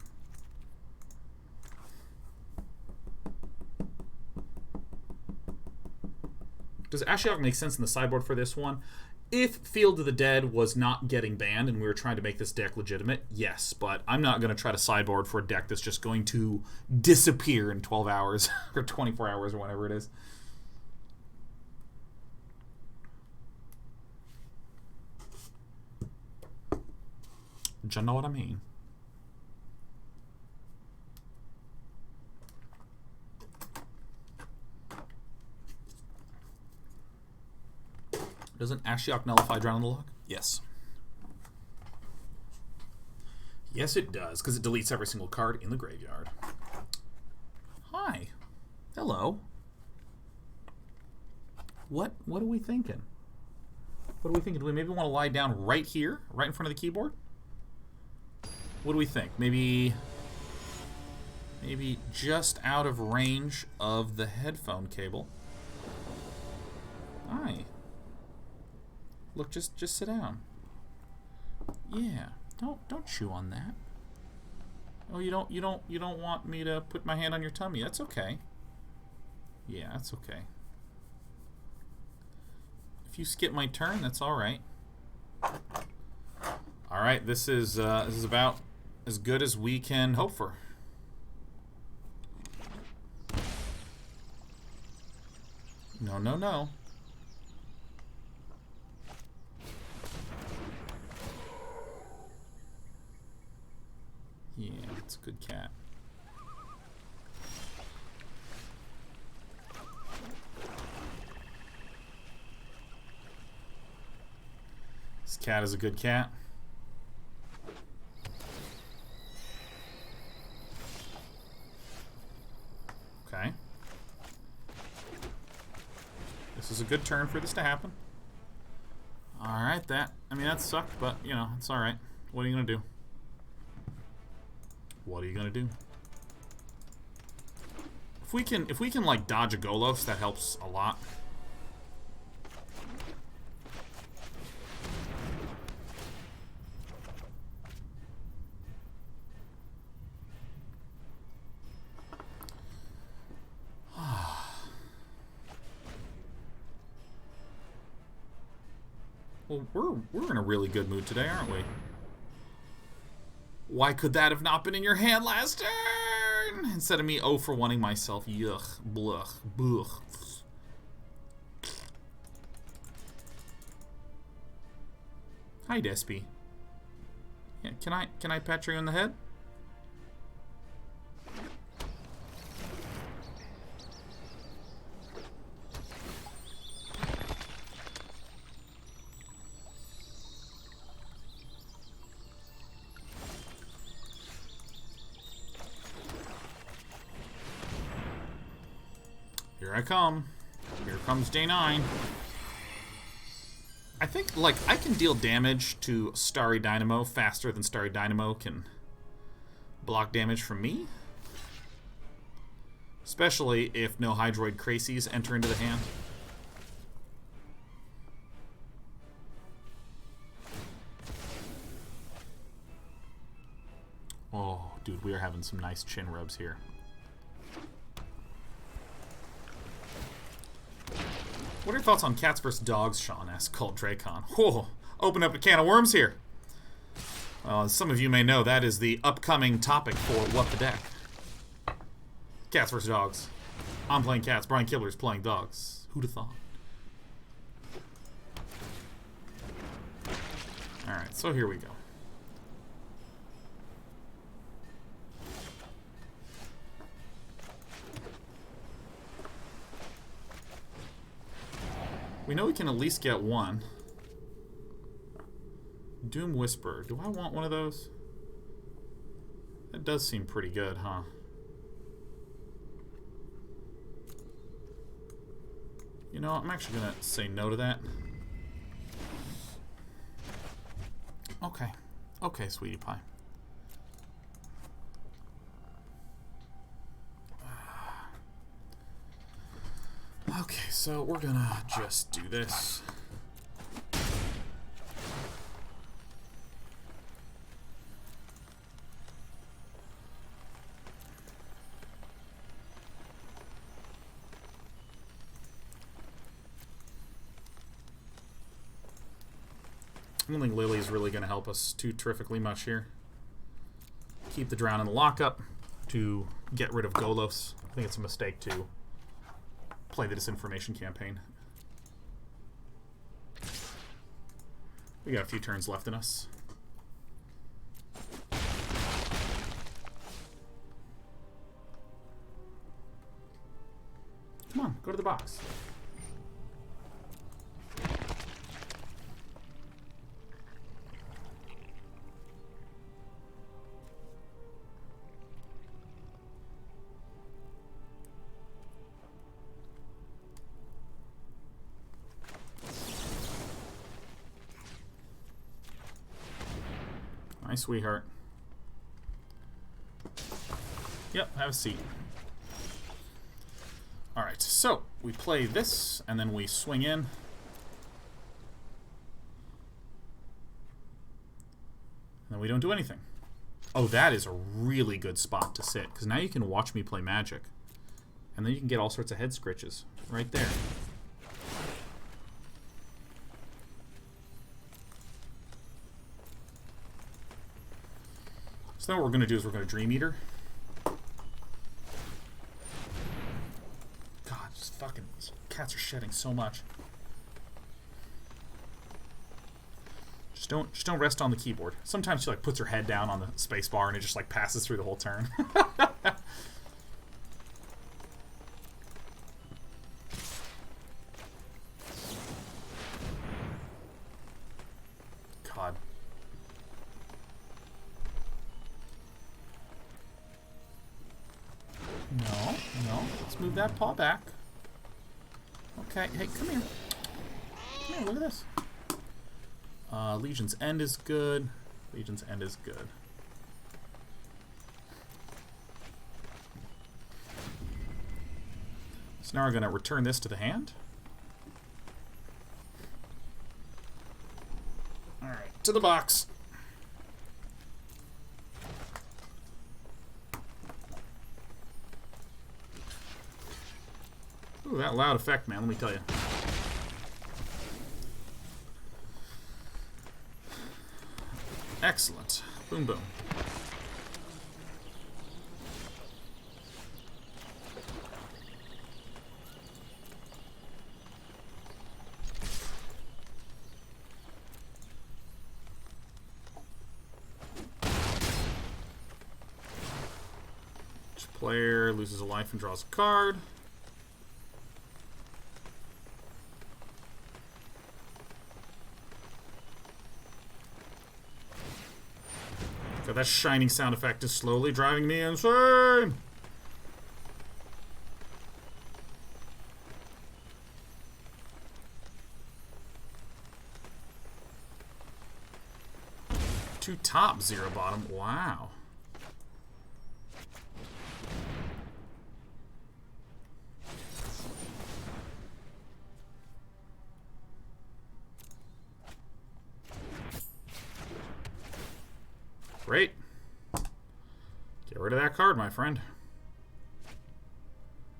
Does Ashiok make sense in the sideboard for this one? If Field of the Dead was not getting banned and we were trying to make this deck legitimate, yes. But I'm not going to try to sideboard for a deck that's just going to disappear in 12 hours or 24 hours or whatever it is. Do you know what I mean? Doesn't Ashiok nullify Drown in the Loch? Yes. Yes, it does, because it deletes every single card in the graveyard. Hi. Hello. What are we thinking? What are we thinking? Do we maybe want to lie down right here, right in front of the keyboard? What do we think? Maybe just out of range of the headphone cable. Hi. Look, just sit down. Yeah. Don't chew on that. Oh, you don't want me to put my hand on your tummy. That's okay. Yeah, that's okay. If you skip my turn, that's all right. All right, this is about as good as we can hope for. No, no, no. Yeah, it's a good cat. This cat is a good cat. Okay. This is a good turn for this to happen. Alright, that sucked, but, you know, it's alright. What are you gonna do? What are you gonna do? If we can like dodge a Golos, that helps a lot. Well, we're in a really good mood today, aren't we? Why could that have not been in your hand last turn? Instead of me 0 for 1-ing myself. Yuck. Bluch. Bluch. Hi, Despy. Yeah, can I pat you on the head? I come. Here comes day 9. I think, like, I can deal damage to Starry Dynamo faster than Starry Dynamo can block damage from me. Especially if no Hydroid Crazies enter into the hand. Oh, dude, we are having some nice chin rubs here. What are your thoughts on cats versus dogs, Sean? Asks Cult Dracon. Whoa, open up a can of worms here. Well, as some of you may know, that is the upcoming topic for What the Deck. Cats versus dogs. I'm playing cats. Brian Killer's playing dogs. Who'd have thought? Alright, so here we go. We know we can at least get one. Doom Whisperer. Do I want one of those? That does seem pretty good, huh? You know, I'm actually gonna say no to that. Okay. Okay, sweetie pie. Okay, so we're gonna just do this. I don't think Lily's really going to help us too terrifically much here. Keep the Drown in the lockup to get rid of Golos. I think it's a mistake to play the Disinformation Campaign. We got a few turns left in us. Come on, go to the box. Hi, sweetheart. Yep, have a seat. Alright, so we play this, and then we swing in. And then we don't do anything. Oh, that is a really good spot to sit, because now you can watch me play Magic. And then you can get all sorts of head scritches right there. So now what we're going to do is we're going to Dream Eater. God, just fucking cats are shedding so much. Just don't rest on the keyboard. Sometimes she like puts her head down on the space bar and it just like passes through the whole turn. God. No. Let's move that paw back. Okay, hey, come here. Come here, look at this. Legion's End is good. Legion's End is good. So now we're going to return this to the hand. Alright, to the box. Ooh, that loud effect, man, let me tell you. Excellent. Boom, boom. Each player loses a life and draws a card. God, that shining sound effect is slowly driving me insane! 2 top, 0 bottom. Wow. Great. Get rid of that card, my friend.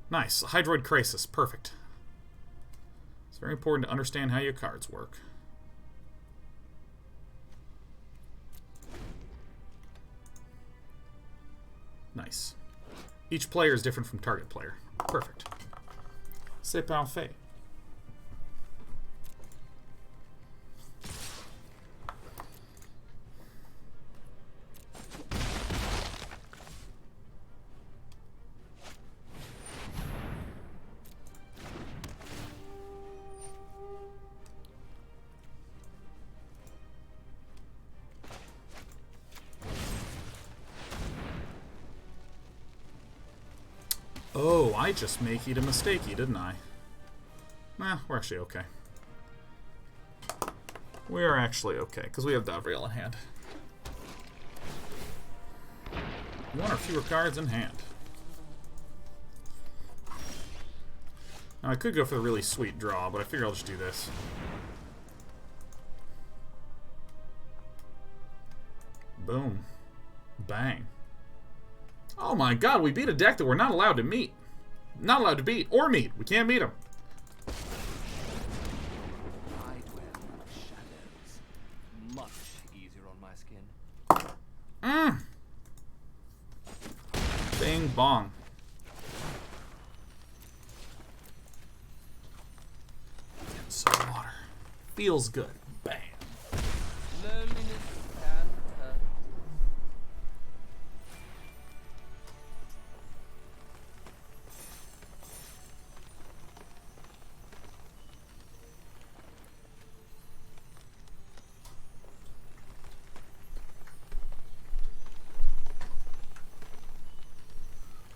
Nice. Hydroid Crisis. Perfect. It's very important to understand how your cards work. Nice. Each player is different from target player. Perfect. C'est parfait. Oh, I just make it a mistakey, didn't I? Nah, we're actually okay. We are actually okay, because we have Davriel in hand. 1 or fewer cards in hand. Now, I could go for the really sweet draw, but I figure I'll just do this. Boom. Bang. Oh my god, we beat a deck that we're not allowed to meet. Not allowed to beat or meet. We can't beat them. I dwell in the shadows. Much easier on my skin. Bing bong. Salt water. Feels good. Bam. Loneliness and hurt.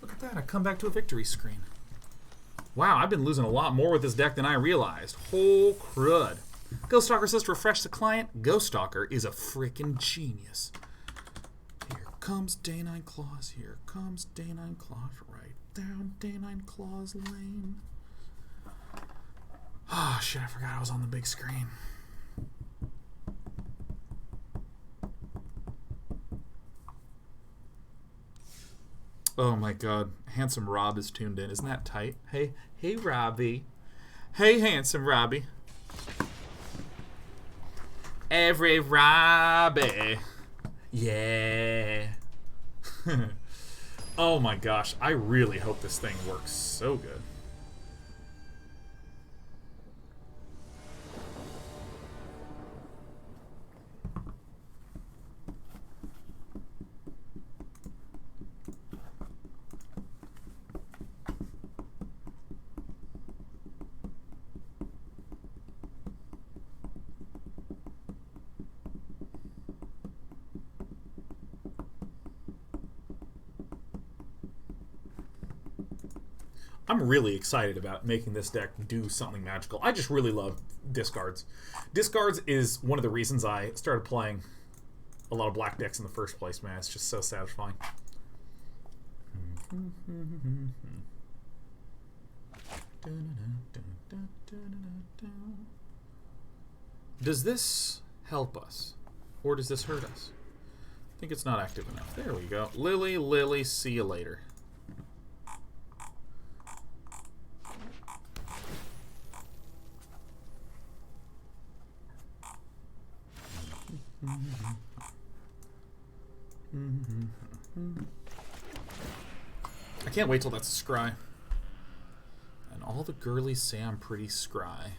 Look at that. I come back to a victory screen. Wow, I've been losing a lot more with this deck than I realized. Whole crud. Ghost Stalker says to refresh the client. Ghost Stalker is a freaking genius. Here comes Day9 Claws. Here comes Day9 Claws. Right down Day9 Claws lane. Oh, shit, I forgot I was on the big screen. Oh my god. Handsome Rob is tuned in. Isn't that tight? Hey, Robbie. Hey, Handsome Robbie. Every Robbie. Yeah. Oh my gosh. I really hope this thing works so good. I'm really excited about making this deck do something magical. I just really love discards. Discards is one of the reasons I started playing a lot of black decks in the first place, man. It's just so satisfying. Does this help us? Or does this hurt us? I think it's not active enough. There we go. Lily, see you later. I can't wait till that's a scry. And all the girlies say I'm pretty scry.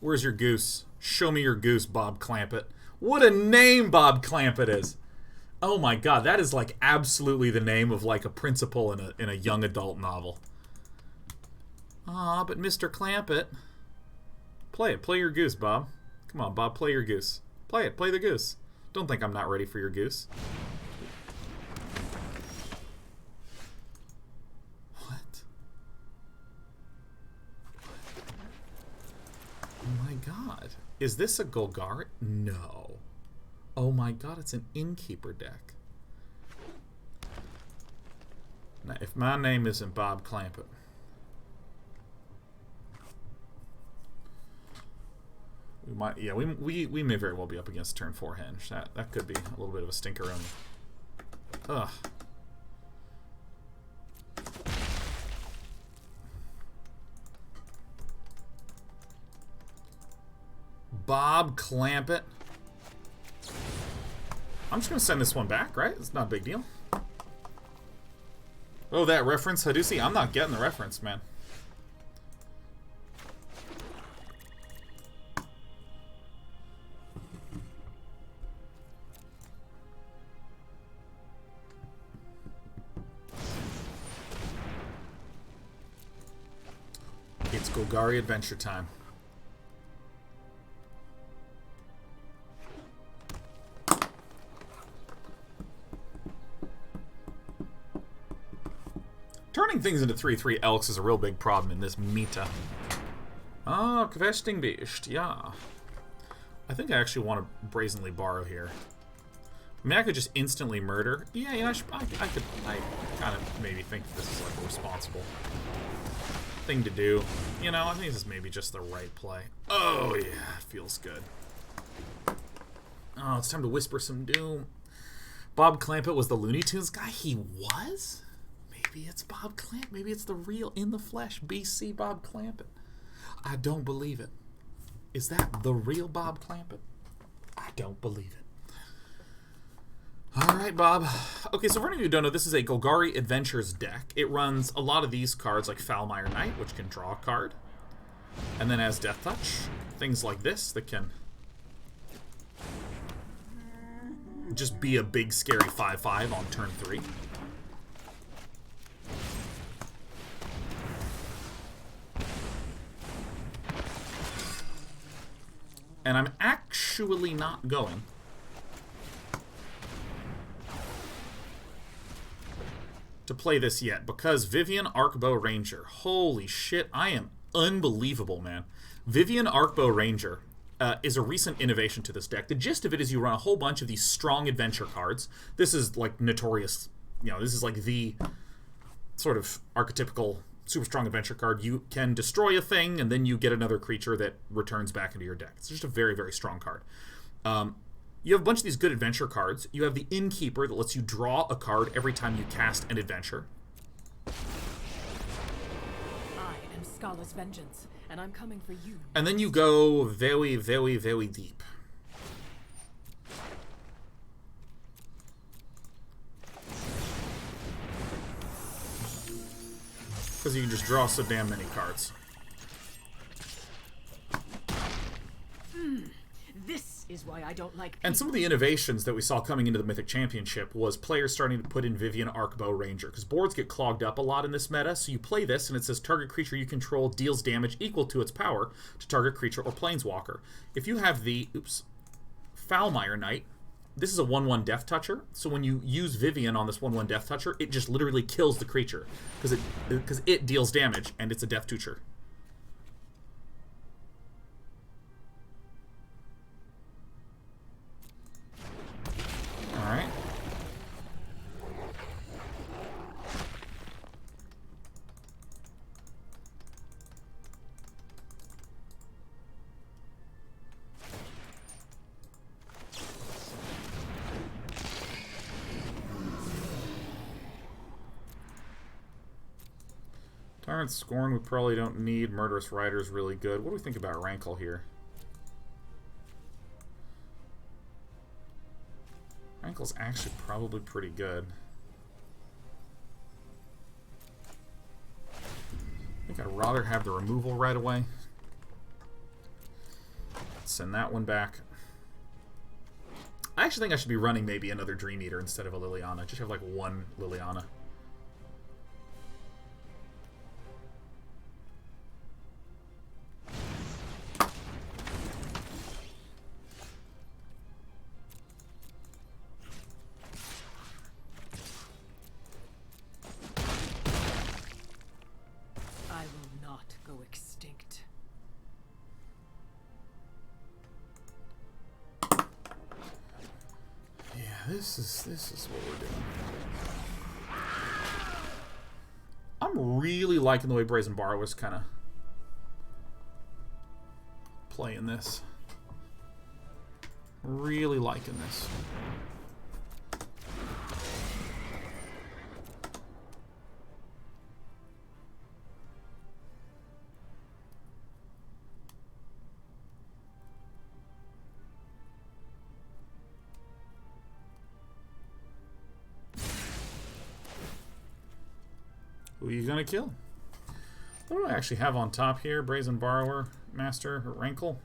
Where's your goose? Show me your goose, Bob Clampett. What a name Bob Clampett is. Oh my god, that is like absolutely the name of like a principal in a young adult novel. Ah, but Mr. Clampett. Play it. Play your goose, Bob. Come on, Bob, play your goose. Play it. Play the goose. Don't think I'm not ready for your goose. What? Oh my god. god. Is this a Golgari? No. Oh my god, it's an Innkeeper deck. Now, if my name isn't Bob Clampett. We might, yeah, we may very well be up against turn 4 Henge. That could be a little bit of a stinkeroni. Ugh. Bob Clampett. I'm just going to send this one back, right? It's not a big deal. Oh, that reference, Hadusi? I'm not getting the reference, man. It's Golgari Adventure time. Turning things into 3/3 Elks is a real big problem in this meta. Ah, Questing Beast, yeah. I think I actually want to brazenly borrow here. I mean, I could just instantly murder. Yeah, you know, I kind of maybe think this is like a responsible thing to do. You know, I think this is maybe just the right play. Oh, yeah, it feels good. Oh, it's time to whisper some doom. Bob Clampett was the Looney Tunes guy? He was? Maybe it's Bob Clampett. Maybe it's the real, in the flesh, BC Bob Clampett. I don't believe it. Is that the real Bob Clampett? I don't believe it. Alright, Bob. Okay, so for any of you who don't know, this is a Golgari Adventures deck. It runs a lot of these cards like Foulmire Knight, which can draw a card. And then has Death Touch. Things like this that can just be a big, scary 5/5 on turn 3. And I'm actually not going to play this yet because Vivian Arcbow Ranger. Holy shit, I am unbelievable, man. Vivian Arcbow Ranger is a recent innovation to this deck. The gist of it is you run a whole bunch of these strong adventure cards. This is like notorious, you know, this is like the sort of archetypical super strong adventure card. You can destroy a thing, and then you get another creature that returns back into your deck. It's just a very, very strong card. You have a bunch of these good adventure cards. You have the Innkeeper that lets you draw a card every time you cast an adventure. I am Scala's vengeance, and I'm coming for you. And then you go very, very, very deep. Because you can just draw so damn many cards. This is why I don't like people. And some of the innovations that we saw coming into the Mythic Championship was players starting to put in Vivian Arcbow Ranger, because boards get clogged up a lot in this meta, so you play this and it says target creature you control deals damage equal to its power to target creature or planeswalker. If you have the, Foulmire Knight, this is a 1/1 Death Toucher, so when you use Vivian on this 1/1 Death Toucher, it just literally kills the creature, because it deals damage, and it's a Death Toucher. Alright. Tyrant, Scorn we probably don't need. Murderous Rider is really good. What do we think about Rankle here? Rankle's actually probably pretty good. I think I'd rather have the removal right away. Send that one back. I actually think I should be running maybe another Dream Eater instead of a Liliana. Just have like one Liliana. This is what we're doing. I'm really liking the way Brazen Borrower was kind of playing this. Really liking this. Who are you gonna kill? What do I actually have on top here? Brazen Borrower, Master, or Rankle?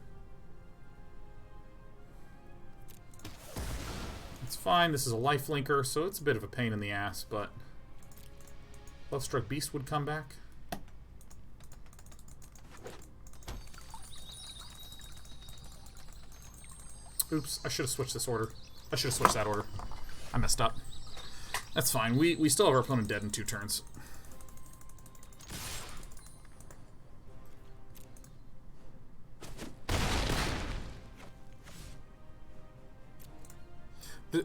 It's fine. This is a life linker, so it's a bit of a pain in the ass, but Lovestruck Beast would come back. Oops, I should have switched this order. I should have switched that order. I messed up. That's fine. We still have our opponent dead in 2 turns.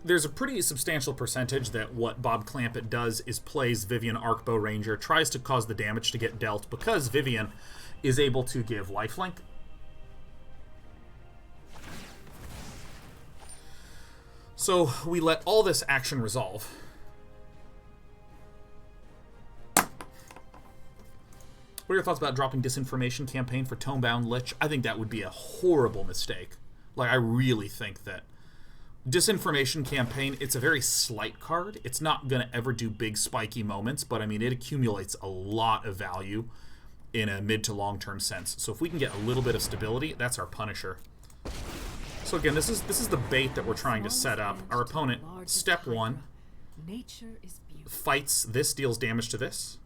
There's a pretty substantial percentage that what Bob Clampett does is plays Vivian Arcbow Ranger, tries to cause the damage to get dealt because Vivian is able to give lifelink. So we let all this action resolve. What are your thoughts about dropping Disinformation Campaign for Tomebound Lich? I think that would be a horrible mistake. Like, I really think that Disinformation Campaign, it's a very slight card. It's not going to ever do big spiky moments, but I mean, it accumulates a lot of value in a mid to long-term sense. So if we can get a little bit of stability, that's our Punisher. So again, this is the bait that we're trying to set up. Our opponent, step 1, Nature is beautiful. fights this, deals damage to this.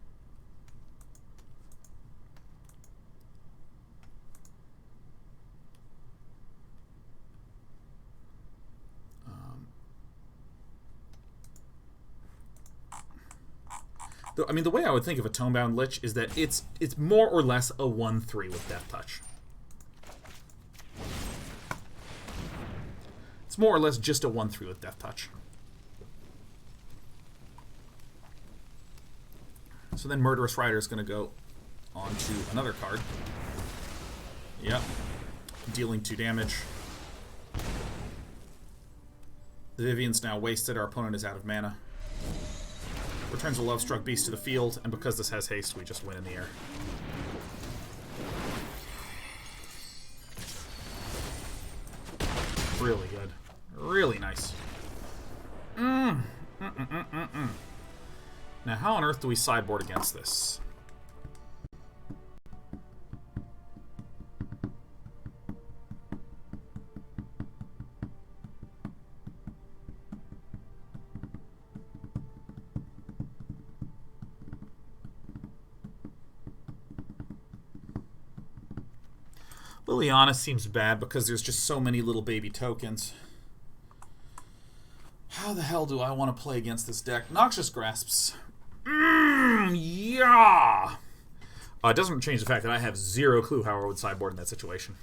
I mean, the way I would think of a Tomebound Lich is that it's more or less a 1/3 with Death Touch. It's more or less just a 1/3 with Death Touch. So then Murderous Rider is going to go on to another card. Yep. Dealing 2 damage. The Vivian's now wasted. Our opponent is out of mana. Returns a Lovestruck Beast to the field, and because this has haste, we just win in the air. Really good. Really nice. Now, how on earth do we sideboard against this? Liliana seems bad because there's just so many little baby tokens. How the hell do I want to play against this deck? Noxious Grasps. Yeah! It doesn't change the fact that I have 0 clue how I would sideboard in that situation.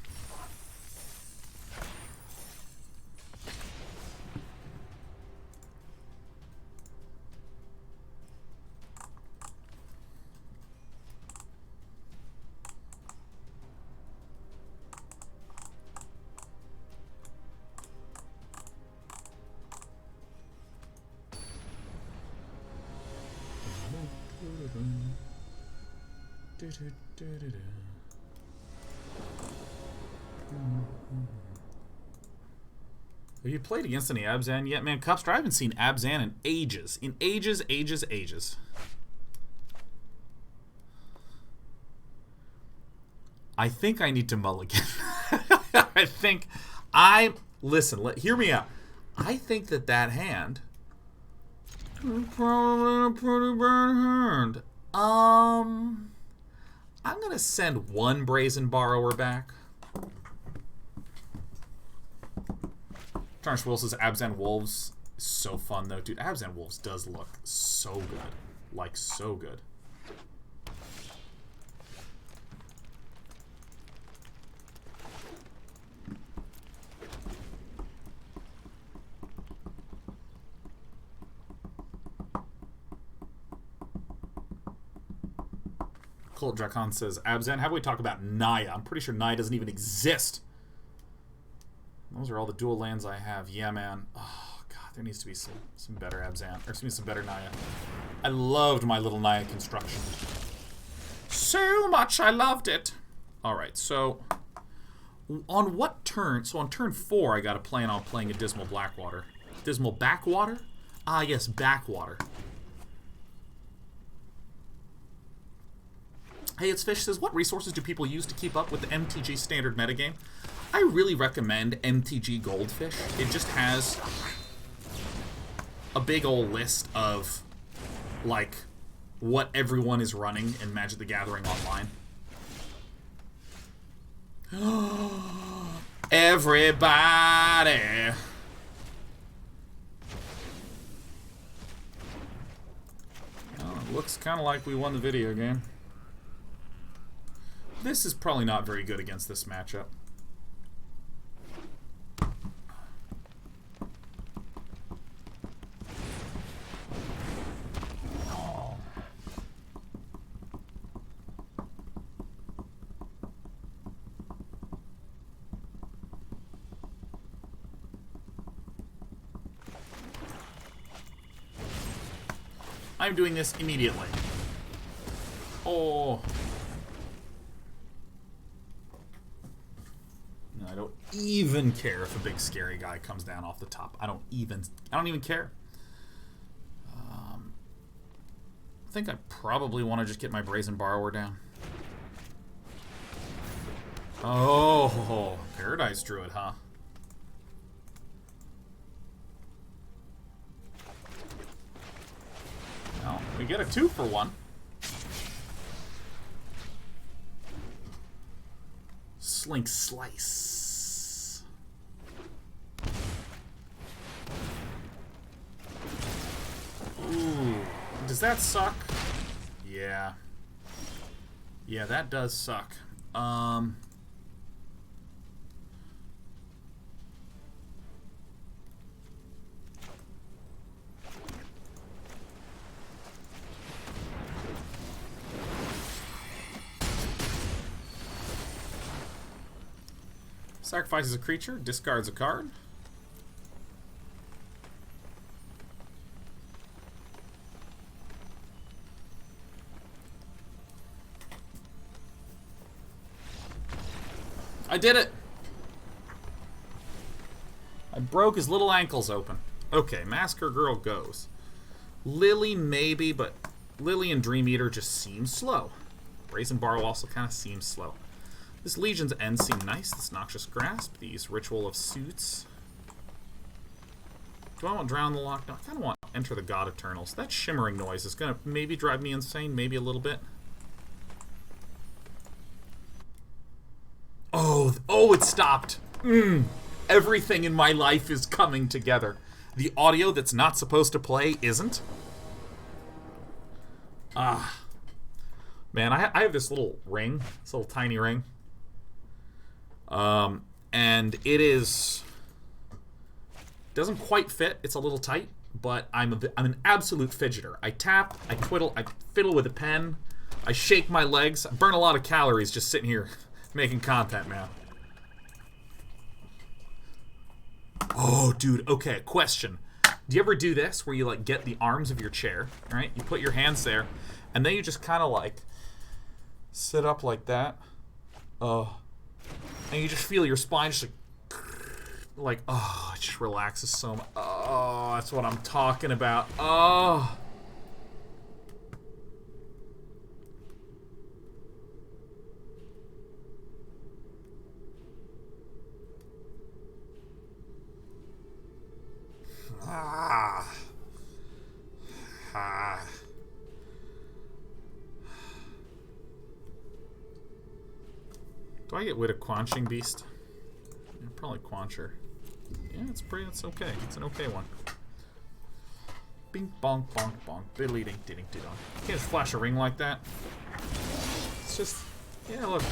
Have you played against any Abzan yet, man? Cupster, I haven't seen Abzan in ages. In ages. I think I need to mulligan. Listen, hear me out. I think that hand is probably a pretty bad hand. I'm gonna send 1 Brazen Borrower back. Tarnish Will says Abzan Wolves is so fun though. Dude, Abzan Wolves does look so good. Like, so good. Colt Drakon says, Abzan, how about we talk about Naya? I'm pretty sure Naya doesn't even exist. Those are all the dual lands I have. Yeah, man. Oh, God, there needs to be some better Abzan. Or excuse me, some better Naya. I loved my little Naya construction. So much I loved it. Alright, so... On what turn? So on turn 4, I got a plan on playing a Dismal Blackwater. Dismal Backwater? Ah, yes, Backwater. Hey, it's Fish says, what resources do people use to keep up with the MTG standard metagame? I really recommend MTG Goldfish. It just has a big old list of, like, what everyone is running in Magic the Gathering Online. Everybody! Well, it looks kind of like we won the video game. This is probably not very good against this matchup. I'm doing this immediately. Oh. No, I don't even care if a big scary guy comes down off the top. I don't even care. I think I probably want to just get my Brazen Borrower down. Oh, Paradise Druid, huh? Well, we get a 2-for-1. Slink Slice. Ooh. Does that suck? Yeah. Yeah, that does suck. Sacrifices a creature, discards a card. I did it! I broke his little ankles open. Okay, Massacre Girl goes. Lily maybe, but Lily and Dream Eater just seem slow. Brazen Borrower also kind of seems slow. This Legion's End seem nice. This Noxious Grasp. These Ritual of Suits. Do I want Drown the Loch? No, I kind of want Enter the God Eternals. That shimmering noise is going to maybe drive me insane. Maybe a little bit. Oh, it stopped. Everything in my life is coming together. The audio that's not supposed to play isn't. Ah. Man, I have this little ring. This little tiny ring. And it is... doesn't quite fit. It's a little tight. But I'm an absolute fidgeter. I tap, I twiddle, I fiddle with a pen. I shake my legs. I burn a lot of calories just sitting here making content, man. Oh, dude. Okay, question. Do you ever do this where you, like, get the arms of your chair, right? You put your hands there, and then you just kind of, like, sit up like that. And you just feel your spine just, like, oh, it just relaxes so much. Oh, that's what I'm talking about. Oh. Ah. Ah. Do I get rid of Quenching Beast? Yeah, probably Quencher. Yeah, it's okay. It's an okay one. Bing bonk bonk bonk. Biddly dink ding ding. You can't just flash a ring like that. It's just, yeah, look.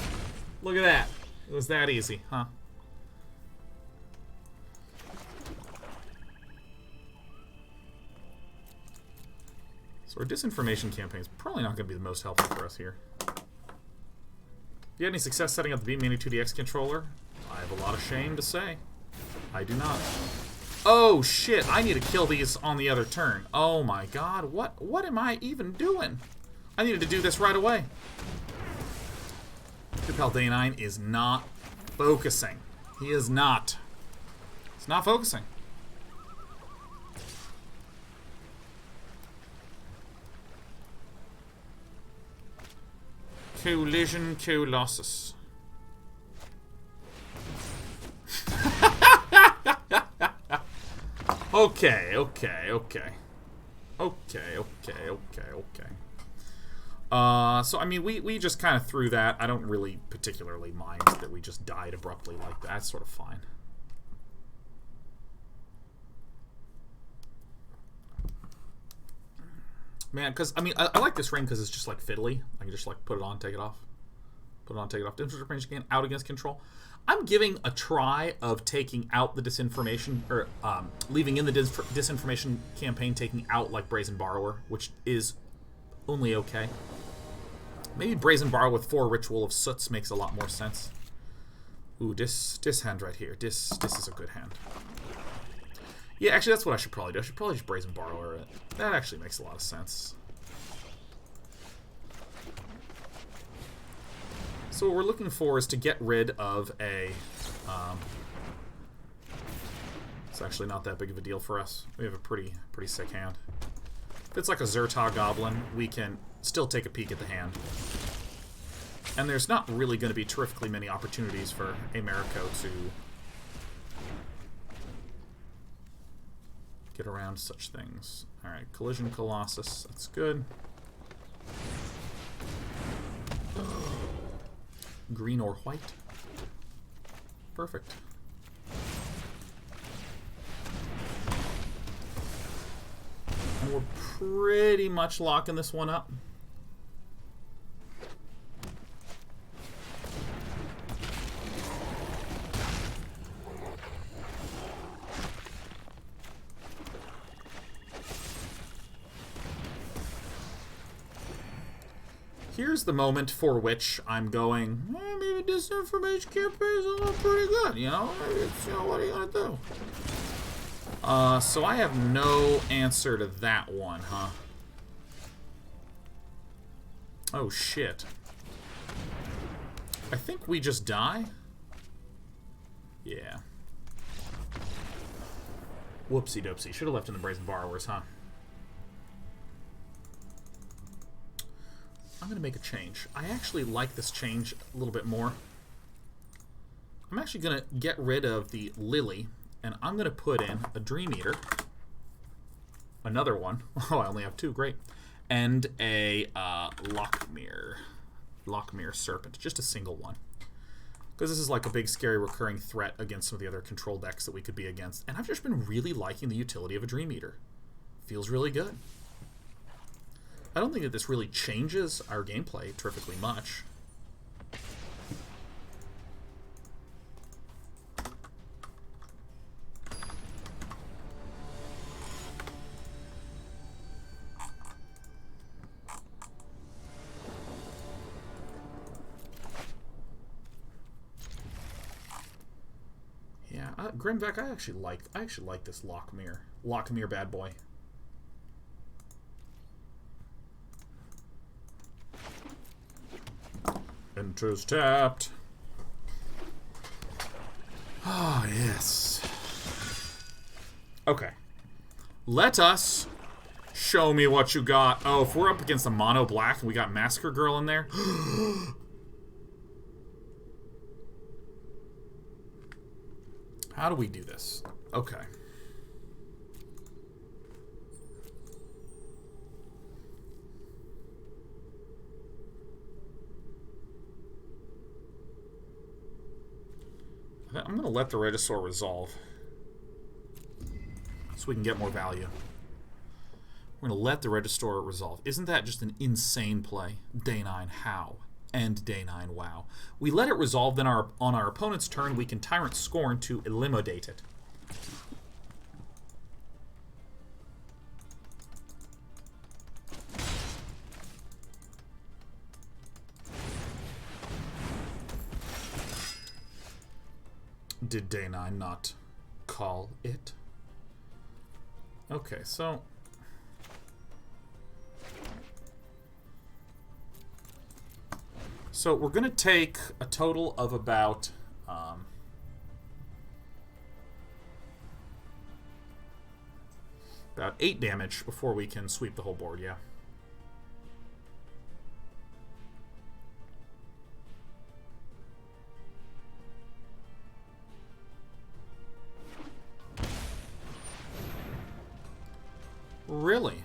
Look at that. It was that easy, huh? So our Disinformation Campaign is probably not going to be the most helpful for us here. You had any success setting up the Beam Mini 2DX controller? I have a lot of shame to say. I do not. Oh shit, I need to kill these on the other turn. Oh my god, what am I even doing? I needed to do this right away. Your pal Day 9 is not focusing. He is not. He's not focusing. Collision Colossus. Okay. So, I mean, we just kind of threw that. I don't really particularly mind that we just died abruptly like that. That's sort of fine. Man, because, I mean, I like this ring because it's just, like, fiddly. I can just, like, put it on, take it off. Put it on, take it off. Disinformation again, out against control. I'm giving a try of taking out the disinformation, or leaving in the disinformation campaign, taking out, like, Brazen Borrower, which is only okay. Maybe Brazen Borrower with 4 Ritual of Soots makes a lot more sense. Ooh, this hand right here. This is a good hand. Yeah, actually, that's what I should probably do. I should probably just Brazen Borrower it. That actually makes a lot of sense. So what we're looking for is to get rid of a... it's actually not that big of a deal for us. We have a pretty sick hand. If it's like a Zertog Goblin, we can still take a peek at the hand. And there's not really going to be terrifically many opportunities for Americo to get around such things. Alright, Collision Colossus. That's good. Green or white. Perfect. And we're pretty much locking this one up. Here's the moment for which I'm going, maybe Disinformation Campaign is a little pretty good, you know? It's, you know, what are you gonna do? So I have no answer to that one, huh? Oh, shit. I think we just die? Yeah. Whoopsie-doopsie. Should have left in the Brazen Borrowers, huh? I'm going to make a change. I actually like this change a little bit more. I'm actually going to get rid of the Lily, and I'm going to put in a Dream Eater. Another one. Oh, I only have 2. Great. And a Lochmere Serpent. Just a single one. Because this is like a big, scary, recurring threat against some of the other control decks that we could be against. And I've just been really liking the utility of a Dream Eater. Feels really good. I don't think that this really changes our gameplay terrifically much. Yeah, Grimvac, I actually like this Lochmere bad boy. Enters tapped. Oh, yes. Okay. Let us show me what you got. Oh, if we're up against a mono black and we got Massacre Girl in there. How do we do this? Okay. I'm going to let the Regisaur resolve so we can get more value. We're going to let the Regisaur resolve. Isn't that just an insane play? Day 9, how? And Day 9, wow. We let it resolve, then on our opponent's turn, we can Tyrant Scorn to eliminate it. Did Day 9 not call it? Okay, so... So we're going to take a total of about... about 8 damage before we can sweep the whole board, yeah. Really?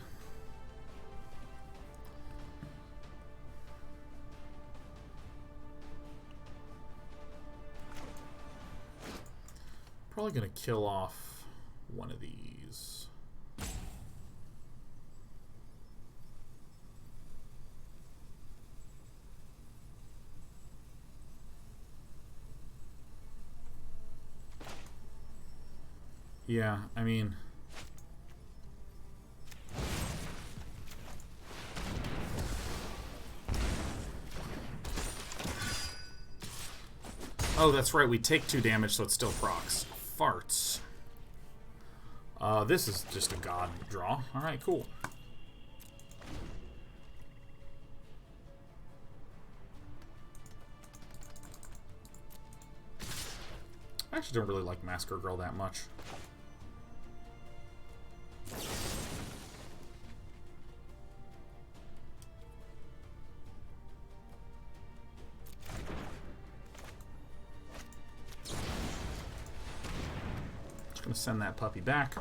Probably gonna kill off one of these. Yeah, I mean... Oh, that's right, we take 2 damage, so it still procs. Farts. This is just a god draw. Alright, cool. I actually don't really like Massacre Girl that much. Send that puppy back.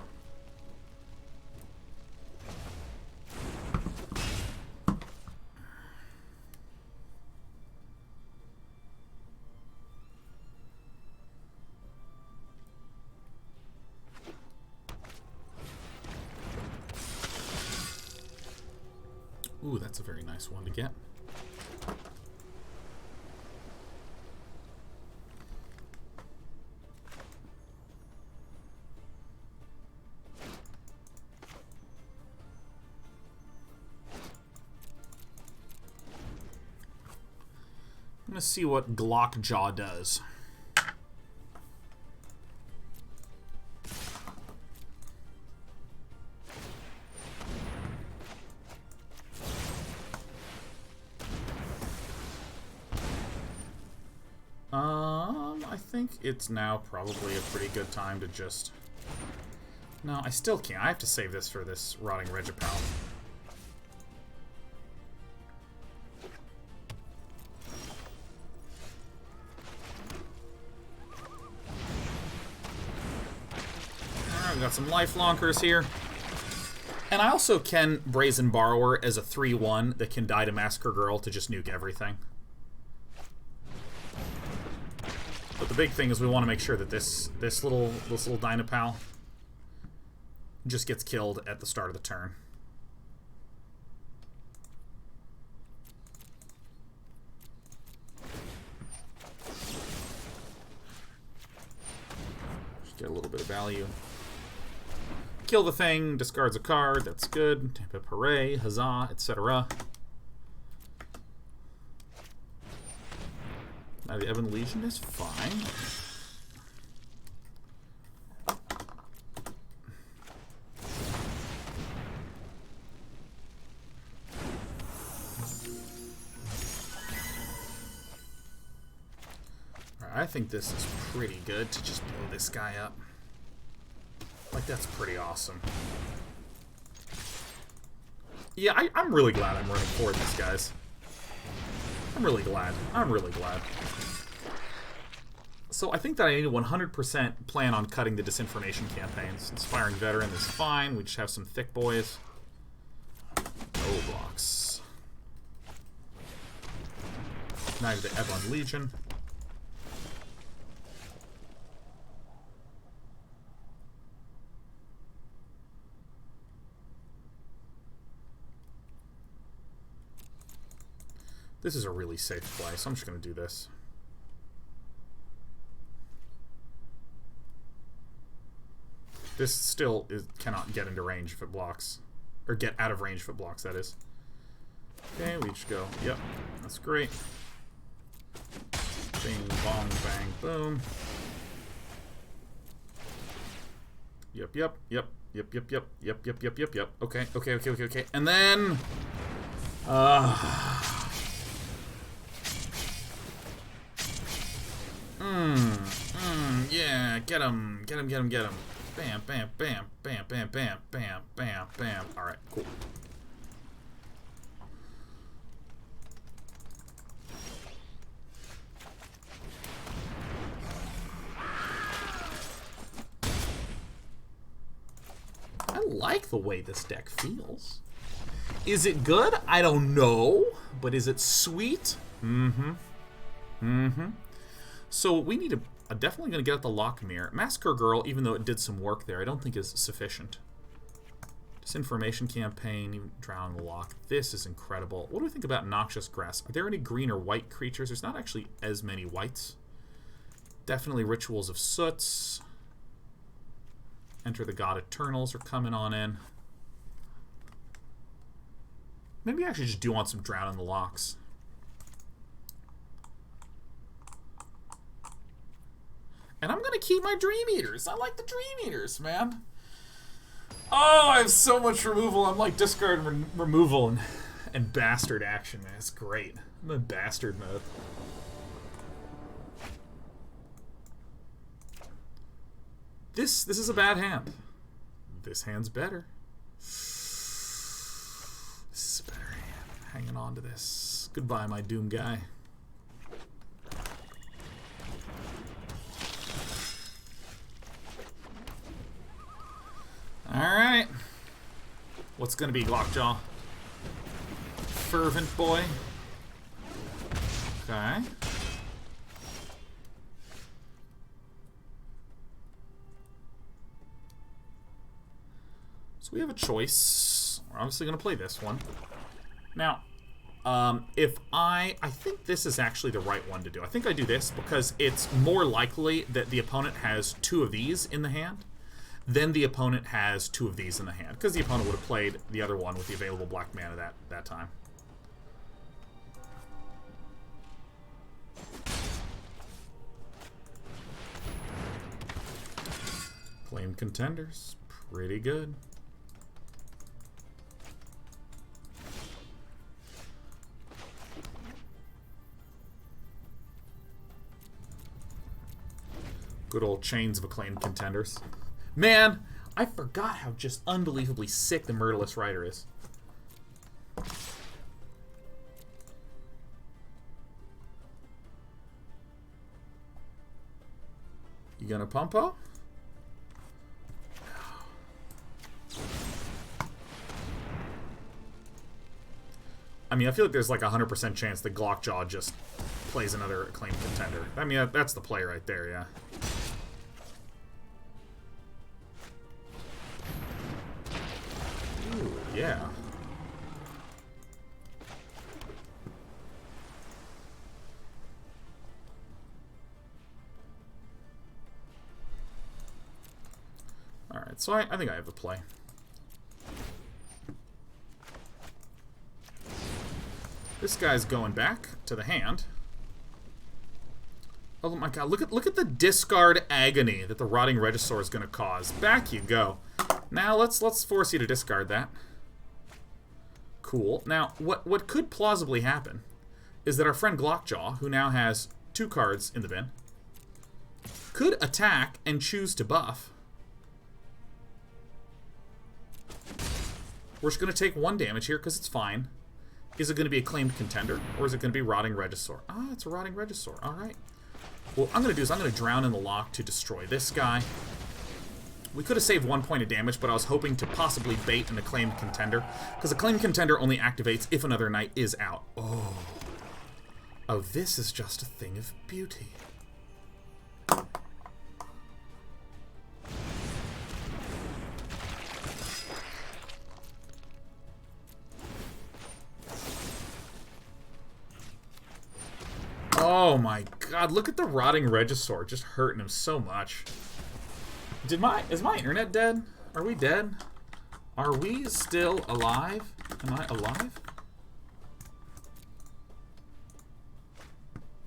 Ooh, that's a very nice one to get. I'm gonna see what Glockjaw does. I think it's now probably a pretty good time to just... No, I still can't. I have to save this for this Rotting Regipal. We got some life lonkers here. And I also can Brazen Borrower as a 3/1 that can die to Massacre Girl to just nuke everything. But the big thing is we want to make sure that this little Dynapal just gets killed at the start of the turn. Just get a little bit of value. Kill the thing, discards a card, that's good. Hip hooray, huzzah, etc. Now the Ebon Legion is fine. Alright, I think this is pretty good to just blow this guy up. Like, that's pretty awesome. Yeah, I'm really glad I'm running for this, guys. I'm really glad. I'm really glad. So I think that I need to 100% plan on cutting the Disinformation campaigns. Inspiring Veteran is fine. We just have some thick boys. No blocks. Now the Ebon Legion. This is a really safe play, so I'm just going to do this. This still cannot get into range if it blocks. Or get out of range if it blocks, that is. Okay, we just go, yep, that's great. Bing, bong, bang, boom. Okay. And then... yeah, get him. Bam. Alright, cool. I like the way this deck feels. Is it good? I don't know. But is it sweet? So we need to... definitely going to get at the Lochmere. Massacre Girl, even though it did some work there, I don't think is sufficient. Disinformation Campaign, even Drown the Loch. This is incredible. What do we think about Noxious Grasp? Are there any green or white creatures? There's not actually as many whites. Definitely Rituals of Soot. Enter the God Eternals are coming on in. Maybe I actually just do want some Drown in the Lochs. And I'm going to keep my Dream Eaters. I like the Dream Eaters, man. Oh, I have so much removal. I'm like discard removal and bastard action, man. It's great. I'm in bastard mode. This is a bad hand. This hand's better. This is a better hand. Hanging on to this. Goodbye, my Doom guy. Alright. What's gonna be, Lockjaw? Fervent boy. Okay. So we have a choice. We're obviously gonna play this one. Now, if I think this is actually the right one to do. I think I do this because it's more likely that the opponent has two of these in the hand. Then the opponent has two of these in the hand, because the opponent would have played the other one with the available black mana that time. Claim Contenders, pretty good. Good old chains of acclaimed contenders. Man, I forgot how just unbelievably sick the Murderous Rider is. You gonna pump-o? I mean, I feel like there's like a 100% chance that Glockjaw just plays another acclaimed contender. I mean, that's the play right there, yeah. Yeah. Alright, so I think I have the play. This guy's going back to the hand. Oh my god, look at the discard agony that the Rotting Regisaur is going to cause. Back you go. Now let's force you to discard that. Cool. Now, what could plausibly happen is that our friend Glockjaw, who now has 2 cards in the bin, could attack and choose to buff. We're just going to take 1 damage here because it's fine. Is it going to be a claimed contender, or is it going to be Rotting Regisaur? Ah, it's a Rotting Regisaur. All right. What I'm going to do is I'm going to drown in the Loch to destroy this guy. We could have saved 1 point of damage, but I was hoping to possibly bait an acclaimed contender, because acclaimed contender only activates if another knight is out. Oh. Oh, this is just a thing of beauty. Oh my god, look at the Rotting Regisaur just hurting him so much. Is my internet dead? Are we dead? Are we still alive? Am I alive?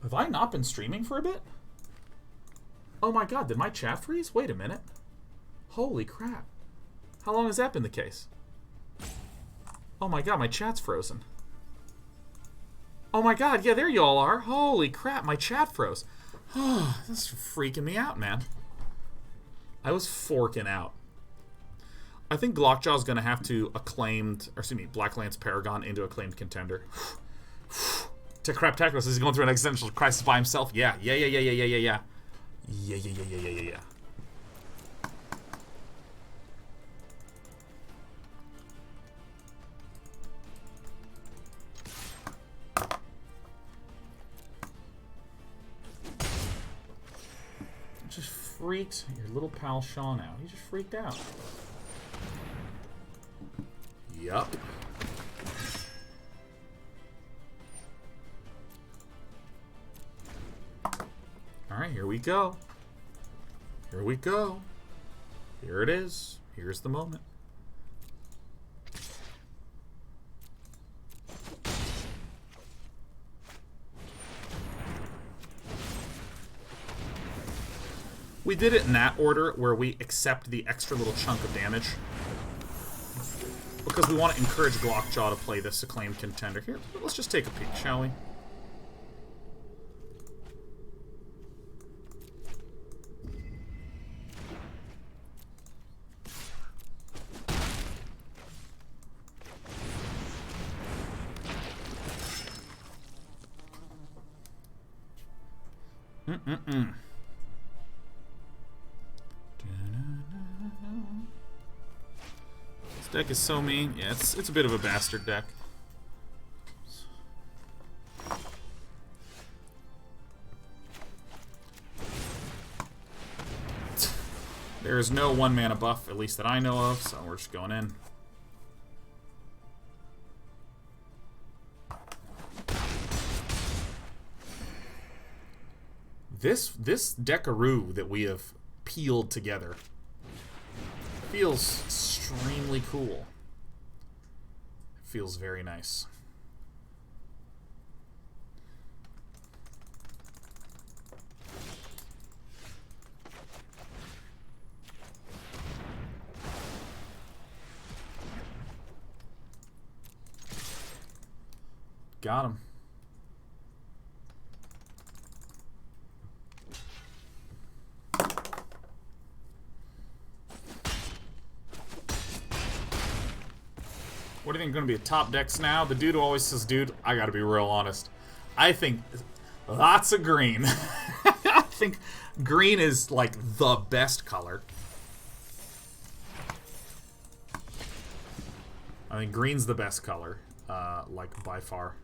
Have I not been streaming for a bit? Oh my god, did my chat freeze? Wait a minute. Holy crap. How long has that been the case? Oh my god, my chat's frozen. Oh my god, yeah, there y'all are. Holy crap, my chat froze. Oh, this is freaking me out, man. I was forking out. I think Glockjaw's gonna have to Blacklance Paragon into acclaimed contender. To Craptacos, is he going through an existential crisis by himself? Yeah. Yeah. Just freaked your little pal Sean out. He just freaked out. Yup. Alright, here we go. Here we go. Here it is. Here's the moment. We did it in that order where we accept the extra little chunk of damage. Because we want to encourage Glockjaw to play this acclaimed contender. Here, let's just take a peek, shall we? This deck is so mean. Yeah, it's a bit of a bastard deck. There is no 1-mana buff, at least that I know of, so we're just going in. This Deckaroo that we have peeled together feels extremely cool. It feels very nice. Got him. What do you think going to be top decks now? The dude who always says, dude, I gotta be real honest. I think lots of green. I think green is like the best color. I think green's the best color, like by far.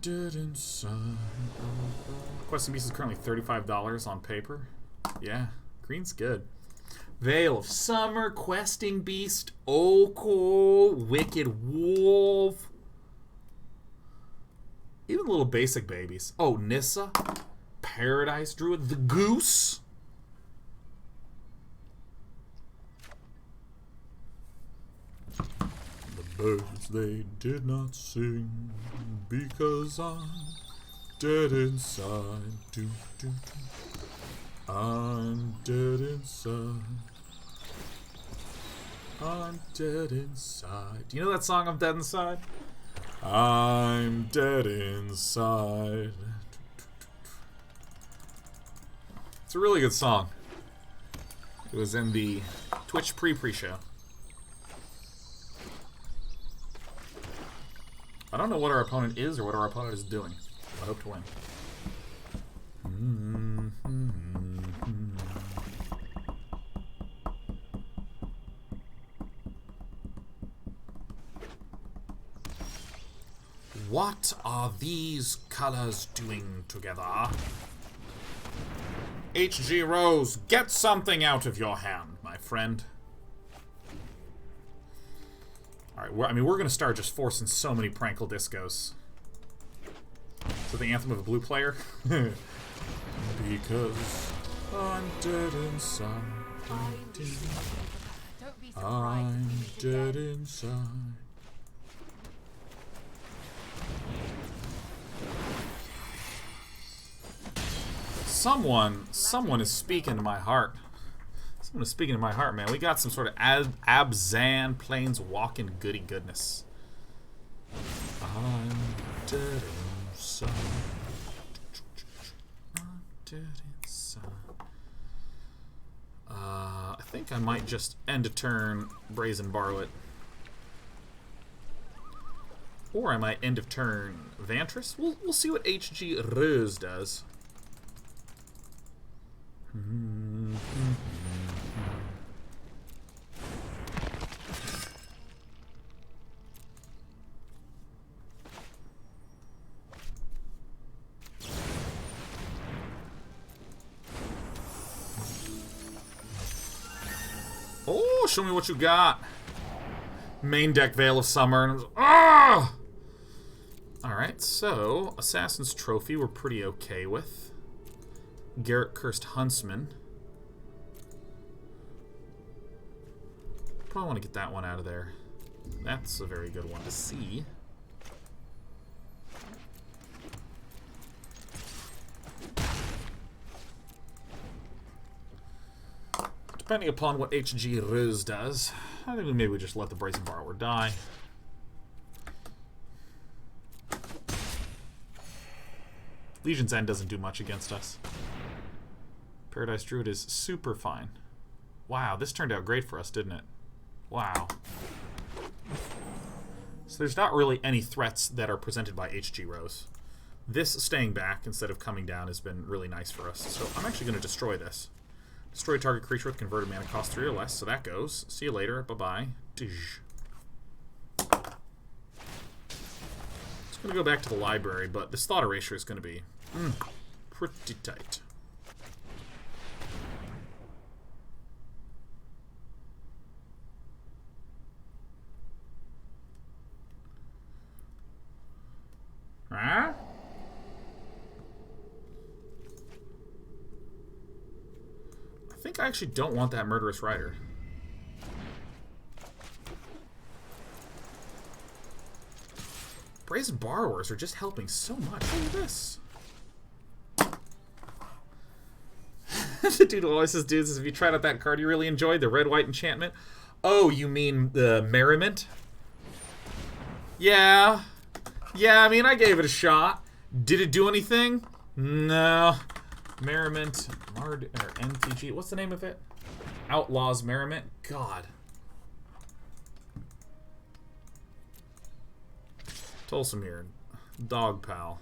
Dead inside. Questing Beast is currently $35 on paper. Yeah, green's good. Veil of Summer, Questing Beast, Oko, Wicked Wolf. Even little basic babies. Oh, Nissa, Paradise Druid, the Goose. Birds they did not sing because I'm dead inside. Do, do, do. I'm dead inside. I'm dead inside. Do you know that song, I'm Dead Inside? I'm dead inside. It's a really good song. It was in the Twitch pre-show. I don't know what our opponent is or what our opponent is doing. I hope to win. What are these colors doing together? HG Rose, get something out of your hand, my friend. Alright, I mean, we're going to start just forcing so many Prankle Discos. So the anthem of a blue player? Because I'm dead inside. Don't be surprised. I'm dead inside. Someone is speaking to my heart. Someone is speaking to my heart, man. We got some sort of Abzan Plains walking goody goodness. I'm dead inside. I'm dead inside. I think I might just end a turn Brazen Borrower. Or I might end of turn Vantress. We'll see what HG Rose does. Oh, show me what you got. Main deck Veil of Summer. Ah! Alright, so Assassin's Trophy we're pretty okay with. Garrett Cursed Huntsman. Probably want to get that one out of there. That's a very good one to see. Depending upon what HG Rose does, I think maybe we just let the Brazen Borrower die. Legion's End doesn't do much against us. Paradise Druid is super fine. Wow, this turned out great for us, didn't it? Wow. So there's not really any threats that are presented by HG Rose. This staying back instead of coming down has been really nice for us. So I'm actually going to destroy this. Destroy target creature with converted mana cost 3 or less, so that goes. See you later. Bye-bye. It's going to go back to the library, but this Thought Erasure is going to be pretty tight. Huh? I think I actually don't want that Murderous Rider. Brazen Borrowers are just helping so much. Look at this. The dude who always says, dudes, if you tried out that card you really enjoyed, the red-white enchantment. Oh, you mean the Merriment? Yeah. Yeah, I mean, I gave it a shot. Did it do anything? No. Merriment, or MTG. What's the name of it? Outlaws Merriment. God. Tulsimir. Dog Pal.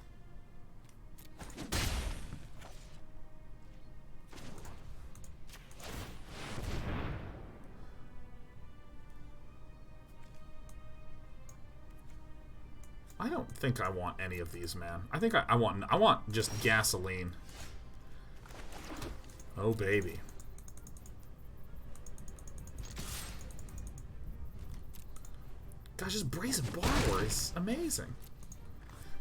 I don't think I want any of these, man. I think I want just gasoline. Oh, baby. Gosh, this Brazen Borrower is amazing.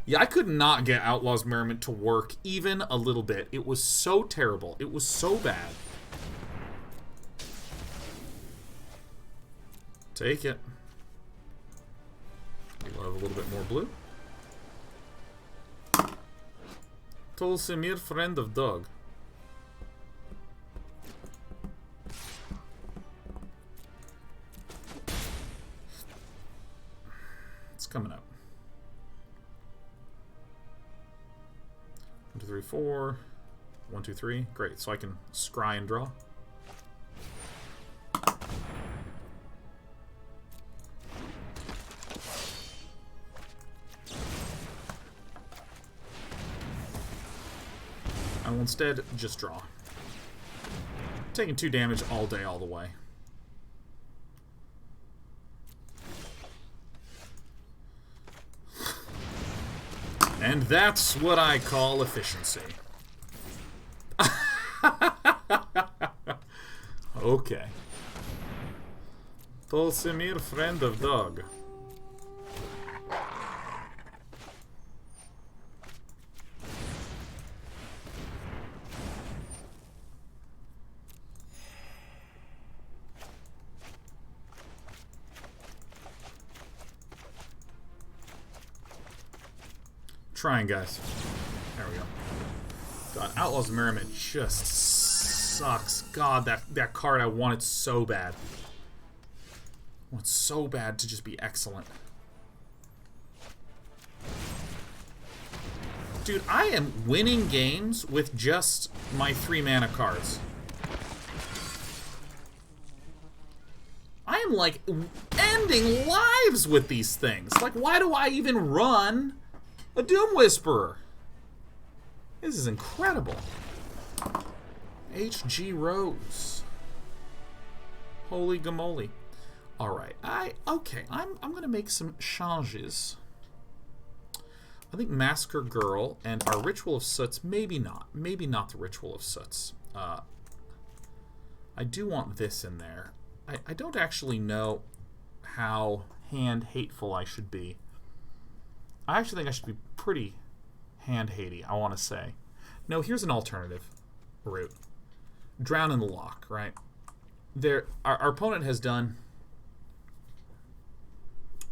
Yeah, I could not get Outlaw's Merriment to work even a little bit. It was so terrible. It was so bad. Take it. We'll have a little bit more blue. Tulsimir, Friend of Dog. It's coming up. 1, 2, 3, 4. 1, 2, 3. Great. So I can scry and draw. I will instead just draw. Taking 2 damage all day, all the way. And that's what I call efficiency. Okay. Tulsimir, Friend of Dog. Trying, guys. There we go. God, Outlaws of Merriment just sucks. God, that card, I want it so bad. I want it so bad to just be excellent. Dude, I am winning games with just my 3 mana cards. I am, like, ending lives with these things. Like, why do I even run a Doom Whisperer? This is incredible. H.G. Rose. Holy gamoly. Alright, okay, I'm gonna make some changes. I think Massacre Girl and our Ritual of Soots, maybe not. Maybe not the Ritual of Soots. I do want this in there. I don't actually know how hand-hateful I should be. I actually think I should be pretty hand-hatey, I want to say. No, here's an alternative route. Drown in the Loch, right? Our opponent has done...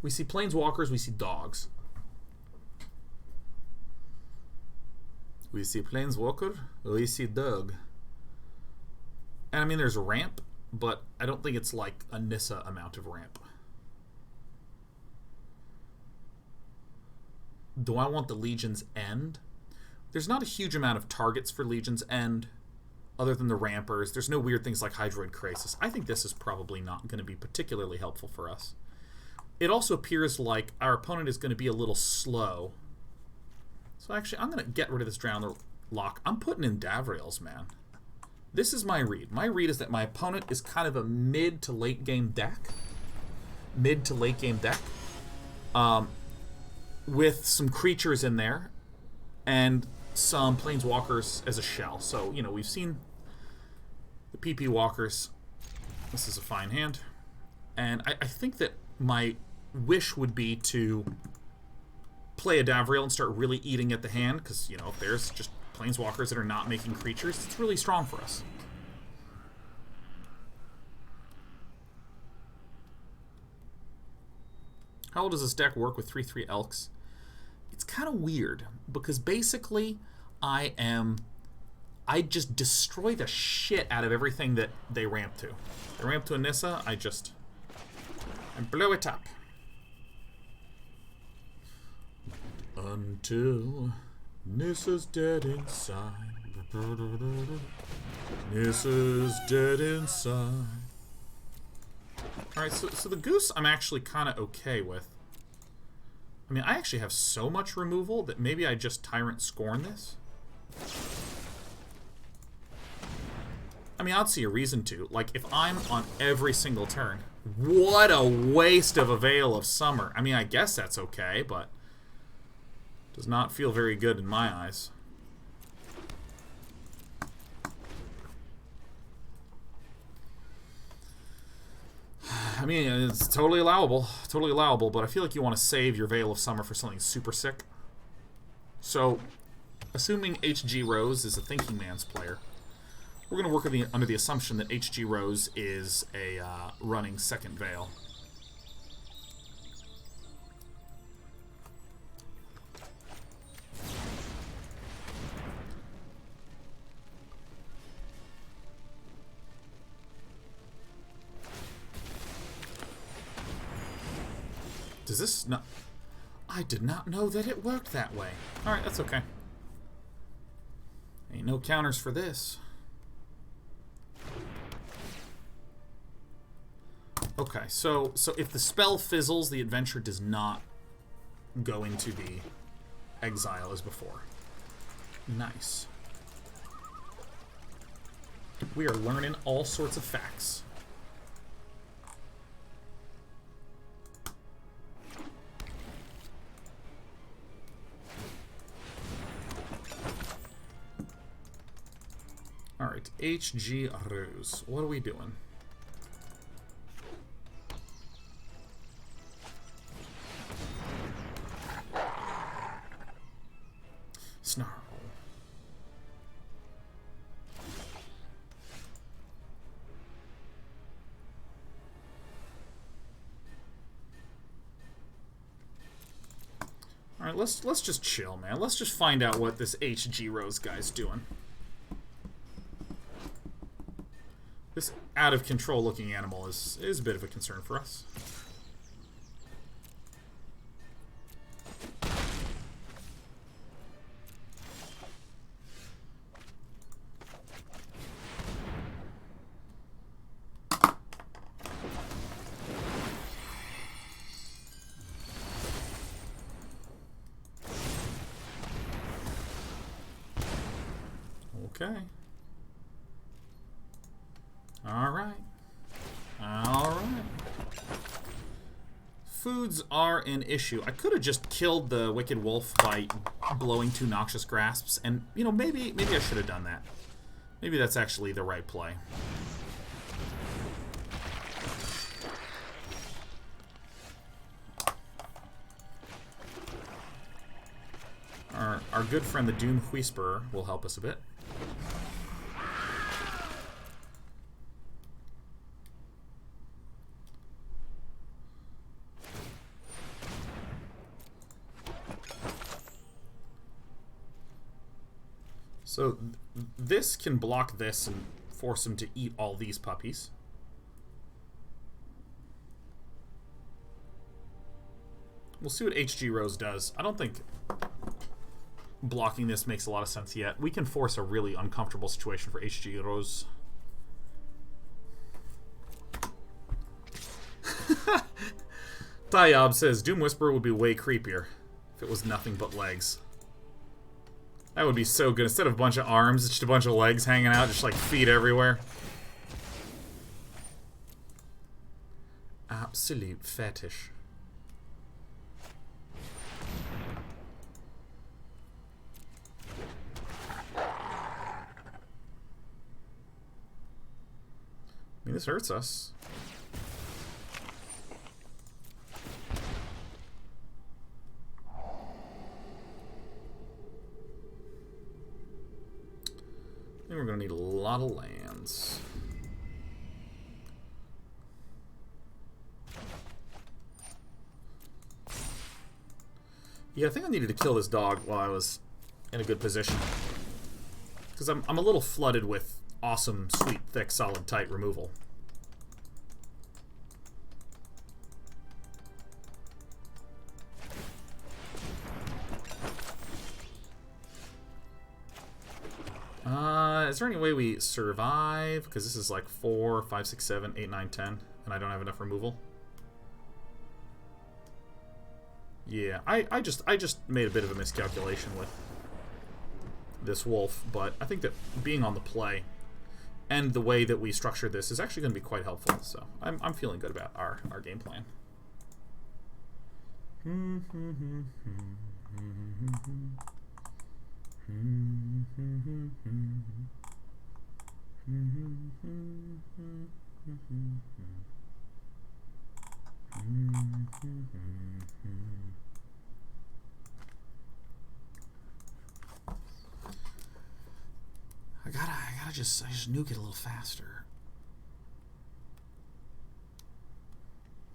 We see planeswalkers, we see dogs. We see planeswalker, we see dog. And I mean, there's a ramp, but I don't think it's like a Nissa amount of ramp. Do I want the Legion's End? There's not a huge amount of targets for Legion's End, other than the rampers. There's no weird things like Hydroid Krasis. I think this is probably not going to be particularly helpful for us. It also appears like our opponent is going to be a little slow. So actually, I'm going to get rid of this Drown the Loch. I'm putting in Davriel's, man. This is my read. My read is that my opponent is kind of a mid to late game deck. Mid to late game deck. With some creatures in there. And some planeswalkers as a shell. So, you know, we've seen the PP walkers. This is a fine hand. And I think that my wish would be to play a Davriel and start really eating at the hand, because, you know, if there's just planeswalkers that are not making creatures, it's really strong for us. How well does this deck work with 3/3 Elks? It's kind of weird, because basically I just destroy the shit out of everything that they ramp to. They ramp to a Nissa, I blow it up. Until Nissa's dead inside. Nissa's dead inside. Alright, so the Goose I'm actually kind of okay with. I mean, I actually have so much removal that maybe I just Tyrant Scorn this. I mean, I'd see a reason to. Like, if I'm on every single turn, what a waste of a Veil of Summer. I mean, I guess that's okay, but does not feel very good in my eyes. I mean, it's totally allowable, but I feel like you want to save your Veil of Summer for something super sick. So, assuming H.G. Rose is a Thinking Man's player, we're going to work under the assumption that H.G. Rose is a running second Veil. Does this not... I did not know that it worked that way. Alright, that's okay. Ain't no counters for this. Okay, so if the spell fizzles, the adventure does not go into the exile as before. Nice. We are learning all sorts of facts. Alright, H.G. Rose. What are we doing? Snarl. Alright, let's just chill, man. Let's just find out what this HG Rose guy's doing. This out of control looking animal is a bit of a concern for us. Okay. Alright. Alright. Foods are an issue. I could have just killed the Wicked Wolf by blowing 2 Noxious Grasps, and, you know, maybe I should have done that. Maybe that's actually the right play. Our good friend the Doom Whisperer will help us a bit. So this can block this and force him to eat all these puppies. We'll see what HG Rose does. I don't think blocking this makes a lot of sense yet. We can force a really uncomfortable situation for HG Rose. Tayyab says, Doom Whisperer would be way creepier if it was nothing but legs. That would be so good. Instead of a bunch of arms, it's just a bunch of legs hanging out, just like feet everywhere. Absolute fetish. I mean, this hurts us. I think we're going to need a lot of lands. Yeah, I think I needed to kill this dog while I was in a good position. Because I'm a little flooded with awesome, sweet, thick, solid, tight removal. Is there any way we survive? Because this is like 4, 5, 6, 7, 8, 9, 10, and I don't have enough removal. Yeah, I just made a bit of a miscalculation with this wolf, but I think that being on the play and the way that we structure this is actually going to be quite helpful. So I'm feeling good about our game plan. I just nuke it a little faster.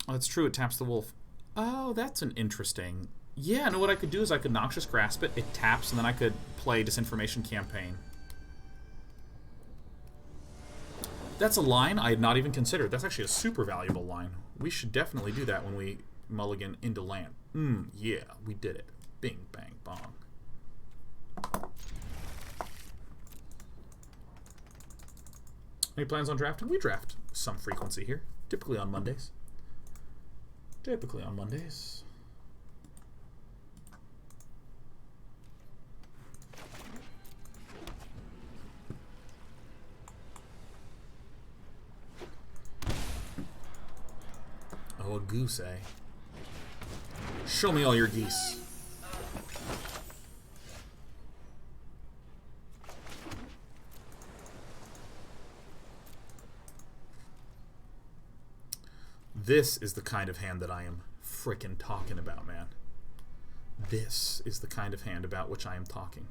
Oh, that's true. It taps the wolf. Oh, that's an interesting. Yeah, no, what I could do is I could Noxious Grasp it, it taps, and then I could play Disinformation Campaign. That's a line I had not even considered. That's actually a super valuable line. We should definitely do that when we mulligan into land. Yeah, we did it. Bing, bang, bong. Any plans on drafting? We draft some frequency here. Typically on Mondays. Typically on Mondays. Oh, a goose, eh? Show me all your geese. This is the kind of hand that I am frickin' talking about, man. This is the kind of hand about which I am talking.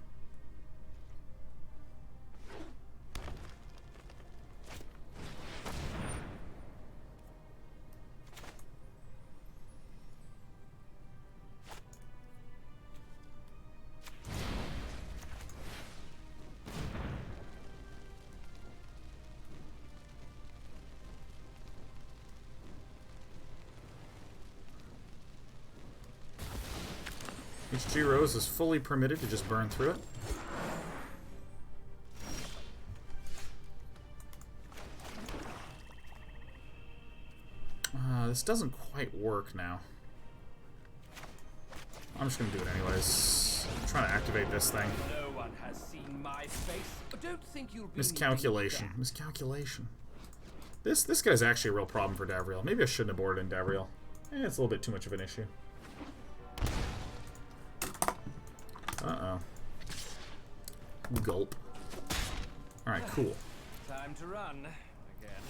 HG Rose is fully permitted to just burn through it. This doesn't quite work now. I'm just gonna do it anyways. I'm trying to activate this thing. No one has seen my face. Don't think you'll be Miscalculation. Miscalculation. This guy's actually a real problem for Davriel. Maybe I shouldn't have boarded in Davriel. It's a little bit too much of an issue. Uh-oh. Gulp. Alright, cool. Time to run again.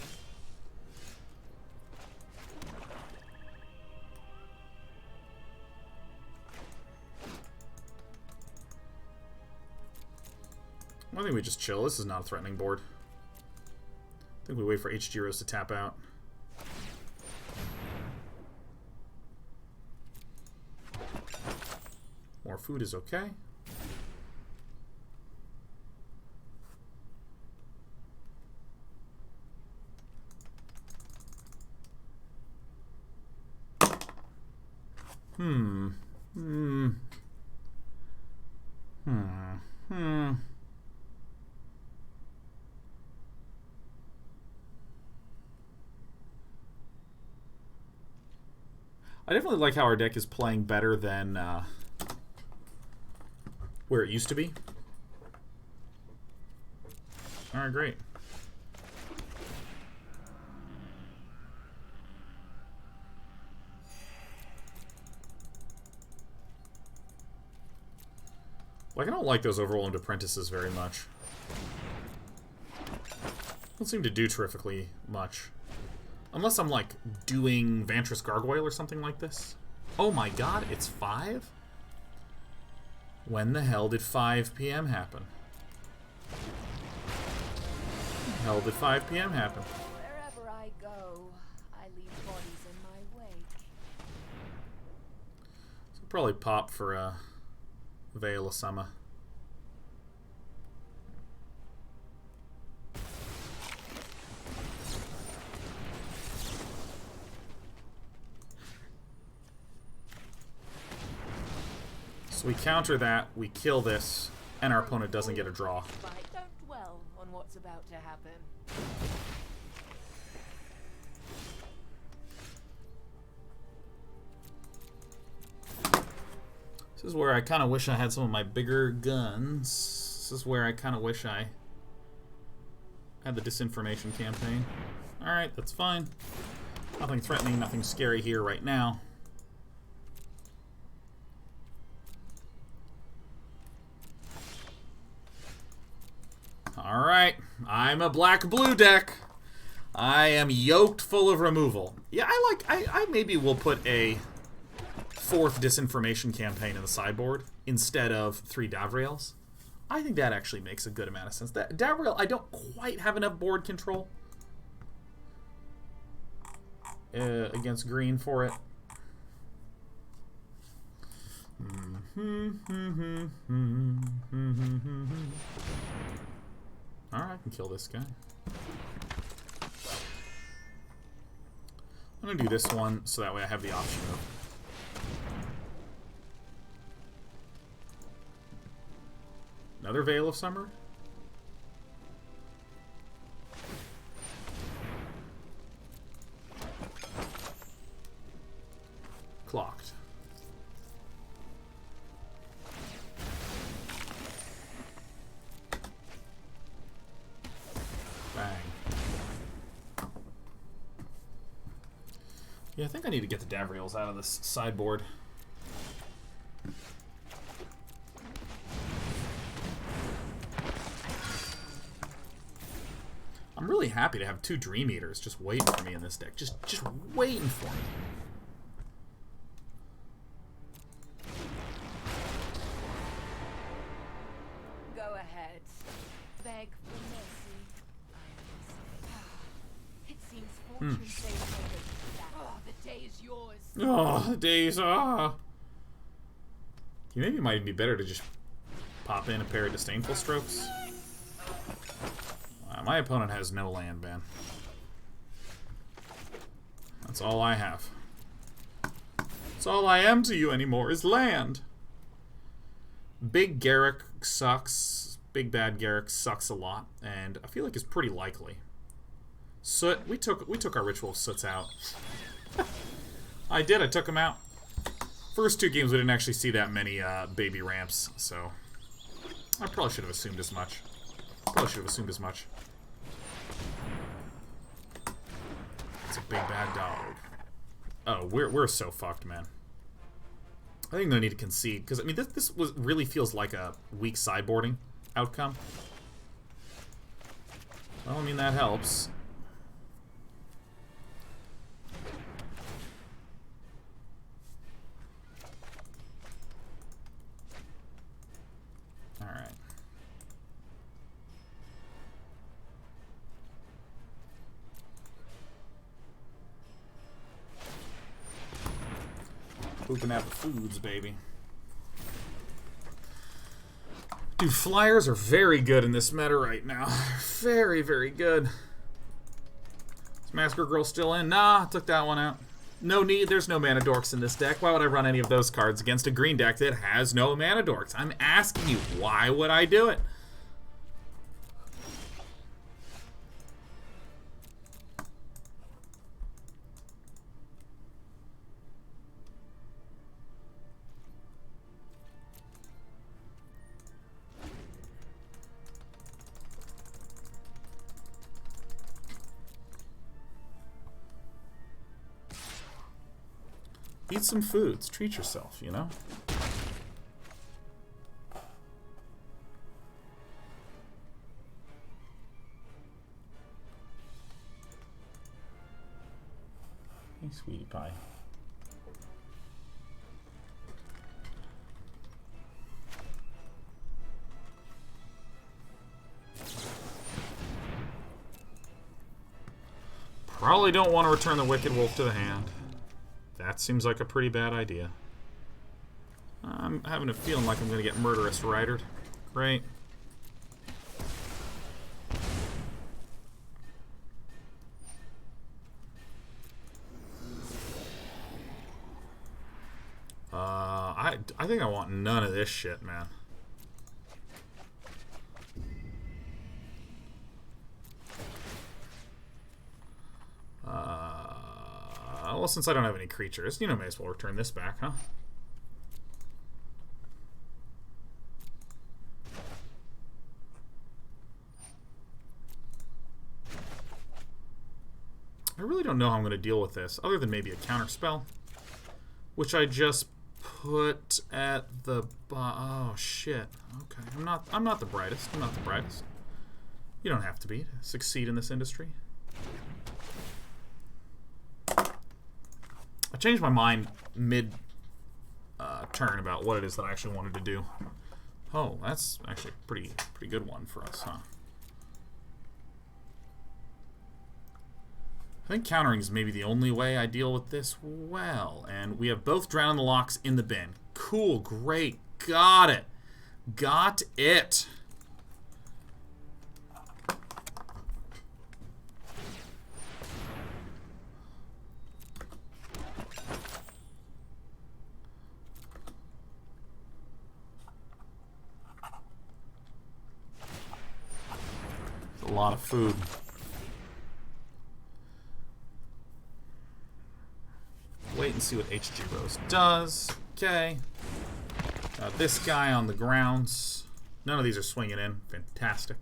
I think we just chill. This is not a threatening board. I think we wait for HG Rose to tap out. More food is okay. I definitely like how our deck is playing better than where it used to be. Alright, great. Like, I don't like those overwhelmed apprentices very much. Don't seem to do terrifically much. Unless I'm, like, doing Vantress Gargoyle or something like this. Oh my god, it's 5? When the hell did 5 p.m. happen? When the hell did 5 p.m. happen? Wherever I go, I leave bodies in my wake. So probably pop for a Veil of Summer. So we counter that, we kill this, and our opponent doesn't get a draw. Don't dwell on what's about to happen. This is where I kind of wish I had some of my bigger guns. This is where I kind of wish I had the Disinformation Campaign. Alright, that's fine. Nothing threatening, nothing scary here right now. Alright, I'm a black-blue deck. I am yoked full of removal. Yeah, I maybe will put a 4th Disinformation Campaign in the sideboard instead of 3 Davriels. I think that actually makes a good amount of sense. That Davriel, I don't quite have enough board control against green for it. Alright, I can kill this guy. I'm going to do this one so that way I have the option of... Another Veil of Summer? Clocked. Bang. Yeah, I think I need to get the Davriels out of this sideboard. I'm really happy to have 2 Dream Eaters just waiting for me in this deck. Just waiting for me. Go ahead. Beg for mercy. It seems fortune saved me. Oh, the day is yours. Oh, the days are. You maybe might even be better to just pop in a pair of Disdainful Strokes. My opponent has no land, man. That's all I have. That's all I am to you anymore is land. Big Garrick sucks. Big Bad Garrick sucks a lot, and I feel like it's pretty likely. Soot, we took our Ritual of Soots out. I took them out. First 2 games we didn't actually see that many baby ramps, so I probably should have assumed as much. It's a big bad dog. Oh, we're so fucked, man. I think they need to concede, because I mean this really feels like a weak sideboarding outcome. Well, I mean that helps. All right. Pooping out the foods, baby. Dude, flyers are very good in this meta right now. Very, very good. Is Massacre Girl still in? Nah, took that one out. No need, there's no mana dorks in this deck. Why would I run any of those cards against a green deck that has no mana dorks? I'm asking you, why would I do it? Eat some foods. Treat yourself, you know? Hey, sweetie pie. Probably don't want to return the Wicked Wolf to the hand. That seems like a pretty bad idea. I'm having a feeling like I'm going to get Murderous Rider. Great. I think I want none of this shit, man. Well, since I don't have any creatures, you know, may as well return this back, huh? I really don't know how I'm going to deal with this, other than maybe a counter spell, which I just put at the oh shit. Okay, I'm not the brightest. I'm not the brightest. You don't have to be to succeed in this industry. I changed my mind mid turn about what it is that I actually wanted to do. Oh, that's actually a pretty good one for us, huh? I think countering is maybe the only way I deal with this well. And we have both Drown in the Lochs in the bin. Cool, great, got it. Got it. A lot of food. Wait and see what HG Rose does. Okay. This guy on the grounds. None of these are swinging in. Fantastic.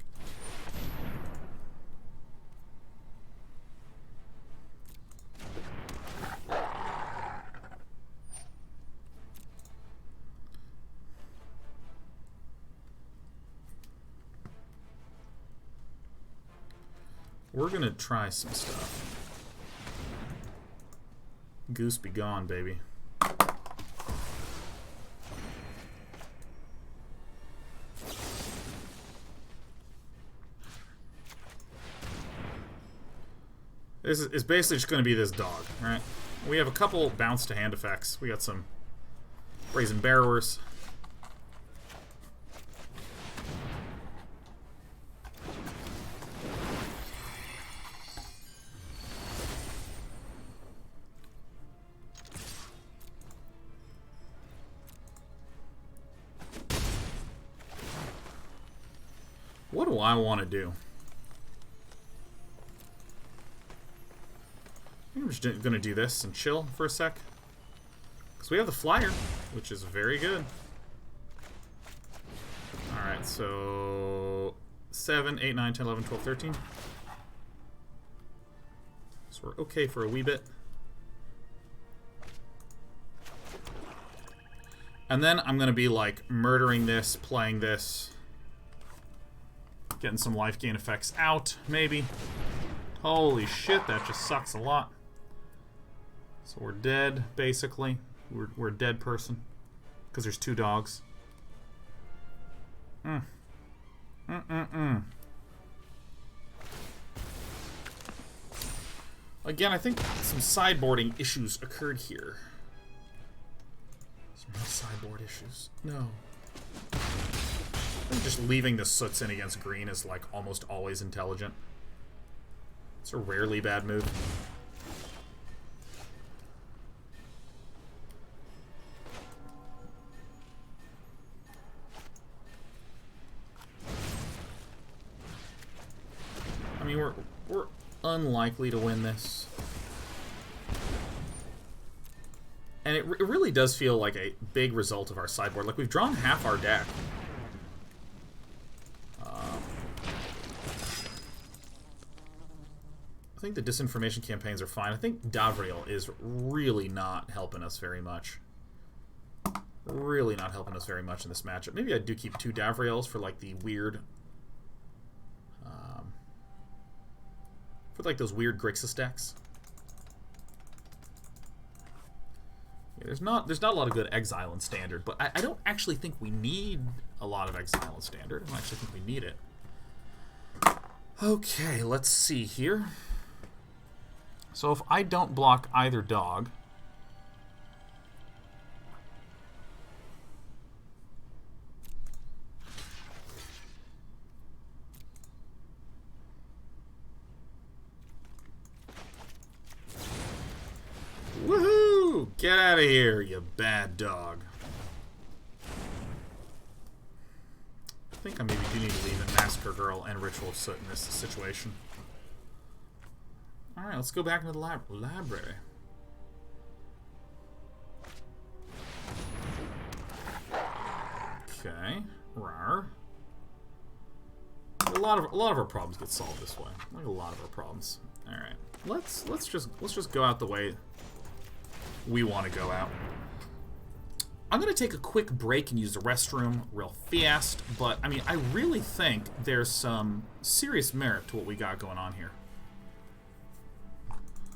We're gonna try some stuff. Goose be gone, baby. This is basically just going to be this dog, right? We have a couple bounce to hand effects. We got some Brazen Borrowers. What do I want to do? I'm just going to do this and chill for a sec. Because we have the flyer, which is very good. Alright, so 7, 8, 9, 10, 11, 12, 13. So we're okay for a wee bit. And then I'm going to be like murdering this, playing this. Getting some life gain effects out, maybe. Holy shit, that just sucks a lot. So we're dead, basically. We're a dead person. Because there's 2 dogs. Again, I think some sideboarding issues occurred here. Some more sideboard issues. No. I think just leaving the soots in against green is like almost always intelligent. It's a rarely bad move. I mean, we're unlikely to win this. And it really does feel like a big result of our sideboard. Like, we've drawn half our deck. I think the disinformation campaigns are fine. I think Davriel is really not helping us very much. Really not helping us very much in this matchup. Maybe I do keep 2 Davriels for, like, the weird... for, like, those weird Grixis decks. There's not a lot of good exile in Standard, but I don't actually think we need a lot of exile in Standard. I don't actually think we need it. Okay, let's see here. So if I don't block either dog... Woohoo! Get out of here, you bad dog. I think I maybe do need to leave in Massacre Girl and Ritual of Soot in this situation. Alright, let's go back into the library. Okay. Rawr. A lot of our problems get solved this way. Like a lot of our problems. Alright. Let's just go out the way we want to go out. I'm going to take a quick break and use the restroom real fast, but I mean, I really think there's some serious merit to what we got going on here.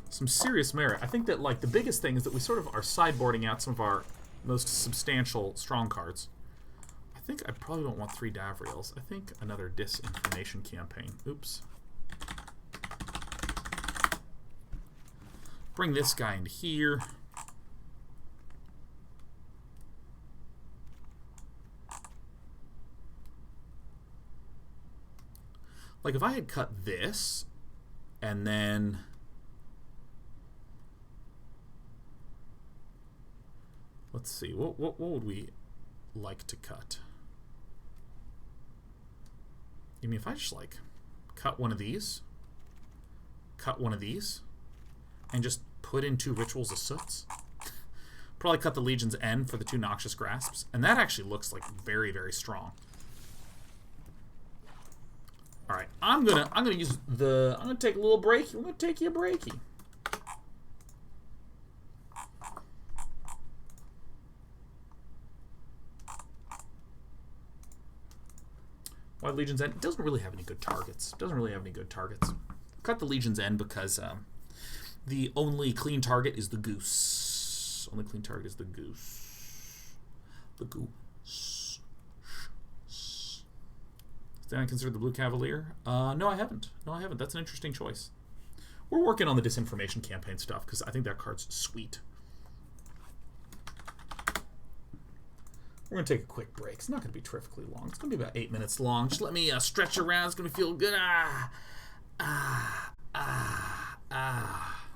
Some serious merit. I think that, like, the biggest thing is that we sort of are sideboarding out some of our most substantial strong cards. I think I probably don't want 3 Davriels. I think another Disinformation Campaign. Oops. Bring this guy into here. Like, if I had cut this, and then... Let's see, what would we like to cut? You mean if I just, like, cut one of these, and just put in 2 Rituals of Soots? Probably cut the Legion's End for the 2 Noxious Grasps, and that actually looks, like, very, very strong. Alright, I'm gonna take a little break. I'm gonna take you a breaky. Why Legion's End? It doesn't really have any good targets. Cut the Legion's End because the only clean target is the goose. The goose. Did I consider the Blue Cavalier? No, I haven't. That's an interesting choice. We're working on the Disinformation Campaign stuff because I think that card's sweet. We're going to take a quick break. It's not going to be terrifically long. It's going to be about 8 minutes long. Just let me stretch around. It's going to feel good.